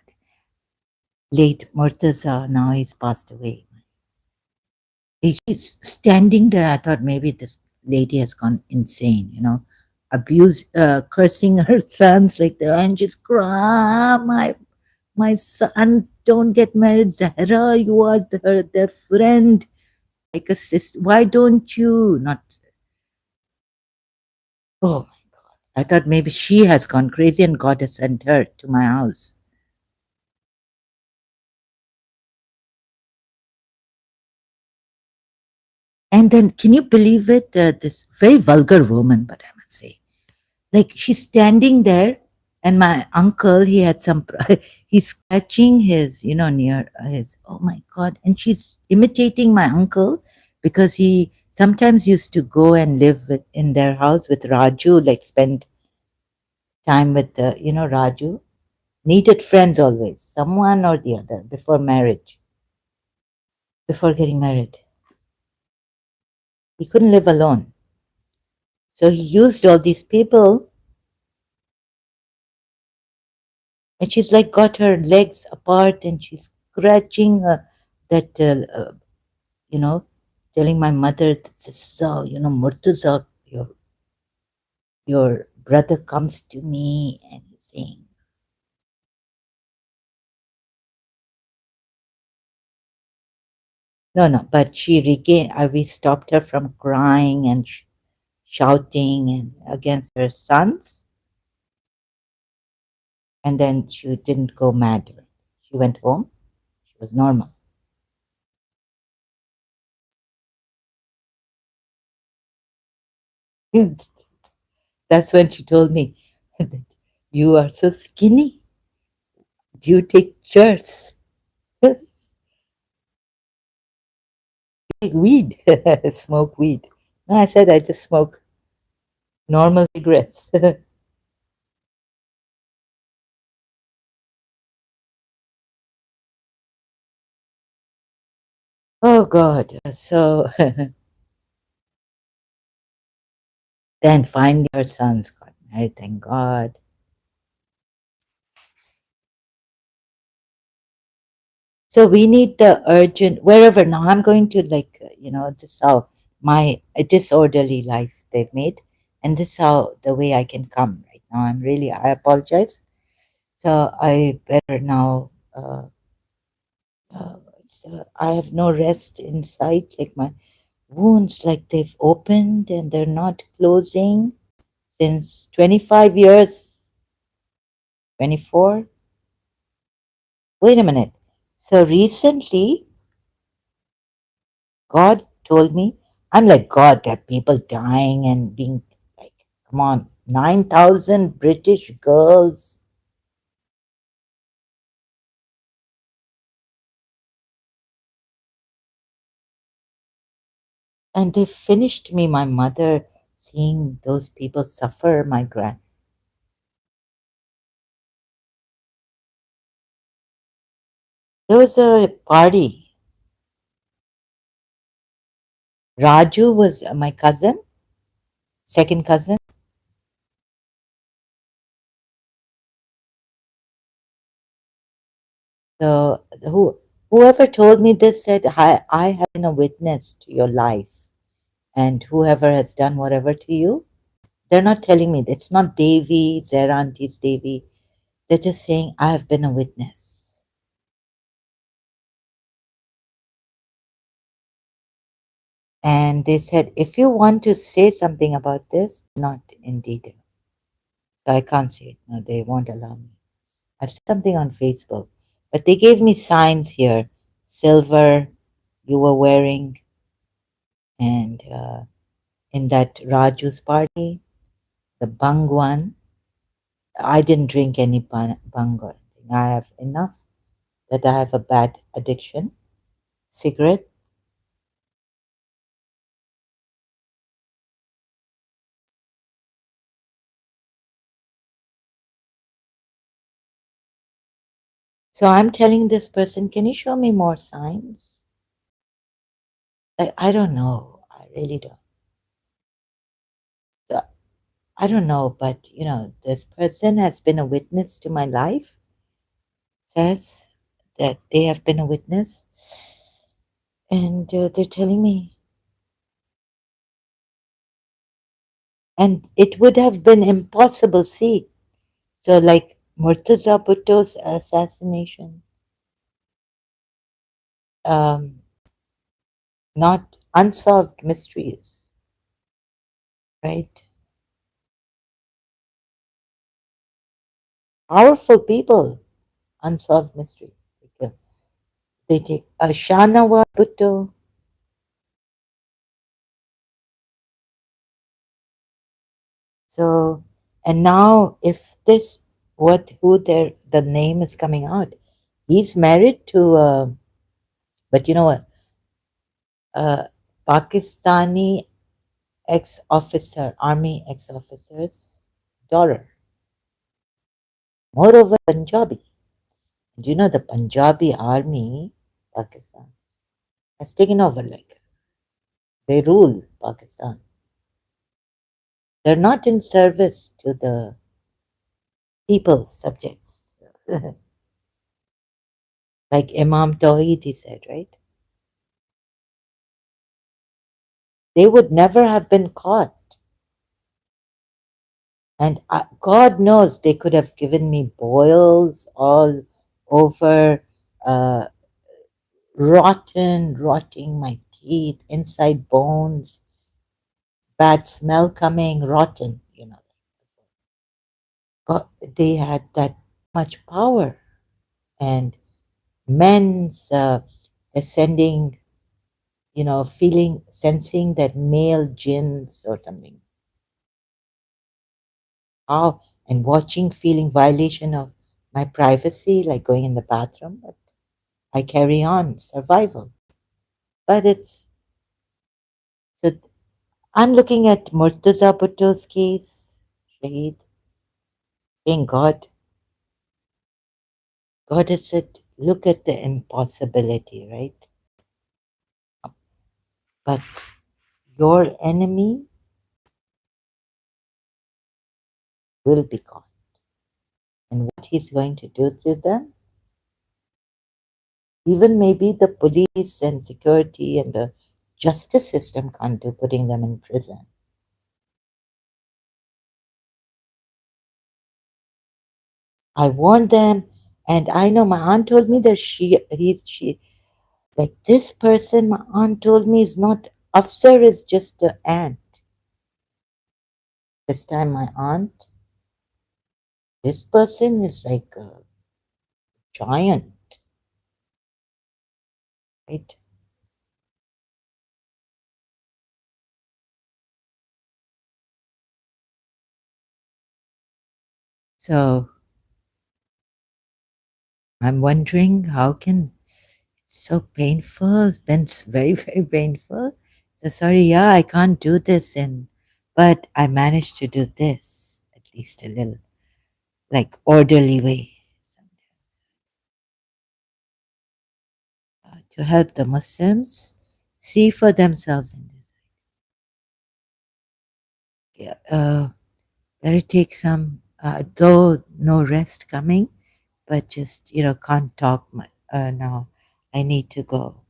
Late Murtaza, now he's passed away. She's standing there. I thought maybe this lady has gone insane, cursing her sons like that, and just cry, my son, don't get married, Zahra. You are their friend, like a sister. Why don't you? Not. Oh my God! I thought maybe she has gone crazy and God has sent her to my house. And then, can you believe it? This very vulgar woman, but I must say, like she's standing there And my uncle, he had some, he's scratching his, near his, oh my God. And she's imitating my uncle because he sometimes used to go and live in their house with Raju, like spend time with the, Raju. Needed friends always, someone or the other, before marriage, before getting married. He couldn't live alone. So he used all these people, and she's like got her legs apart and she's scratching that, you know, telling my mother, this is, Murtaza, your brother comes to me and he's saying, no, no, but she regained, we stopped her from crying and shouting and against her sons. And then she didn't go mad. She went home. She was normal. That's when she told me that you are so skinny. Do you take chairs? Take weed. Smoke weed. No, I said I just smoke normal cigarettes. Oh God. So then finally her sons got married, thank God. So we need the urgent wherever. Now I'm going to like this is how my disorderly life they've made, and this is how the way I can come right now. I apologize. So I better now. I have no rest inside. Like my wounds, like they've opened and they're not closing since 25 years. 24. Wait a minute. So recently God told me, I'm like, God, there are people dying and being like, come on, 9,000 British girls. And they finished me, my mother, seeing those people suffer, my grand. There was a party. Raju was my cousin, second cousin. So whoever told me this said, I have been a witness to your life. And whoever has done whatever to you, they're not telling me. It's not Devi, their auntie's Devi. They're just saying, I have been a witness. And they said, if you want to say something about this, not in detail. So I can't say it. No, they won't allow me. I've said something on Facebook, but they gave me signs here. Silver you were wearing, and in that Raju's party, the bang one. I didn't drink any bang or anything. I have enough that I have a bad addiction. Cigarette. So I'm telling this person, can you show me more signs? I don't know. I really don't. So, I don't know, but this person has been a witness to my life, says that they have been a witness, and they're telling me, and it would have been impossible. See, so like Murtaza Bhutto's assassination, um, not unsolved mysteries, right? Powerful people, unsolved mystery. They take Ashanawa Bhutto. So, and now if this what who the name is coming out. He's married to but you know what, a Pakistani ex-officer, army ex-officer's daughter. Moreover, Punjabi. Do you know the Punjabi army, Pakistan, has taken over, like they rule Pakistan. They're not in service to the people's subjects. Like Imam Tawhid, he said, right? They would never have been caught. And God knows they could have given me boils all over, uh, rotting my teeth, inside bones, bad smell coming, rotten, you know. God, they had that much power. And men's ascending, you know, feeling, sensing that male jinns or something. How, and watching, feeling violation of my privacy, like going in the bathroom. But I carry on, survival. But so I'm looking at Murtaza Bhutto's case, Shaheed, saying God has said, look at the impossibility, right? But your enemy will be caught. And what he's going to do to them, even maybe the police and security and the justice system can't do, putting them in prison. I warned them, and I know my aunt told me that she, like this person, my aunt told me is not, Afsar is just an ant. This time my aunt, this person is like a giant, right? So I'm wondering how can so painful. It's been very, very painful. So sorry, yeah, I can't do this, and but I managed to do this at least a little, like orderly way, to help the Muslims see for themselves in this. Yeah, let it take some, though no rest coming, but just can't talk much now. I need to go.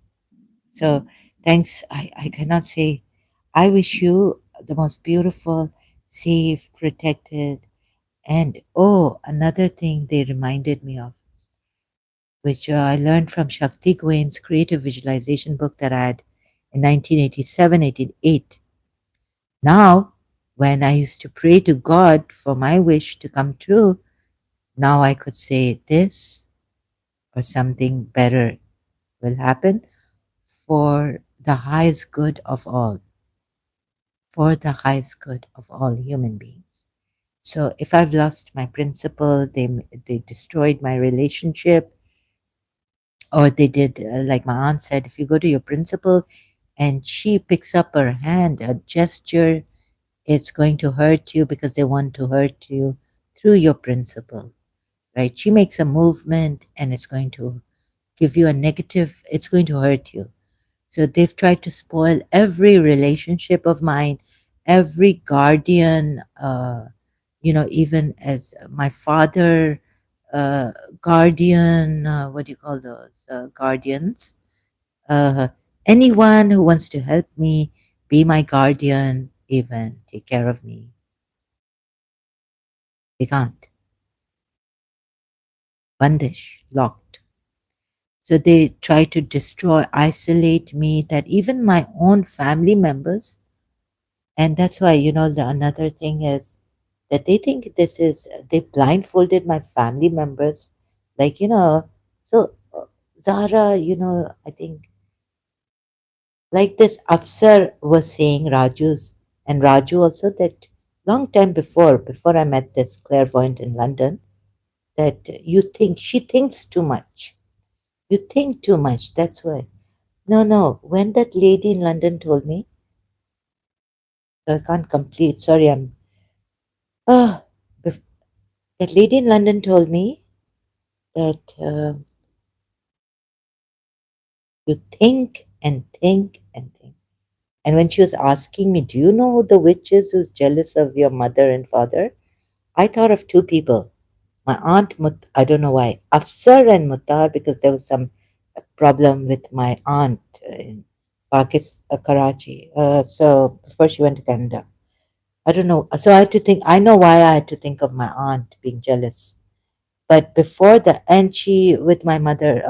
So thanks. I cannot say. I wish you the most beautiful, safe, protected, and oh, another thing they reminded me of, which I learned from Shakti Gwain's creative visualization book that I had in 1987, 88. Now, when I used to pray to God for my wish to come true, now I could say this or something better will happen for the highest good of all, for the highest good of all human beings. So if I've lost my principle, they destroyed my relationship, or they did, like my aunt said, if you go to your principal and she picks up her hand, a gesture, it's going to hurt you because they want to hurt you through your principle, right? She makes a movement and it's going to give you a negative, it's going to hurt you. So they've tried to spoil every relationship of mine, every guardian, even as my father, uh, guardian, what do you call those? Guardians. Uh, Anyone who wants to help me, be my guardian, even take care of me, they can't. Bandish, locked. So they try to destroy, isolate me, that even my own family members. And that's why, the another thing is that they think this is, they blindfolded my family members. Like, so Zahra, I think, like this Afsar was saying, Raju's, and Raju also, that long time before I met this clairvoyant in London, that you think she thinks too much. You think too much. That's why. No, no. When that lady in London told me, I can't complete. Sorry, I'm. Ah, bef- that lady in London told me that you think and think and think. And when she was asking me, "Do you know who the witch is who's jealous of your mother and father?" I thought of two people. My aunt, I don't know why, Afsar and Mutar, because there was some problem with my aunt in Pakistan, Karachi. So before she went to Canada, I don't know. So I had to think. I know why I had to think of my aunt being jealous. But before that, and she with my mother,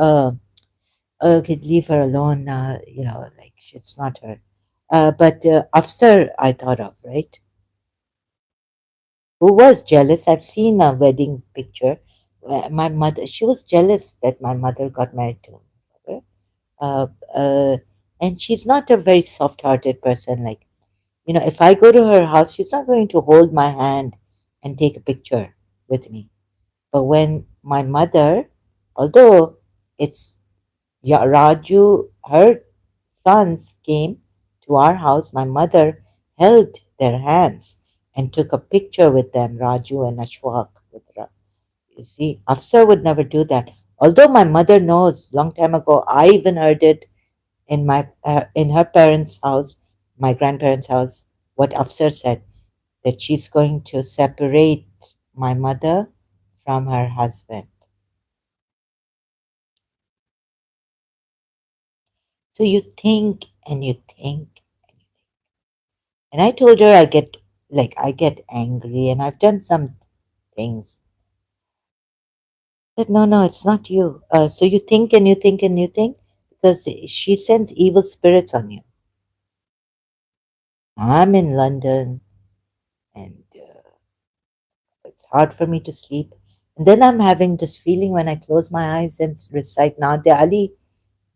okay, leave her alone. Like it's not her. But Afsar, I thought of, right? Who was jealous. I've seen a wedding picture. My mother, she was jealous that my mother got married to my father. Uh, uh, and she's not a very soft-hearted person. Like, if I go to her house, she's not going to hold my hand and take a picture with me. But when my mother, although it's Raju, her sons came to our house, my mother held their hands and took a picture with them, Raju and Ashwak. You see, Afsar would never do that. Although my mother knows, long time ago, I even heard it in her parents' house, my grandparents' house, what Afsar said, that she's going to separate my mother from her husband. So you think and you think. And I told her I get angry and I've done some things. Said, no, no, it's not you. So you think and you think and you think because she sends evil spirits on you. I'm in London and it's hard for me to sleep. And then I'm having this feeling when I close my eyes and recite Nadia Ali.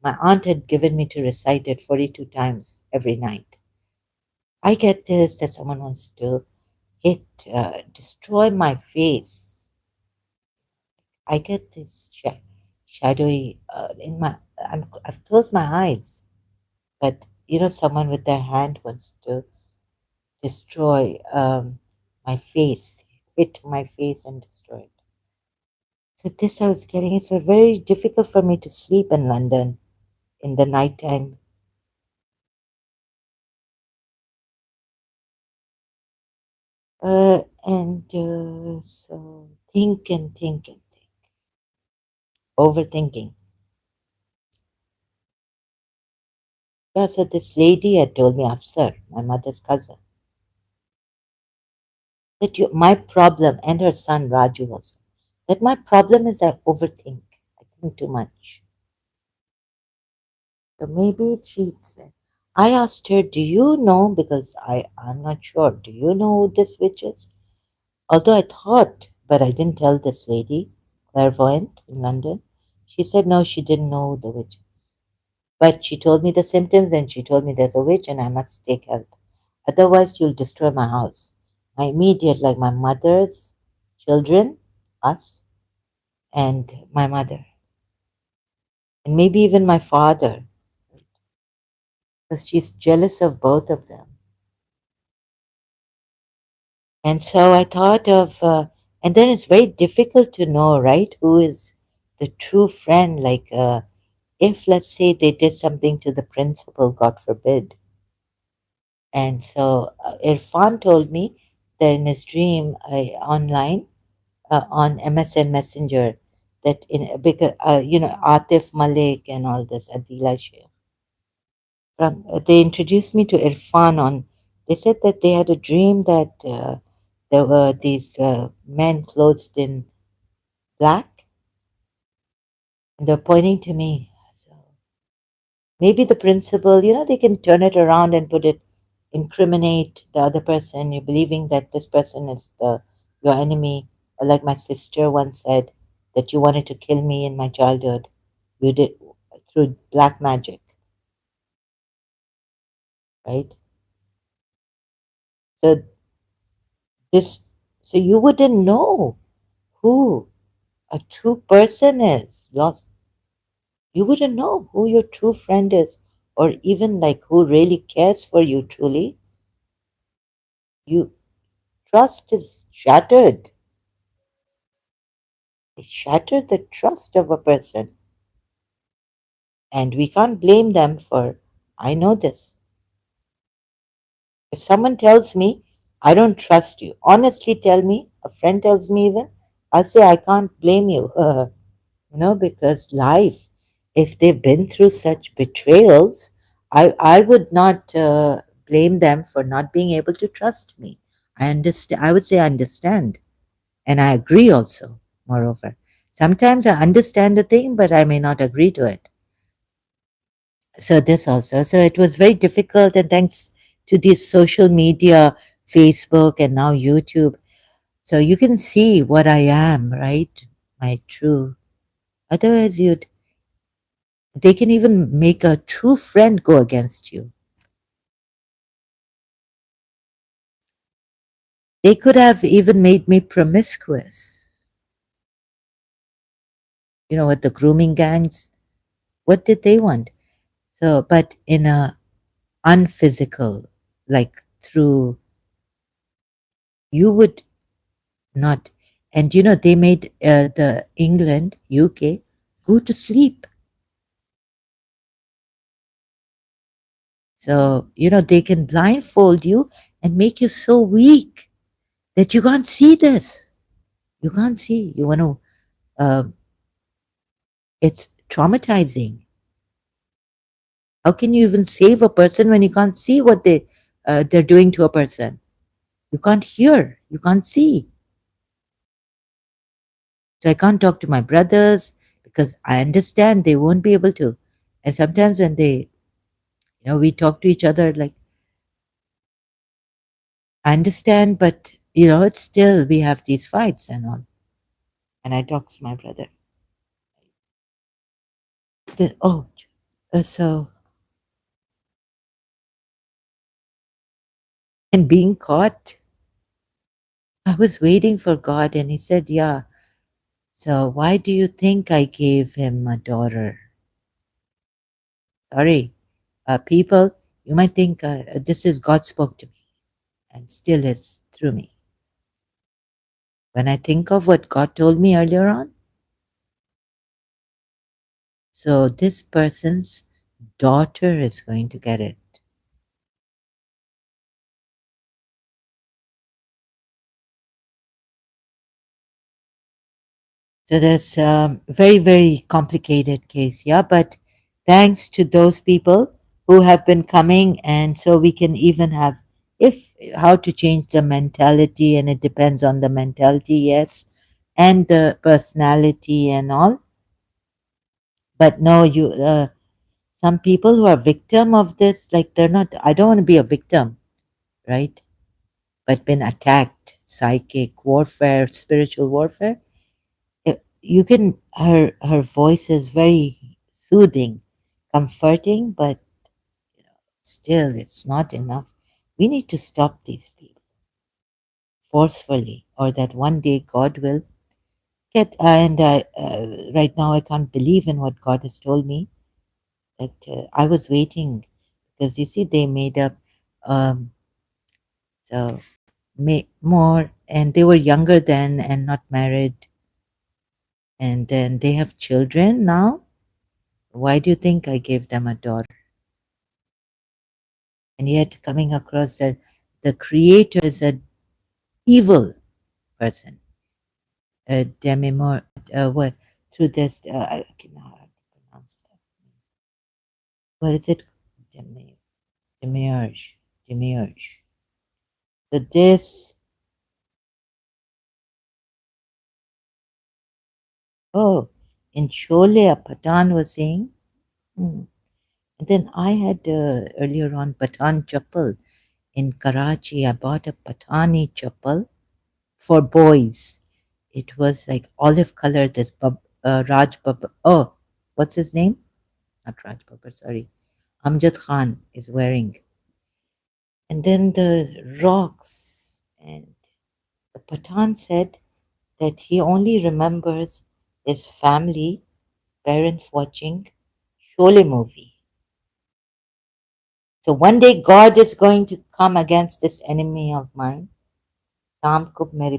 My aunt had given me to recite it 42 times every night. I get this that someone wants to destroy my face. I get this shadowy in my. I've closed my eyes, but someone with their hand wants to destroy my face, hit my face and destroy it. So this I was getting. It's very difficult for me to sleep in London in the nighttime. So think and think and think, overthinking. Yeah, so this lady had told me, Afsar, my mother's cousin, that my problem, and her son Raju also, that my problem is I overthink. I think too much. So maybe I asked her, do you know, because I'm not sure, do you know who this witch is? Although I thought, but I didn't tell this lady, clairvoyant in London. She said no, she didn't know who the witch is. But she told me the symptoms and she told me there's a witch and I must take help. Otherwise, you'll destroy my house. My immediate, like my mother's children, us, and my mother, and maybe even my father, because she's jealous of both of them. And so I thought and then it's very difficult to know, right, who is the true friend. Like, if let's say they did something to the principal, God forbid. And so Irfan told me that in his dream online on MSN Messenger that because Atif Malik and all this Adila Sheikh from they introduced me to Irfan on. They said that they had a dream that there were these men clothed in black and they're pointing to me. So maybe the principal, they can turn it around and put it, incriminate the other person. You're believing that this person is your enemy. Or like my sister once said, that you wanted to kill me in my childhood. You did through black magic, right? So this, so you wouldn't know who. a true person is lost. You wouldn't know who your true friend is, or even like who really cares for you truly. You trust is shattered. They shattered the trust of a person. And we can't blame them for, I know this. If someone tells me, I don't trust you, honestly tell me, a friend tells me even, I'll say, I can't blame you, because life, if they've been through such betrayals, I would not blame them for not being able to trust me. I understand. I would say I understand. And I agree also, moreover. Sometimes I understand a thing, but I may not agree to it. So this also. So it was very difficult, and thanks to these social media, Facebook and now YouTube. So you can see what I am, right? My true. Otherwise, they can even make a true friend go against you. They could have even made me promiscuous. You know what, the grooming gangs, what did they want? So, but in a unphysical, like through, you would not. And they made the England, UK, go to sleep. So, they can blindfold you and make you so weak that you can't see this. You can't see. You want to, it's traumatizing. How can you even save a person when you can't see what they're doing to a person? You can't hear. You can't see. So I can't talk to my brothers because I understand they won't be able to. And sometimes when we talk to each other like, I understand, but it's still we have these fights and all. And I talk to my brother. Oh, so and being caught, I was waiting for God, and He said, "Yeah. So why do you think I gave him a daughter?" Sorry, people, you might think this is God spoke to me, and still is through me. When I think of what God told me earlier on, so this person's daughter is going to get it. So there's very, very complicated case, yeah. But thanks to those people who have been coming, and so we can even have if how to change the mentality, and it depends on the mentality, yes, and the personality and all. But no, some people who are victim of this, like they're not. I don't want to be a victim, right? But been attacked, psychic warfare, spiritual warfare. You can her voice is very soothing, comforting, but still it's not enough. We need to stop these people forcefully, or that one day God will get. And right now I can't believe in what God has told me. That I was waiting because you see they made up um, so more, and they were younger then and not married, and then they have children now. Why do you think I gave them a daughter? And yet coming across that the creator is an evil person, a demimor, what through this I cannot pronounce that. What is it? Demiurge, demiurge. So this, oh, in Chole, a Patan was saying. Hmm. And then I had earlier on Patan chappal in Karachi. I bought a Patani chappal for boys. It was like olive color. This Raj Babbar. Oh, what's his name? Not Raj Babbar. Sorry, Amjad Khan is wearing. And then the rocks. And the Pathan said that he only remembers is family, parents watching Sholay movie. So one day God is going to come against this enemy of mine. शाम को मेरे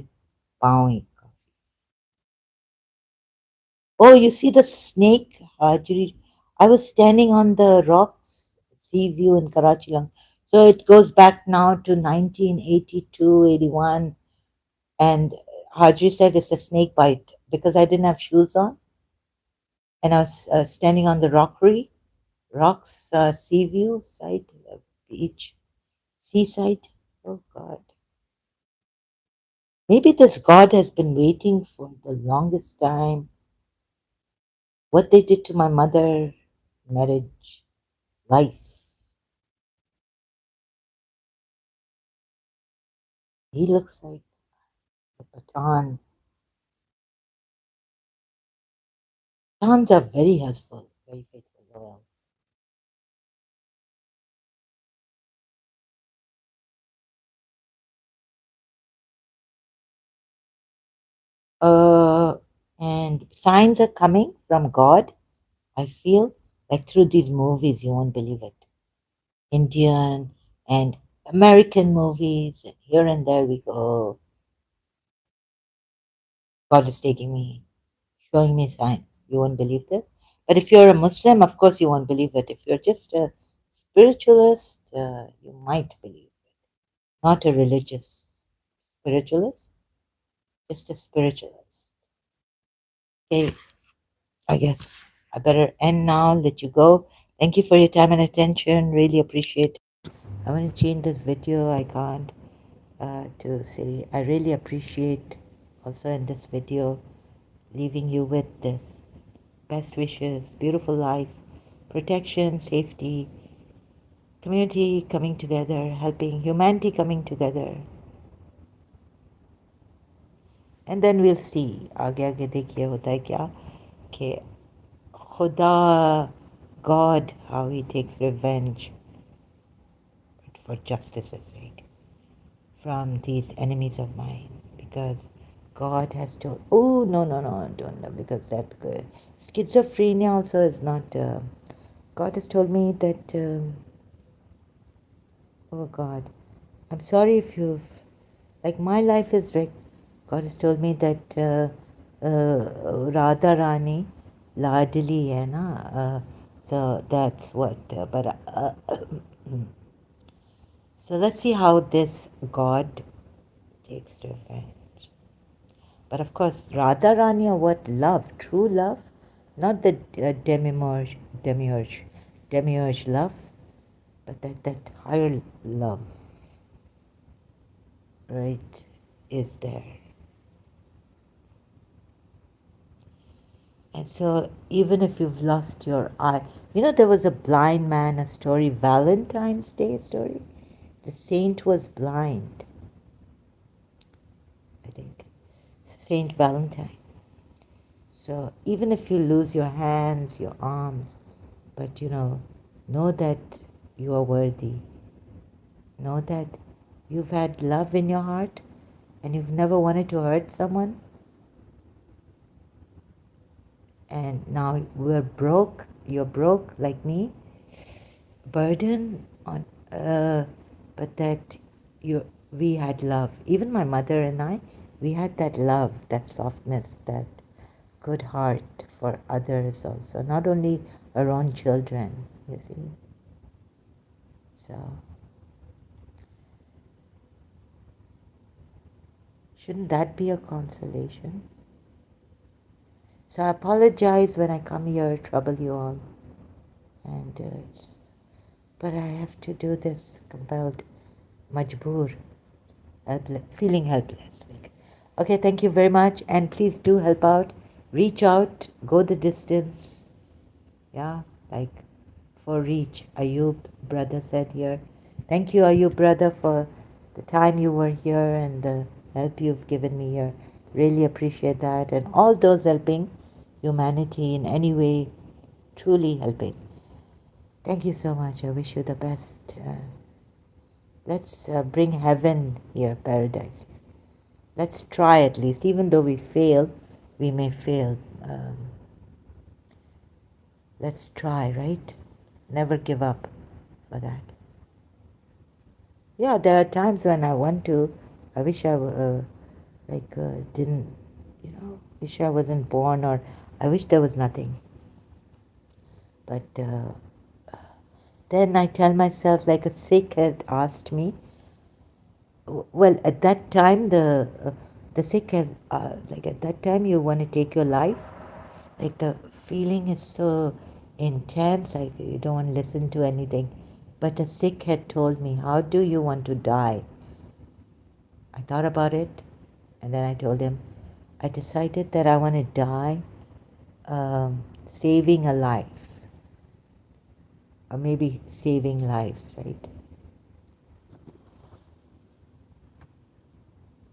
पाँव ही. Oh, you see the snake, Hajri? I was standing on the rocks, sea view in Karachi. So it goes back now to 1982, 81. And Hajri said it's a snake bite because I didn't have shoes on. And I was standing on the rocks, sea view side, beach, seaside. Oh, God. Maybe this God has been waiting for the longest time. What they did to my mother, marriage, life. He looks like a Pathan. Pathans are very helpful, very faithful, loyal. Uh, and signs are coming from God. I feel like through these movies, you won't believe it. Indian and American movies, and here and there we go. God is taking me, showing me signs. You won't believe this. But if you're a Muslim, of course you won't believe it. If you're just a spiritualist, you might believe it. Not a religious spiritualist, just a spiritualist. Okay, I guess I better end now, let you go. Thank you for your time and attention. Really appreciate it. I want to change this video. I can't to say I really appreciate also in this video leaving you with this best wishes, beautiful life, protection, safety, community coming together, helping humanity coming together. And then we'll see आगे आगे देखिए होता है क्या कि खुदा God how he takes revenge for justice's sake from these enemies of mine because God has told oh no don't know because that schizophrenia also is not God has told me that oh God I'm sorry if you've like my life is right. God has told me that Radha Rani Ladli hai na so that's what but so let's see how this God takes revenge. But of course, Radha Rani or what? Love, true love, not the demiurge love, but that higher love, right, is there. And so, even if you've lost your eye, there was a blind man, a story, Valentine's Day story. The saint was blind, I think. Saint Valentine. So even if you lose your hands, your arms, but know that you are worthy. Know that you've had love in your heart and you've never wanted to hurt someone. And now we're broke, you're broke like me, burden on, but that we had love. Even my mother and I, we had that love, that softness, that good heart for others also, not only our own children, you see. So, shouldn't that be a consolation? So I apologize when I come here, trouble you all. And but I have to do this, compelled, majboor, feeling helpless. Okay, thank you very much. And please do help out. Reach out, go the distance. Yeah, like for reach. Ayub, brother said here. Thank you, Ayub, brother, for the time you were here and the help you've given me here. Really appreciate that. And all those helping humanity in any way, truly helping. Thank you so much. I wish you the best. Let's bring heaven here, paradise. Let's try at least. Even though we fail, we may fail. let's try, right? Never give up for that. Yeah, there are times when I want to. I wish didn't, wish I wasn't born, or I wish there was nothing. But then I tell myself, like a Sikh had asked me. Well, at that time, the Sikh has like at that time you want to take your life. Like the feeling is so intense, like you don't want to listen to anything. But a Sikh had told me, "How do you want to die?" I thought about it, and then I told him, I decided that I want to die saving a life, or maybe saving lives, right?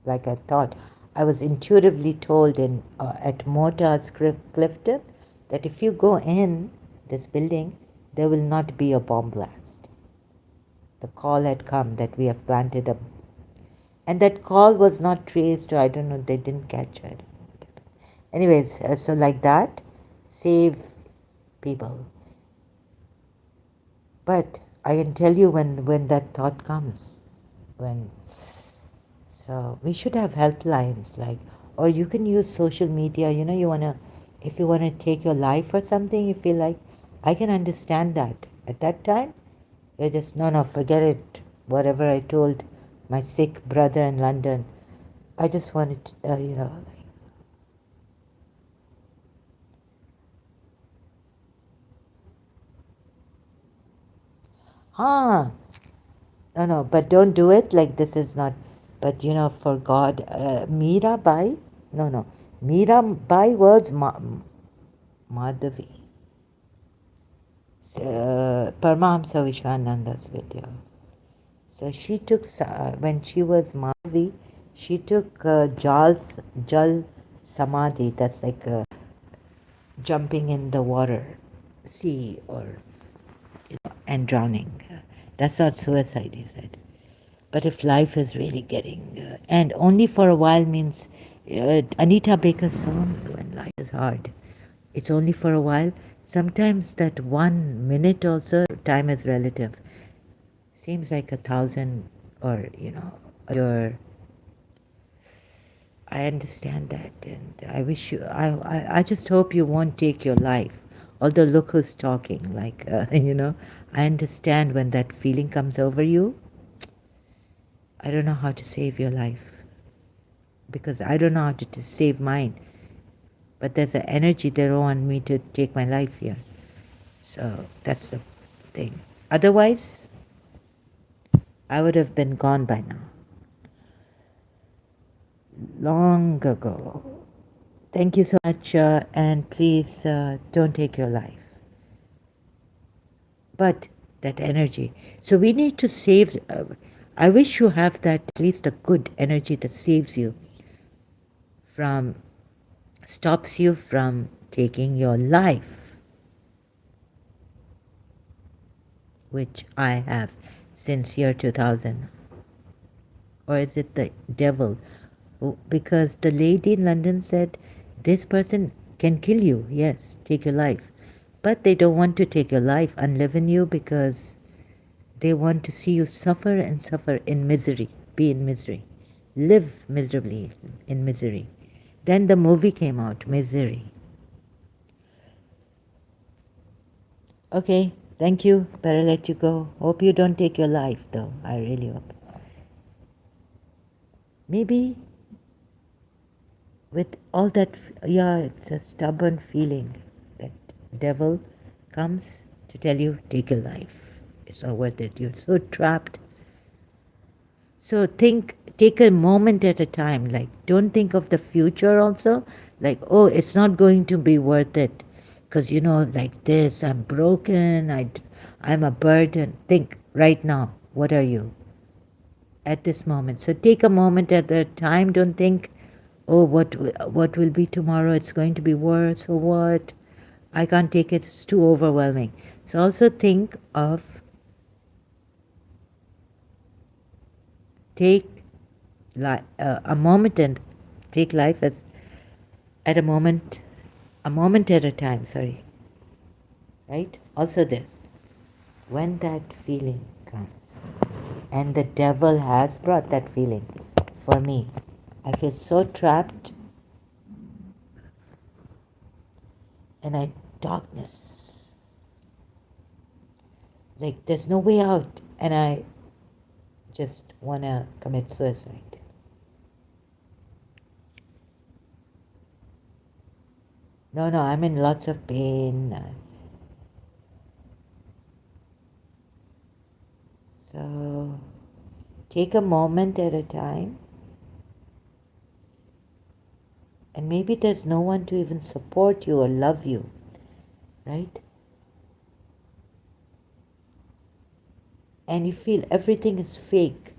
Like I thought, I was intuitively told in at Mortar's Clifton that if you go in this building, there will not be a bomb blast. The call had come that we have planted a, and that call was not traced, or I don't know, they didn't catch it. Anyways, so like that, save people. But I can tell you when that thought comes, when, so we should have helplines, like, or you can use social media, you wanna, if you wanna take your life or something, you feel like, I can understand that. At that time, you're just, no, forget it. Whatever I told my sick brother in London, I just wanted to, huh? No, but don't do it. Like this is not, but for God, Mirabai, no, Mirabai was Madhavi. Paramahamsa Vishwananda's video. So she took, when she was Madhavi, she took Jal Samadhi, that's like jumping in the water, sea, or, and drowning. That's not suicide, he said. But if life is really getting, and only for a while means, Anita Baker's song, When Life is Hard, it's only for a while. Sometimes that 1 minute also, time is relative. Seems like 1,000, or, your, I understand that, and I wish you, I just hope you won't take your life. Although look who's talking, like, I understand when that feeling comes over you. I don't know how to save your life, because I don't know how to save mine. But there's an energy they don't want me to take my life here. So that's the thing. Otherwise, I would have been gone by now. Long ago. Thank you so much, and please don't take your life. But that energy. So we need to save. I wish you have that, at least a good energy that saves you from, stops you from taking your life, which I have since year 2000. Or is it the devil? Because the lady in London said, this person can kill you, yes, take your life. But they don't want to take your life and live in you, because they want to see you suffer and suffer in misery, be in misery, live miserably in misery. Then the movie came out, Misery. Okay, thank you. Better let you go. Hope you don't take your life, though. I really hope. Maybe with all that, yeah, it's a stubborn feeling. That devil comes to tell you, take your life. It's not worth it. You're so trapped. So take a moment at a time. Like, don't think of the future also. Like, oh, it's not going to be worth it. Because, like this, I'm broken, I'm a burden. Think right now, what are you at this moment? So take a moment at a time. Don't think, oh, what will be tomorrow? It's going to be worse, or what? I can't take it. It's too overwhelming. So also think of, take a moment and take life as at a moment A moment at a time, sorry. Right? Also, this when that feeling comes, and the devil has brought that feeling for me, I feel so trapped and darkness, like there's no way out, and I just want to commit suicide. No, no, I'm in lots of pain. So take a moment at a time, and maybe there's no one to even support you or love you, right? And you feel everything is fake.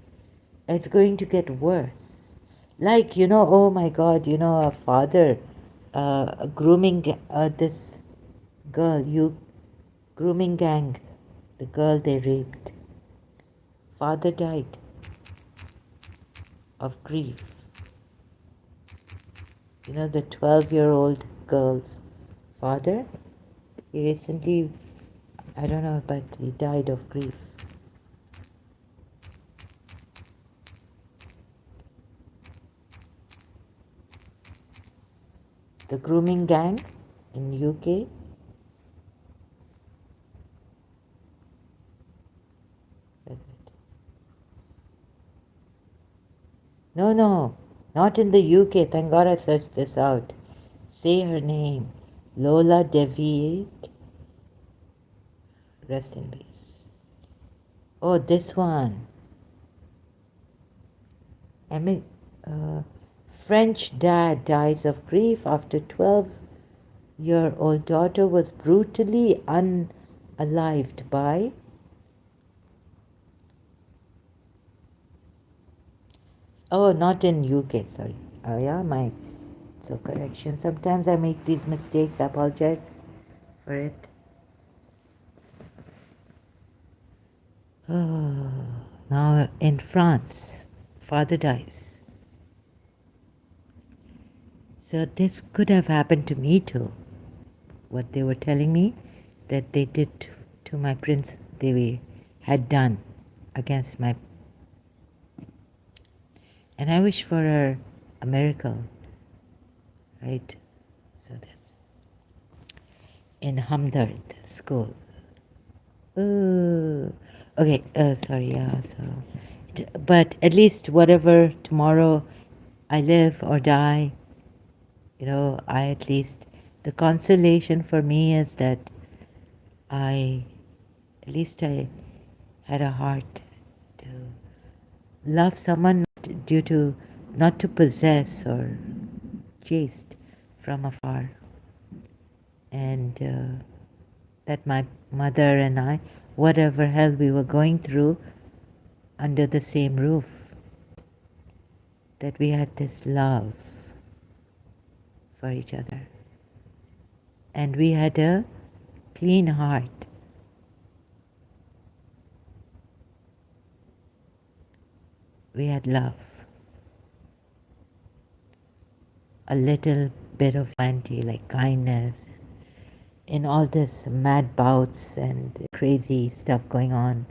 It's going to get worse. Like, oh my God, a father grooming this girl, grooming gang, the girl they raped. Father died of grief. The 12-year-old girl's father, he recently, I don't know, but he died of grief. The grooming gang in UK. Is it? No, no, not in the UK. Thank God I searched this out. Say her name. Lola Devi. Rest in peace. Oh, this one. I mean, French dad dies of grief after 12-year-old daughter was brutally unalived by. Oh, not in UK, sorry. Oh, yeah, so correction. Sometimes I make these mistakes. I apologize for it. Oh, now in France, father dies. So this could have happened to me too. What they were telling me that they did to my prince, they had done against my. And I wish for a miracle, right? So this in Hamdard school. Ooh. Okay, sorry, yeah, but at least whatever tomorrow I live or die, I at least, the consolation for me is that at least I had a heart to love someone not to possess or chased from afar. And that my mother and I, whatever hell we were going through, under the same roof, that we had this love for each other. And we had a clean heart. We had love. A little bit of plenty, like kindness, in all this mad bouts and crazy stuff going on.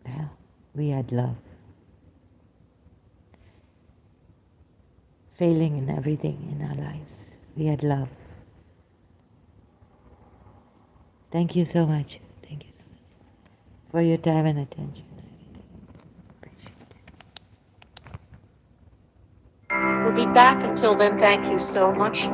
Yeah, we had love. Failing in everything in our lives, we had love. Thank you so much. Thank you so much for your time and attention. We'll be back. Until then, thank you so much.